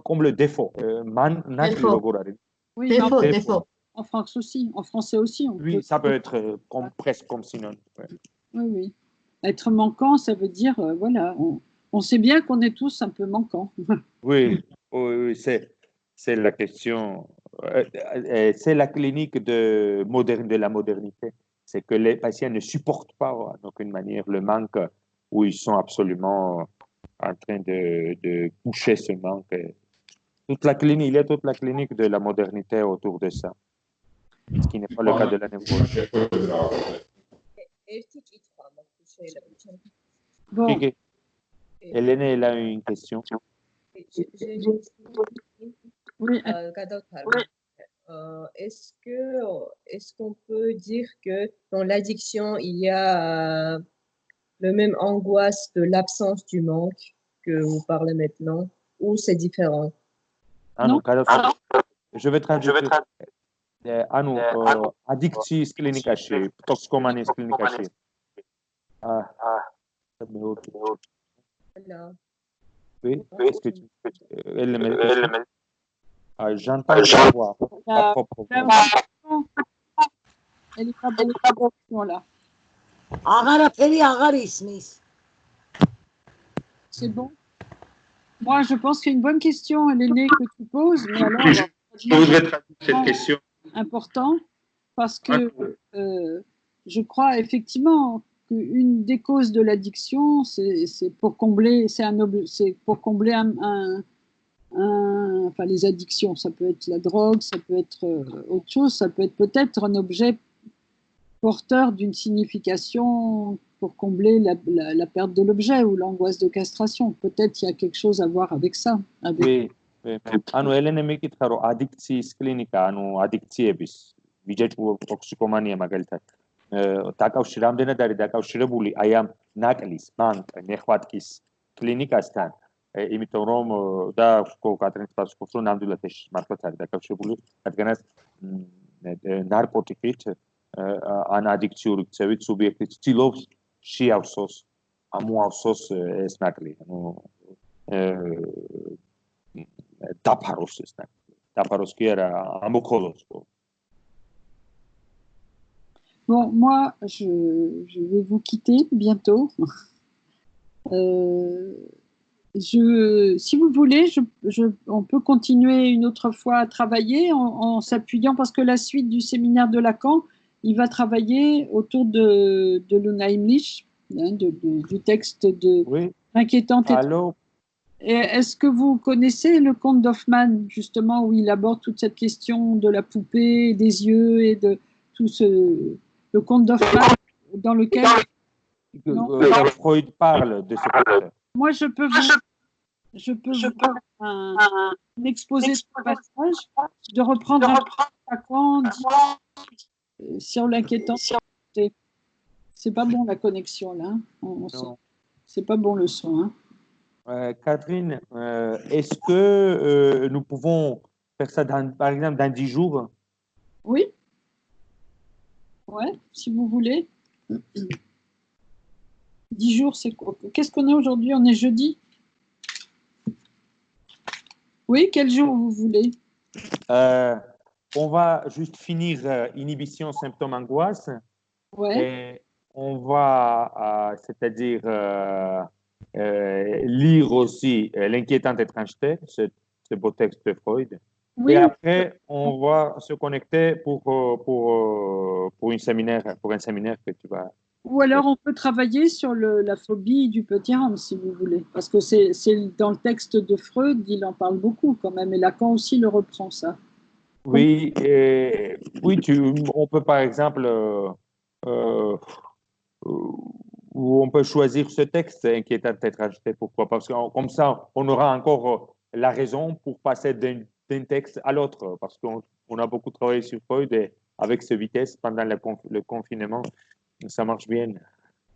comme le défaut. Man, nakli, Défaut. logorari. Oui, mais Défaut, Défaut. défaut. en France aussi, en français aussi, on Oui, peut. ça peut être presque comme synonyme. Ouais. Oui, oui. Être manquant, ça veut dire, voilà, on sait bien qu'on est tous un peu manquants. Oui, oui, c'est la question. C'est la clinique de la modernité. C'est que les patients ne supportent pas d'aucune manière le manque où ils sont absolument en train de coucher ce manque. Toute la clinique, il y a toute la clinique de la modernité autour de ça, ce qui n'est pas le cas de la névrose. Bon, Hélène, elle a une question. oui, Est-ce qu'on peut dire que dans l'addiction, il y a le même angoisse de l'absence du manque que vous parlez maintenant, ou c'est différent? Non. Je vais traduire. Addicții clinicașii, toxicomanii clinicașii. Voilà. Oui, est-ce que j'entends ta voix, ta propre voix. Elle est pas bonne, voilà. აღარაფერი აღარ ისმის. C'est bon. Moi, je pense qu'il y a une bonne question, Hélène, que tu poses, mais alors, Je voudrais traduire cette question. important, parce que je crois effectivement qu'une des causes de l'addiction, c'est pour combler, c'est pour combler enfin les addictions, ça peut être la drogue, ça peut être autre chose, ça peut être peut-être un objet porteur d'une signification pour combler la perte de l'objet ou l'angoisse de castration. Peut-être il y a quelque chose à voir avec ça. Avec... Oui, oui. ანუ ელენე მეკითხა რომ ადიქციის კლინიკა, ანუ ადიქციების, ვიჯაჭვო ტოქსიკომანია მაგალითად, დაკავშირ რამდენად არის დაკავშირებული აი ამ ნაკლის, მანკ, ნეხვატკის კლინიკასთან, იმიტომ რომ და კატრინს პასუხობს რომ ნამდვილად ეს მართლაც არის დაკავშირებული, რადგანაც ნარკოტიკით ან ადიქციური ქცევით სუბიექტი ცდილობს შეავსოს, ამოავსოს ეს ნაკლი, ანუ დაფაროს ეს ნაკლი. დაფაროს კი არა, ამოქოლოს. Bon, moi, je vais vous quitter bientôt. Si vous voulez, on peut continuer une autre fois à travailler en s'appuyant, parce que la suite du séminaire de Lacan, il va travailler autour de l'Unheimlich, hein, du texte de Oui. Inquiétante. Alors, est-ce que vous connaissez le conte d'Hoffmann, justement, où il aborde toute cette question de la poupée, des yeux et de tout le conte d'Hoffmann dans lequel... Freud parle de ce conte. Moi, je peux vous faire un exposé de passage, de reprendre un peu Lacan sur l'inquiétance. C'est pas bon la connexion là. C'est pas bon le son. Hein. Catherine, est-ce que nous pouvons faire ça par exemple dans 10 jours? Oui. Ouais, si vous voulez. 10 jours, c'est quoi? Qu'est-ce qu'on a aujourd'hui? On est jeudi? Oui, quel jour vous voulez? On va juste finir inhibition, symptômes, angoisse. Ouais. Et on va, c'est-à-dire, lire aussi l'inquiétante étrangeté, ce beau texte de Freud. Oui. Et après, on va se connecter pour un séminaire que tu vas... Ou alors, on peut travailler sur la phobie du petit homme, si vous voulez. Parce que c'est dans le texte de Freud, il en parle beaucoup quand même. Et Lacan aussi le reprend, ça. Oui, on peut par exemple... où on peut choisir ce texte inquiétante étrangeté, pourquoi? Parce que comme ça, on aura encore la raison pour passer d'un texte à l'autre. Parce qu'on a beaucoup travaillé sur Freud et avec cette vitesse pendant le confinement, ça marche bien.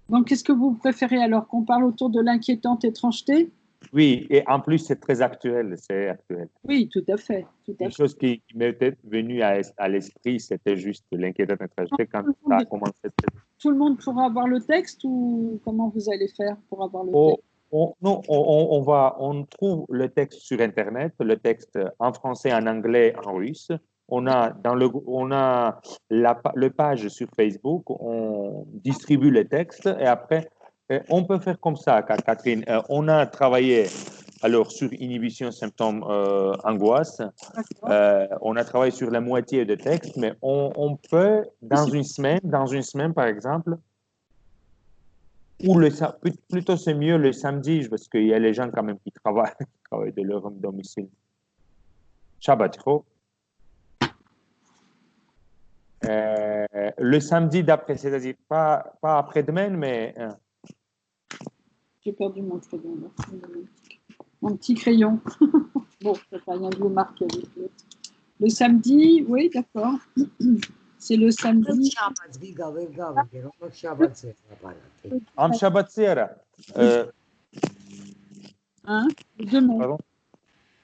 Donc, qu'est-ce que vous préférez alors qu'on parle autour de l'inquiétante étrangeté? Oui, et en plus, c'est très actuel. C'est actuel. Oui, tout à fait. Tout à Une fait. chose qui m'était venue à l'esprit, c'était juste l'inquiétante étrangeté quand ça a commencé. Tout le monde pourra avoir le texte ou comment vous allez faire pour avoir le Oh, texte? non, on trouve le texte sur Internet, le texte en français, en anglais, en russe. On a le page sur Facebook, on distribue les textes et après, on peut faire comme ça, Catherine. On a travaillé alors sur inhibition, symptômes, angoisse. On a travaillé sur la moitié de texte, mais on peut, dans une semaine par exemple, ou plutôt c'est mieux le samedi, parce qu'il y a les gens quand même qui travaillent de leur domicile. Shabbat, le samedi d'après, c'est-à-dire pas après-demain, mais... J'ai perdu mon crayon. Mon petit crayon. Bon, ça n'a rien de vous marquer avec l'autre. Le samedi, oui, d'accord. C'est le samedi. Am Shabbat Sierra. Hein? Le 2 mai. Pardon?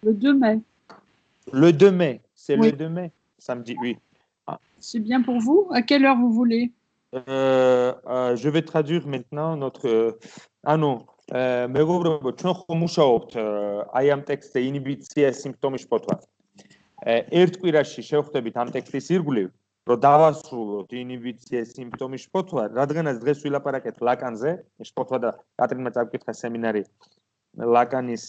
Le 2 mai. Le 2 mai, c'est Oui. le 2 mai, samedi, oui. C'est bien pour vous? À quelle heure vous voulez? Je vais traduire maintenant notre... Ah non, მეგობრებო, ჩვენ ხომ მუშაობთ აი ამ ტექსტზე ინიბიცია სიმპტომის შფოთვა. ერთ კვირაში შევხვდებით ამ ტექსტის ირგვლივ, რომ დავასრულოთ ინიბიცია სიმპტომის შფოთვა, რადგანაც დღეს ვილაპარაკეთ ლაკანზე, შფოთვა და კატრინმა წავკითხა სემინარი ლაკანის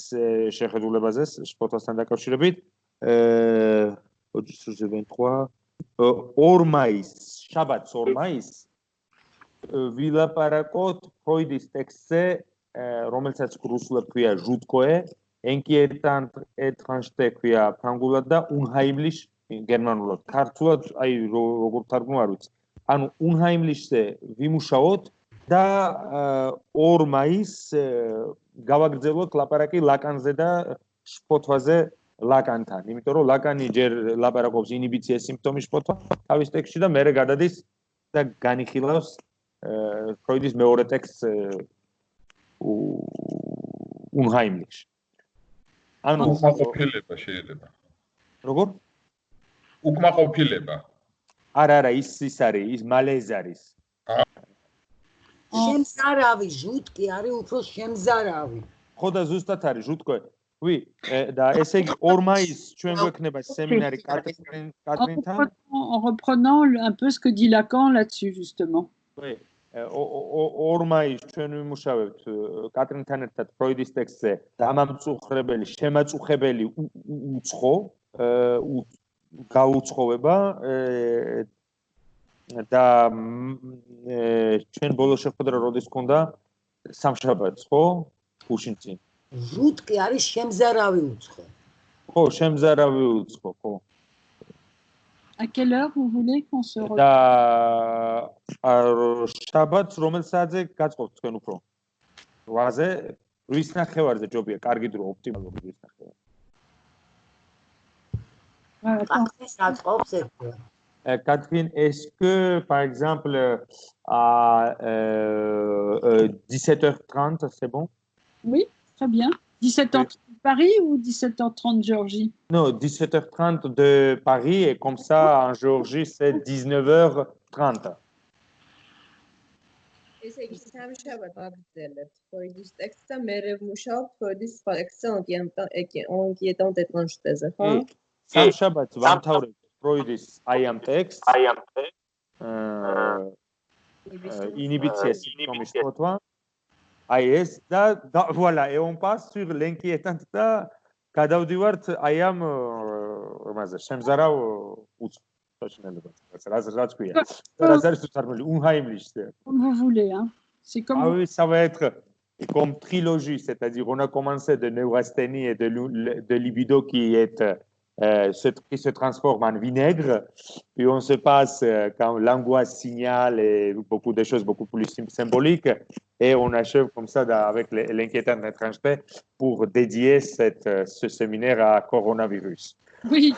შეხედულებაზე შფოთვასთან დაკავშირებით. 2 მაისს, შაბათს 2 მაისს ვილაპარაკოთ ფროიდის ტექსტზე, რომელსაც რუსულად ქვია ჟუტკოე, ენკიეტანტ ეტრანჟტე ქვია ფრანგულად და უნჰაიმლიშ გერმანულად. ქართულად აი როგორ თარგმნო არ ვიცი. ანუ უნჰაიმლიშზე ვიმუშაოთ და 2 მაისს გავაგრძელოთ ლაპარაკი ლაკანზე და შფოთვაზე ლაკანთან. იმიტომ რომ ლაკანი ჯერ ლაპარაკობს ინიბიციის სიმპტომის შფოთვა თავის ტექსტში და მერე გადადის და განიხილავს ფროიდის მეორე ტექსტს უნჰაიმლიშ. ანუ უკმაყოფილება შეიძლება. როგორ? უკმაყოფილება. არა, ის არის, ის მალე ეს არის. შემზარავი, ჟუტკი არის უფრო შემზარავი. ხო და ზუსტად არის ჟუტკო. Oui, და ესე იგი 2 მაისს ჩვენ გვექნება სემინარი კატრინთან. En reprenant un peu ce que dit Lacan là-dessus, justement. Oui, 2 მაისს ჩვენ ვიმუშავებთ კატრინთან ერთად ფროიდის ტექსტზე დამამწუხრებელი, შემაწუხებელი უცხო, გაუცხოვება და ჩვენ ბოლოს შეხვედრა როდის ქონდა? სამშაბათს, ხო? უშინცი. ჟუტკი არის შემზარავი უცხო. ხო, შემზარავი უცხო, ხო. À quelle heure vous voulez qu'on se retrouve? და შაბათს რომელ საათზე გაწყობთ თქვენ უფრო? 8-ზე, 8:30-ზე ჯობია, კარგი დრო, ოპტიმალური 8:30. Catherine, est-ce que, par exemple, à 17h30, c'est bon? Oui, très bien. 17h30 Paris ou 17h30 Géorgie? Non, 17h30 de Paris et comme ça, en Géorgie, c'est 19h30. ესე იგი სამშაბათ აგრძელებთ ფროიდის ტექსტს და მერე ვმუშაობთ ფროიდის სხვა ტექსტზე ონკიეტანტ ეტრანჟტეზე, ხო? სამშაბათს ვამთავრებთ ფროიდის აი ამ ტექსტს, ინიბიცია სიმპტომის შფოთვა. აი ეს და voilà, et on passe sur l'inquiétante და გადავდივართ აი ამ მასე შემზარავ რაც ქვია. რაც არის თარგმნილი უნჰაიმლიშზე. Comme vous voulez, hein. C'est comme Ah oui, ça va être comme trilogie, c'est-à-dire on a commencé de neurasthénie et de libido qui se transforme en vinaigre, puis on se passe quand l'angoisse signale et beaucoup de choses beaucoup plus symboliques, et on achève comme ça avec l'inquiétante étrangeté pour dédier ce séminaire à coronavirus. Oui.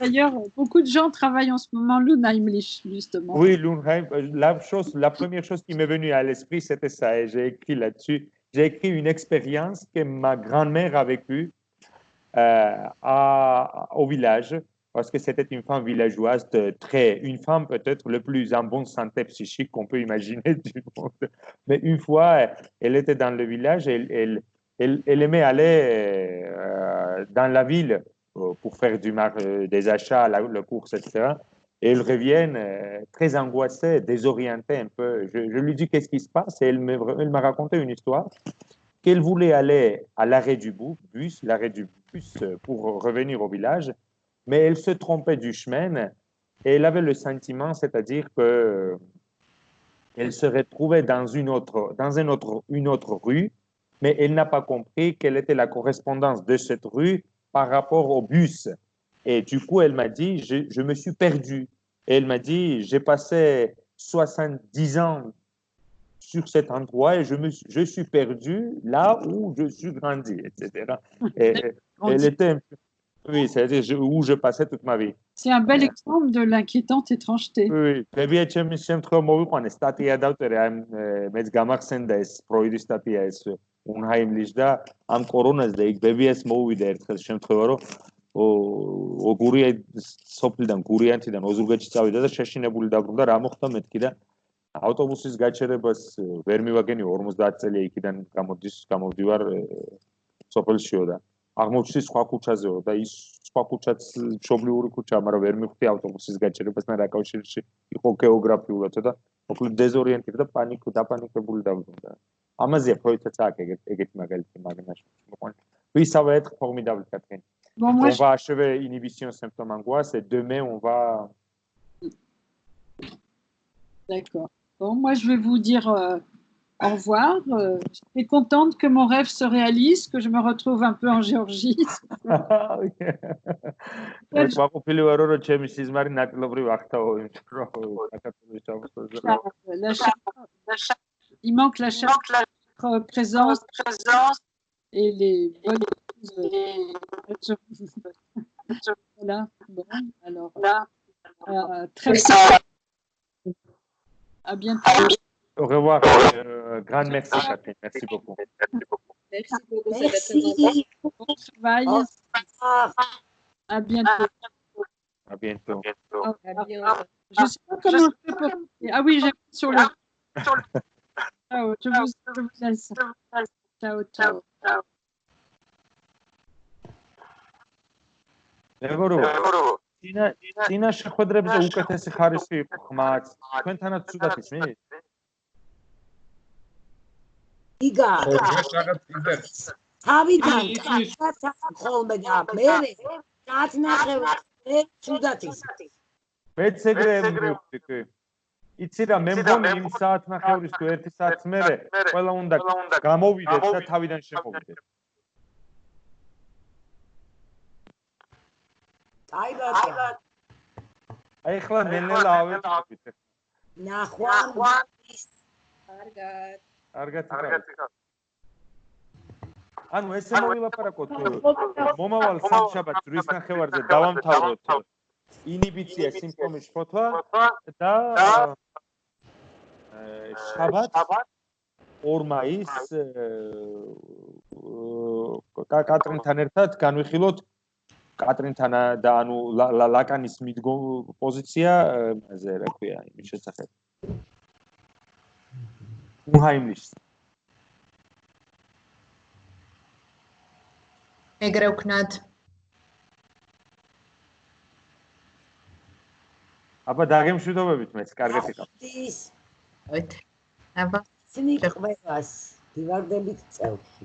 D'ailleurs, beaucoup de gens travaillent en ce moment l'Unheimlich, justement. Oui, Lundheim, la première chose qui m'est venue à l'esprit, c'était ça, et j'ai écrit là-dessus. J'ai écrit une expérience que ma grand-mère a vécue au village, parce que c'était une femme villageoise, une femme peut-être le plus en bonne santé psychique qu'on peut imaginer du monde. Mais une fois, elle était dans le village, elle aimait aller dans la ville pour faire des achats, le course, etc. Et ils reviennent très angoissés, désorientés un peu. Je lui dis qu'est-ce qui se passe et elle m'a raconté une histoire qu'elle voulait aller à l'arrêt du bus pour revenir au village, mais elle se trompait du chemin et elle avait le sentiment, c'est-à-dire que elle se retrouvait dans une autre rue, mais elle n'a pas compris quelle était la correspondance de cette rue par rapport au bus. Et du coup, elle m'a dit, je me suis perdue. Et elle m'a dit, j'ai passé 70 ans sur cet endroit et je suis perdue là où je suis grandi, etc. Et elle était, oui, c'est-à-dire où je passais toute ma vie. C'est un bel exemple de l'inquiétante étrangeté. Oui, ბებია ჩემის შემთხვევა მოვიყვანე სტატია დავწერე, მეც გამახსენდა ეს ფროიდის სტატია ეს უნჰაიმლიშ და ამ კორონაზე და იქ ბებიას მოუვიდა ერთხელ შემთხვევა, რომ გურია სოფლიდან გურიანთიდან ოზურგეთში წავიდა და შეშინებული დაბრუნდა, რა მოხდა მეთქი და ავტობუსის გაჩერებას ვერ მივაგენი 50 წელია იქიდან გამოვდივარ სოფელშიო და აღმოჩნდი სხვა ქუჩაზეო და ის სხვა ქუჩაც მშობლიური ქუჩაა, მაგრამ ვერ მივხვდი ავტობუსის გაჩერებასთან რა კავშირში იყო გეოგრაფიულად და მოკლედ დეზორიენტირდა და დაპანიკებული დაბრუნდა. ამაზეა ფროიდსაც აქვს ეგეთი მაგალითი მაგნაში. ვისავე ერთხელ ფორმიდაბლი კათქენი. On va achever inhibition symptôme angoisse et demain on va. D'accord. Bon, moi je vais vous dire au revoir. Je suis contente que mon rêve se réalise, que je me retrouve un peu en Géorgie. Il manque la chaleur, présence et les bonnes choses. Voilà. Bon, alors là, très bien. À bientôt. Au revoir. Grande merci, Catherine. Merci beaucoup. Merci beaucoup. Merci. Bon travail. À bientôt. À bientôt. À bientôt. Je ne sais pas comment je fais pour... Ah oui, j'ai sur le... Ciao, je vous laisse. Ciao, ciao. Tina შეხვედრებზე უკეთესი ხარისხი იყო ხმაც. თქვენთანაც ცუდად ისმის? იგა. თავიდან კაცად ხოლმე და მე კაცნახევარ ცუდად ისმის. მეც ეგრე მივხვდი კი. იცი რა, მე მგონი იმ საათნახევრის თუ 1 საათს მერე ყველა უნდა გამოვიდეთ და თავიდან შეხვიდეთ. აი ბატონო. აი ხლა ნელ-ნელა ავეწყობთ. ნახვამდის. კარგად. ანუ ესე მოვილაპარაკოთ მომავალ სამშაბათს რისნახევარზე დავამთავროთ ინიბიცია სიმპტომის შფოთვა და შაბათს 2 მაისს კატრინთან ერთად განვიხილოთ კატრინთან და ანუ ლაკანის პოზიციააზე რა ქვია იმის შესახებ. უნჰაიმლიშს. ეგრე ვქნათ. აბა დაგემშვიდობებით მეც, კარგად იყავ. აბა. ცნი ყველას, დივარდებით წევში.